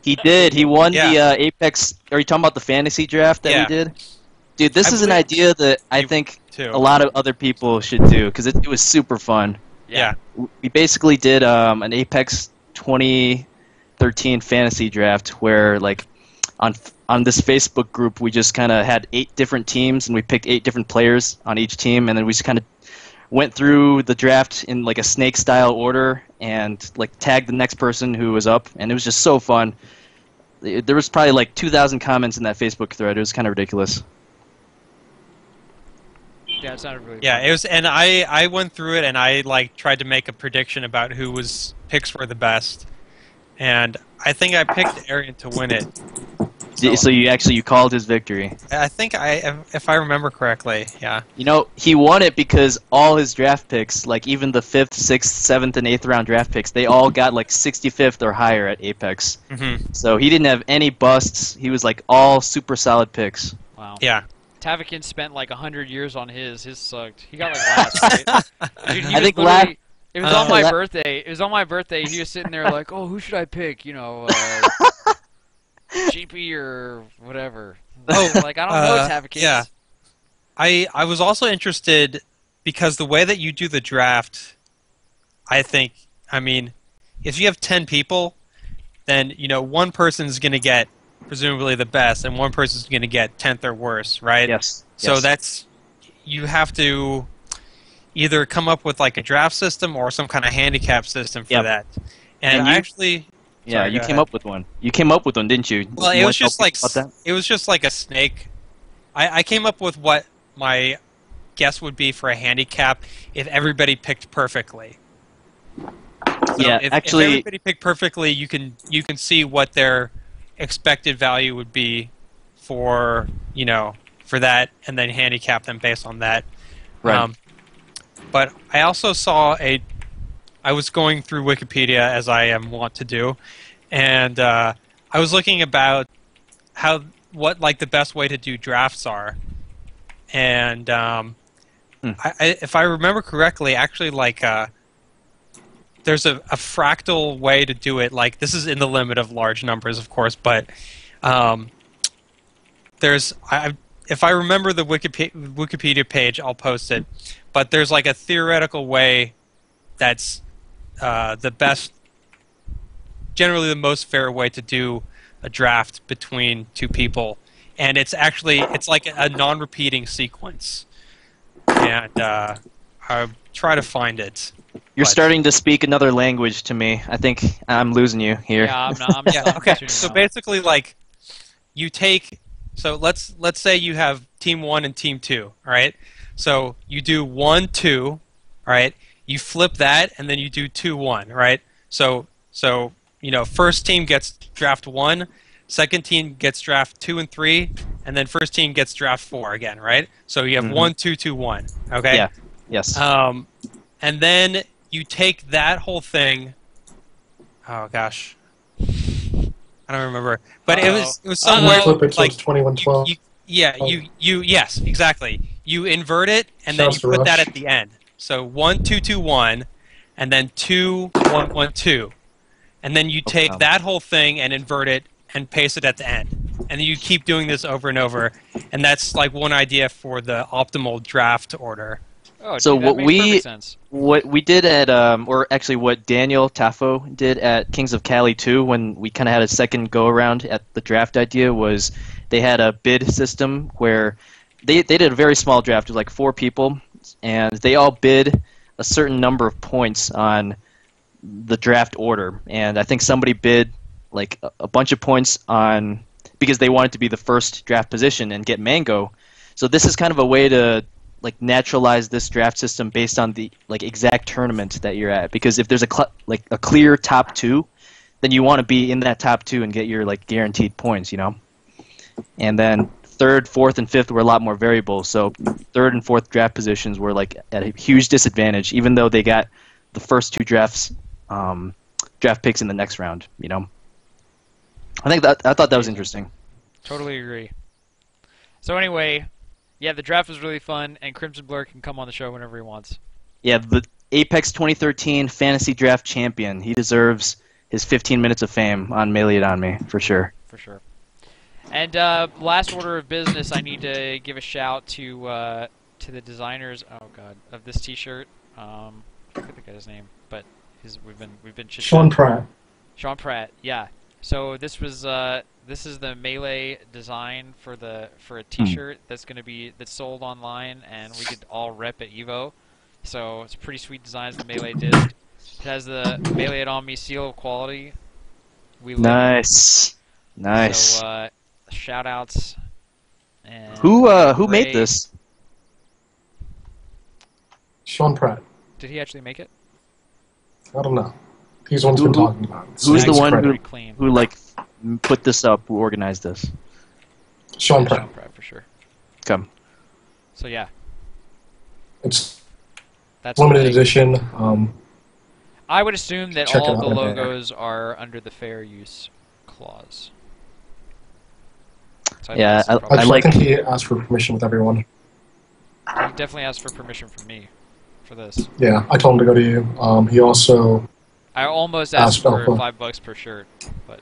He did. He won Yeah. the Apex. Are you talking about the fantasy draft that Yeah. we did? Dude, this I is an believe idea that I you think too. a lot of other people should do because it was super fun. Yeah. We basically did an Apex 2013 fantasy draft where like on this Facebook group we just kind of had 8 different teams and we picked 8 different players on each team and then we just kind of went through the draft in like a snake style order and like tagged the next person who was up and it was just so fun. There was probably like 2,000 comments in that Facebook thread. It was kind of ridiculous. Yeah, it sounded really Yeah, fun. it was, and I went through it and I like tried to make a prediction about who was picks were the best, and I think I picked Arian to win it. So you called his victory. I think if I remember correctly, yeah. You know, he won it because all his draft picks, like even the 5th, 6th, 7th, and 8th round draft picks, they all got like 65th or higher at Apex. Mm-hmm. So he didn't have any busts. He was like all super solid picks. Wow. Yeah. Tavikin spent like 100 years on his. His sucked. He got like last, right? Dude, he I was think literally- It was on my la- birthday. It was on my birthday. He was sitting there like, "Oh, who should I pick? You know, GP or whatever." Oh, Like I don't know, Tavikin. yeah. I was also interested because the way that you do the draft, I think, I mean, if you have 10 people, then you know one person's going to get presumably the best, and one person's going to get 10th or worse, right? Yes. So yes. that's you have to either come up with like a draft system or some kind of handicap system for Yep. that. And And I you- actually, Yeah, sorry, you go came ahead. up with one. You came up with one, didn't you? Well, You it wanna was tell just like people about that? it was just like a snake. I came up with what my guess would be for a handicap if everybody picked perfectly. So Yeah, if actually- everybody picked perfectly, you can see what their expected value would be for for that, and then handicap them based on that. Right. But I also saw I was going through Wikipedia as I am wont to do, and I was looking about what like the best way to do drafts are, and if I remember correctly, actually like there's a fractal way to do it. Like this is in the limit of large numbers, of course, but if I remember the Wikipedia page, I'll post it. But there's like a theoretical way that's the best, generally the most fair way to do a draft between 2 people, and it's like a non-repeating sequence. And I'll try to find it. You're but- starting to speak another language to me. I think I'm losing you here. Yeah, I'm not. I'm Yeah. I'm Okay. tuning So out. basically, like, you take. So let's say you have team 1 and team 2. All right. So you do 1, 2. All right. You flip that, and then you do 2, 1. Right. So first team gets draft 1, second team gets draft 2 and 3, and then first team gets draft 4 again. Right. So you have Mhm. 1, 2, 2, 1. Okay. Yeah. Yes. And then you take that whole thing. Oh gosh, I don't remember. But it was And somewhere flip it so like it's 21-12. yes, exactly. You invert it and then you Shouts to put that Rush. at the end. So 1, 2, 2, 1, and then 2, 1, 1, 2, and then you take wow. that whole thing and invert it and paste it at the end. And then you keep doing this over and over, and that's like one idea for the optimal draft order. Oh, So dude, that what makes we- perfect sense. What we did at, or actually what Daniel Taffo did at Kings of Cali 2 when we kind of had a second go-around at the draft idea was they had a bid system where they did a very small draft. It was like 4 people, and they all bid a certain number of points on the draft order. And I think somebody bid like a bunch of points on because they wanted to be the first draft position and get Mango. So this is kind of a way to like naturalize this draft system based on the like exact tournament that you're at. Because if there's a clear top 2, then you want to be in that top 2 and get your like guaranteed points, you know. And then 3rd, 4th, and 5th were a lot more variable. So 3rd and 4th draft positions were like at a huge disadvantage, even though they got the first 2 draft picks in the next round. You know. I thought that was interesting. Totally agree. So anyway, yeah, the draft was really fun, and Crimson Blur can come on the show whenever he wants. Yeah, the Apex 2013 Fantasy Draft Champion. He deserves his 15 minutes of fame on Mail It On Me, for sure. For sure. And last order of business, I need to give a shout to the designers. Oh God, of this T-shirt. I forget the guy's name, but we've been Sean Pratt. Sean Pratt, yeah. So this is the Melee design for a T-shirt that's sold online, and we could all rep at Evo. So it's a pretty sweet designs the Melee did. It has the Melee It On Me seal of quality. We live. Nice. So shout outs. And Who made Ray- this? Sean Pratt. Did he actually make it? I don't know. He's the one who's been talking about it. Who's the he's one credit. Very clean. who like put this up? Who organized this? Sean Yeah, Pratt. Sean Pratt for sure. Come. So yeah, It's that's limited the thing. edition. I would assume that Check all it the out in there. logos are under the fair use clause. So Yeah, think that's I probably- I like- think he asked for permission with everyone. He definitely asked for permission from me for this. Yeah, I told him to go to you. He also I almost asked Ask for Alpha. $5 per shirt, but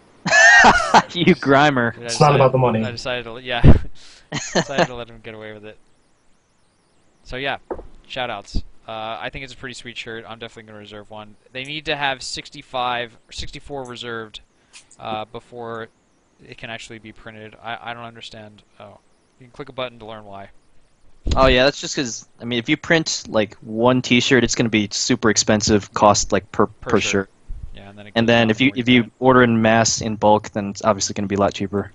You grimer. I It's not about the money. I decided to decided to let him get away with it. So yeah, shout outs. I think it's a pretty sweet shirt. I'm definitely going to reserve one. They need to have 65 or 64 reserved before it can actually be printed. I don't understand. Oh, you can click a button to learn why. Oh yeah, that's just because I mean, if you print like one T-shirt, it's going to be super expensive, cost like per Per shirt. Yeah, and then it And goes then down if you when if print you it. order in mass in bulk, then it's obviously going to be a lot cheaper.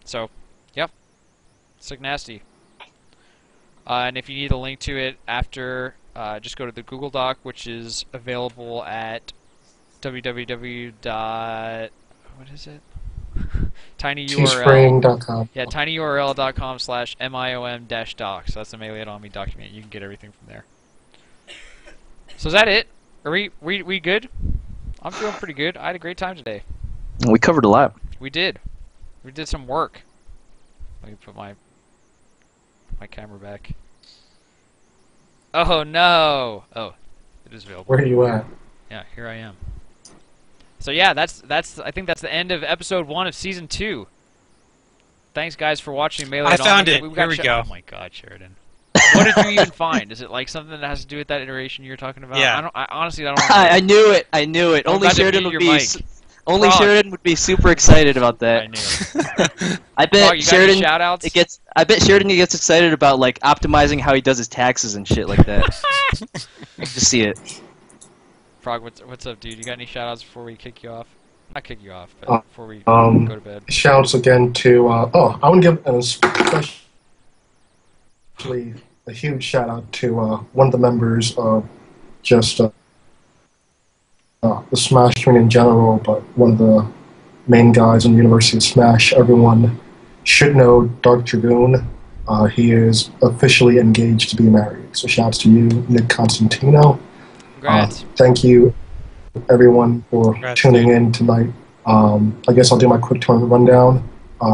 So, yep, it's like nasty. And if you need a link to it after, just go to the Google Doc, which is available at www. What is it? tinyurl. teespring.com. Yeah, tinyurl.com/MIOM-doc. So that's the Melee It On Me document. You can get everything from there. So is that it? Are we good? I'm feeling pretty good. I had a great time today. We covered a lot. We did. We did some work. Let me put my camera back. Oh no! Oh, it is available. Where are you at? Yeah, here I am. So yeah, that's I think that's the end of episode 1 of season 2. Thanks guys for watching Melee. I It On found Me. it. We've Here got we go. Oh my God, Sheridan. What did you even find? Is it like something that has to do with that iteration you're talking about? Yeah. I honestly don't know. I knew it. I knew it. I'm Only about to Sheridan mute would your be. mic. Only Frog. Sheridan would be super excited about I that. knew it. I Frog, bet you got Sheridan. any shout outs? I bet Sheridan gets excited about like optimizing how he does his taxes and shit like that. Just see it. Frog, what's up, dude? You got any shout outs before we kick you off? Not kick you off, but before we um, go to bed. Shouts again to I want to give especially a huge shout out to one of the members of just the Smash community in general, but one of the main guys in the University of Smash. Everyone should know Dark Dragoon. He is officially engaged to be married. So shouts to you, Nick Constantino. Congrats. Thank you, everyone, for Congrats, tuning dude. in tonight. I guess I'll do my quick tournament rundown.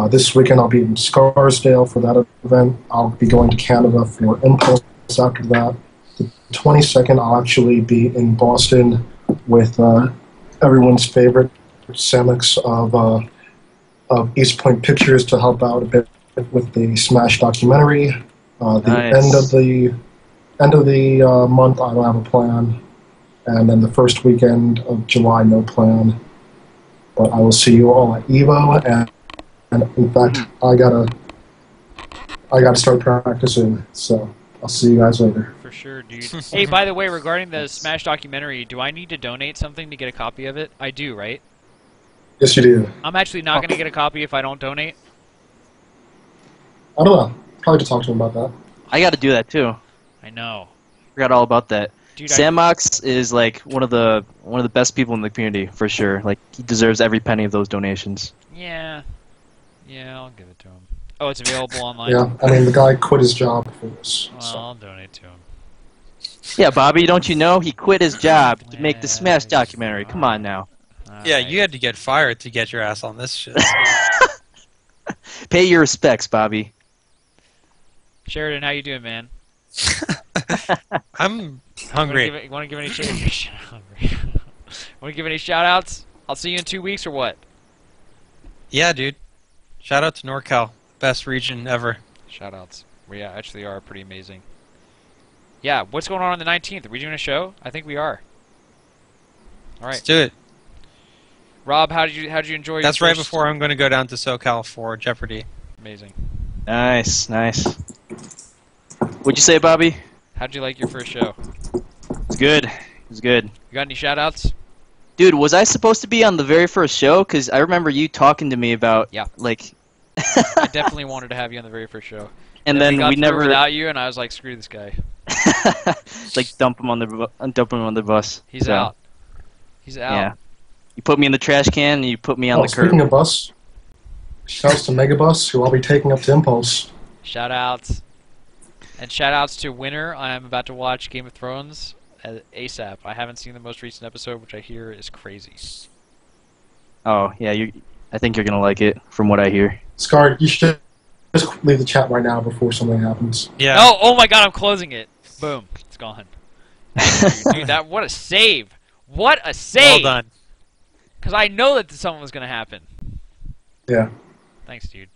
This weekend I'll be in Scarsdale for that event. I'll be going to Canada for Impulse after that. The 22nd I'll actually be in Boston with everyone's favorite Samix of East Point Pictures to help out a bit with the Smash documentary. The Nice. end of the month I don't have a plan, and then the first weekend of July no plan. But I will see you all at Evo, and in fact I gotta start practicing. So I'll see you guys later. For sure, dude. Hey, by the way, regarding the Smash documentary, do I need to donate something to get a copy of it? I do, right? Yes, you do. I'm actually not going to get a copy if I don't donate. I don't know. Probably to talk to him about that. I got to do that too. I know. Forgot all about that. Dude, Samox is like one of the best people in the community for sure. Like he deserves every penny of those donations. Yeah, I'll give it to him. Oh, it's available online? Yeah, I mean the guy quit his job for this. Well, So. I'll donate to him. Yeah, Bobby, don't you know he quit his job to make the Yeah, Smash documentary? Come on now, Yeah, Alright. you had to get fired to get your ass on this shit. pay your respects, Bobby. Sheridan, how you doing, man? I'm hungry. Want to give any hungry. Want to give any shout outs? I'll see you in 2 weeks or what? Yeah, dude. Shout out to NorCal, best region ever. Shoutouts. We actually are pretty amazing. Yeah, what's going on the 19th? Are we doing a show? I think we are. All Let's right, do it. Rob, how did you enjoy? That's your right first... before I'm going to go down to SoCal for Jeopardy. Amazing. Nice, nice. What'd you say, Bobby? How'd you like your first show? It's good. It's good. You got any shoutouts? Dude, was I supposed to be on the very first show? Because I remember you talking to me about, Yeah. like... I definitely wanted to have you on the very first show. And then we got we through never... without you, and I was like, screw this guy. like, dump him on the bus. He's So, out. He's out. Yeah. You put me in the trash can, and you put me on the Speaking curb. of bus, shouts to Megabus, who I'll be taking up to Impulse. Shoutouts. And shoutouts to Winner. I'm about to watch Game of Thrones ASAP. I haven't seen the most recent episode, which I hear is crazy. Oh, yeah, I think you're going to like it, from what I hear. Scar, you should just leave the chat right now before something happens. Yeah. Oh my god, I'm closing it. Boom. It's gone. Dude, what a save. What a Well save. done. Because I know that something was going to happen. Yeah. Thanks, dude.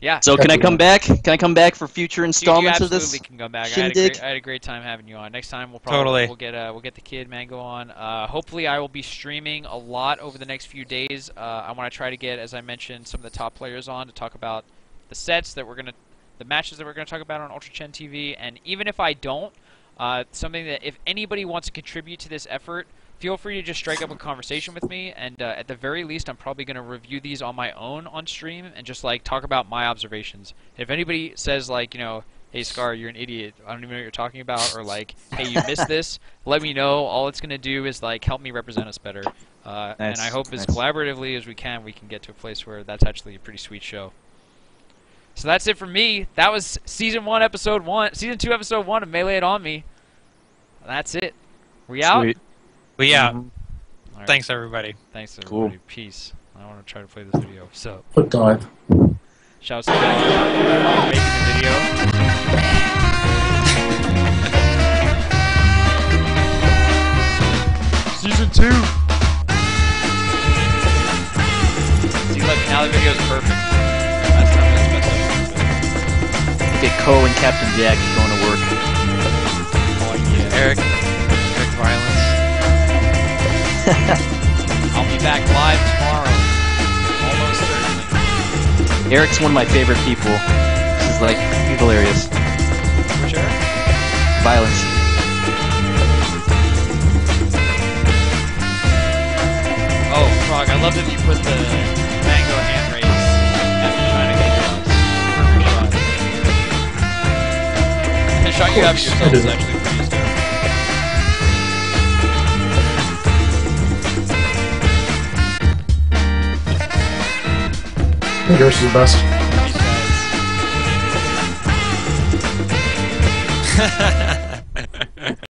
Yeah. So can I come back? Can I come back for future Dude, you installments of absolutely this? can come back. shindig? I had a great time having you on. Next time we'll Totally. we'll get the kid Mango on. Hopefully I will be streaming a lot over the next few days. I want to try to get, as I mentioned, some of the top players on to talk about the sets that the matches that we're gonna talk about on Ultra Chen TV. And even if I don't, something that if anybody wants to contribute to this effort, feel free to just strike up a conversation with me, and at the very least, I'm probably going to review these on my own on stream and just like talk about my observations. If anybody says like, hey Scar, you're an idiot, I don't even know what you're talking about, or like, hey, you missed this, let me know. All it's going to do is like help me represent us better. And I hope as collaboratively as we can get to a place where that's actually a pretty sweet show. So that's it for me. That was season 2, episode 1 of Melee It On Me. That's it. We out? Sweet. But yeah, All right. thanks everybody. Thanks Cool. everybody. Peace. I want to try to play this video. So, Foot dive. shouts to Jack for making the video. Season 2. See, look, now the video's perfect. Last time it was messed up. Look at Ko and Captain Jack going to work. Oh, yeah. Eric Violence. I'll be back live tomorrow. Almost certainly. Eric's one of my favorite people. This is like, he's hilarious. Which Eric? Violence. Oh, Frog, I love that you put the mango hand raise after trying to get yours. Perfect shot. The shot you have of yourself is actually pretty hysterical. I think yours is the best. These guys.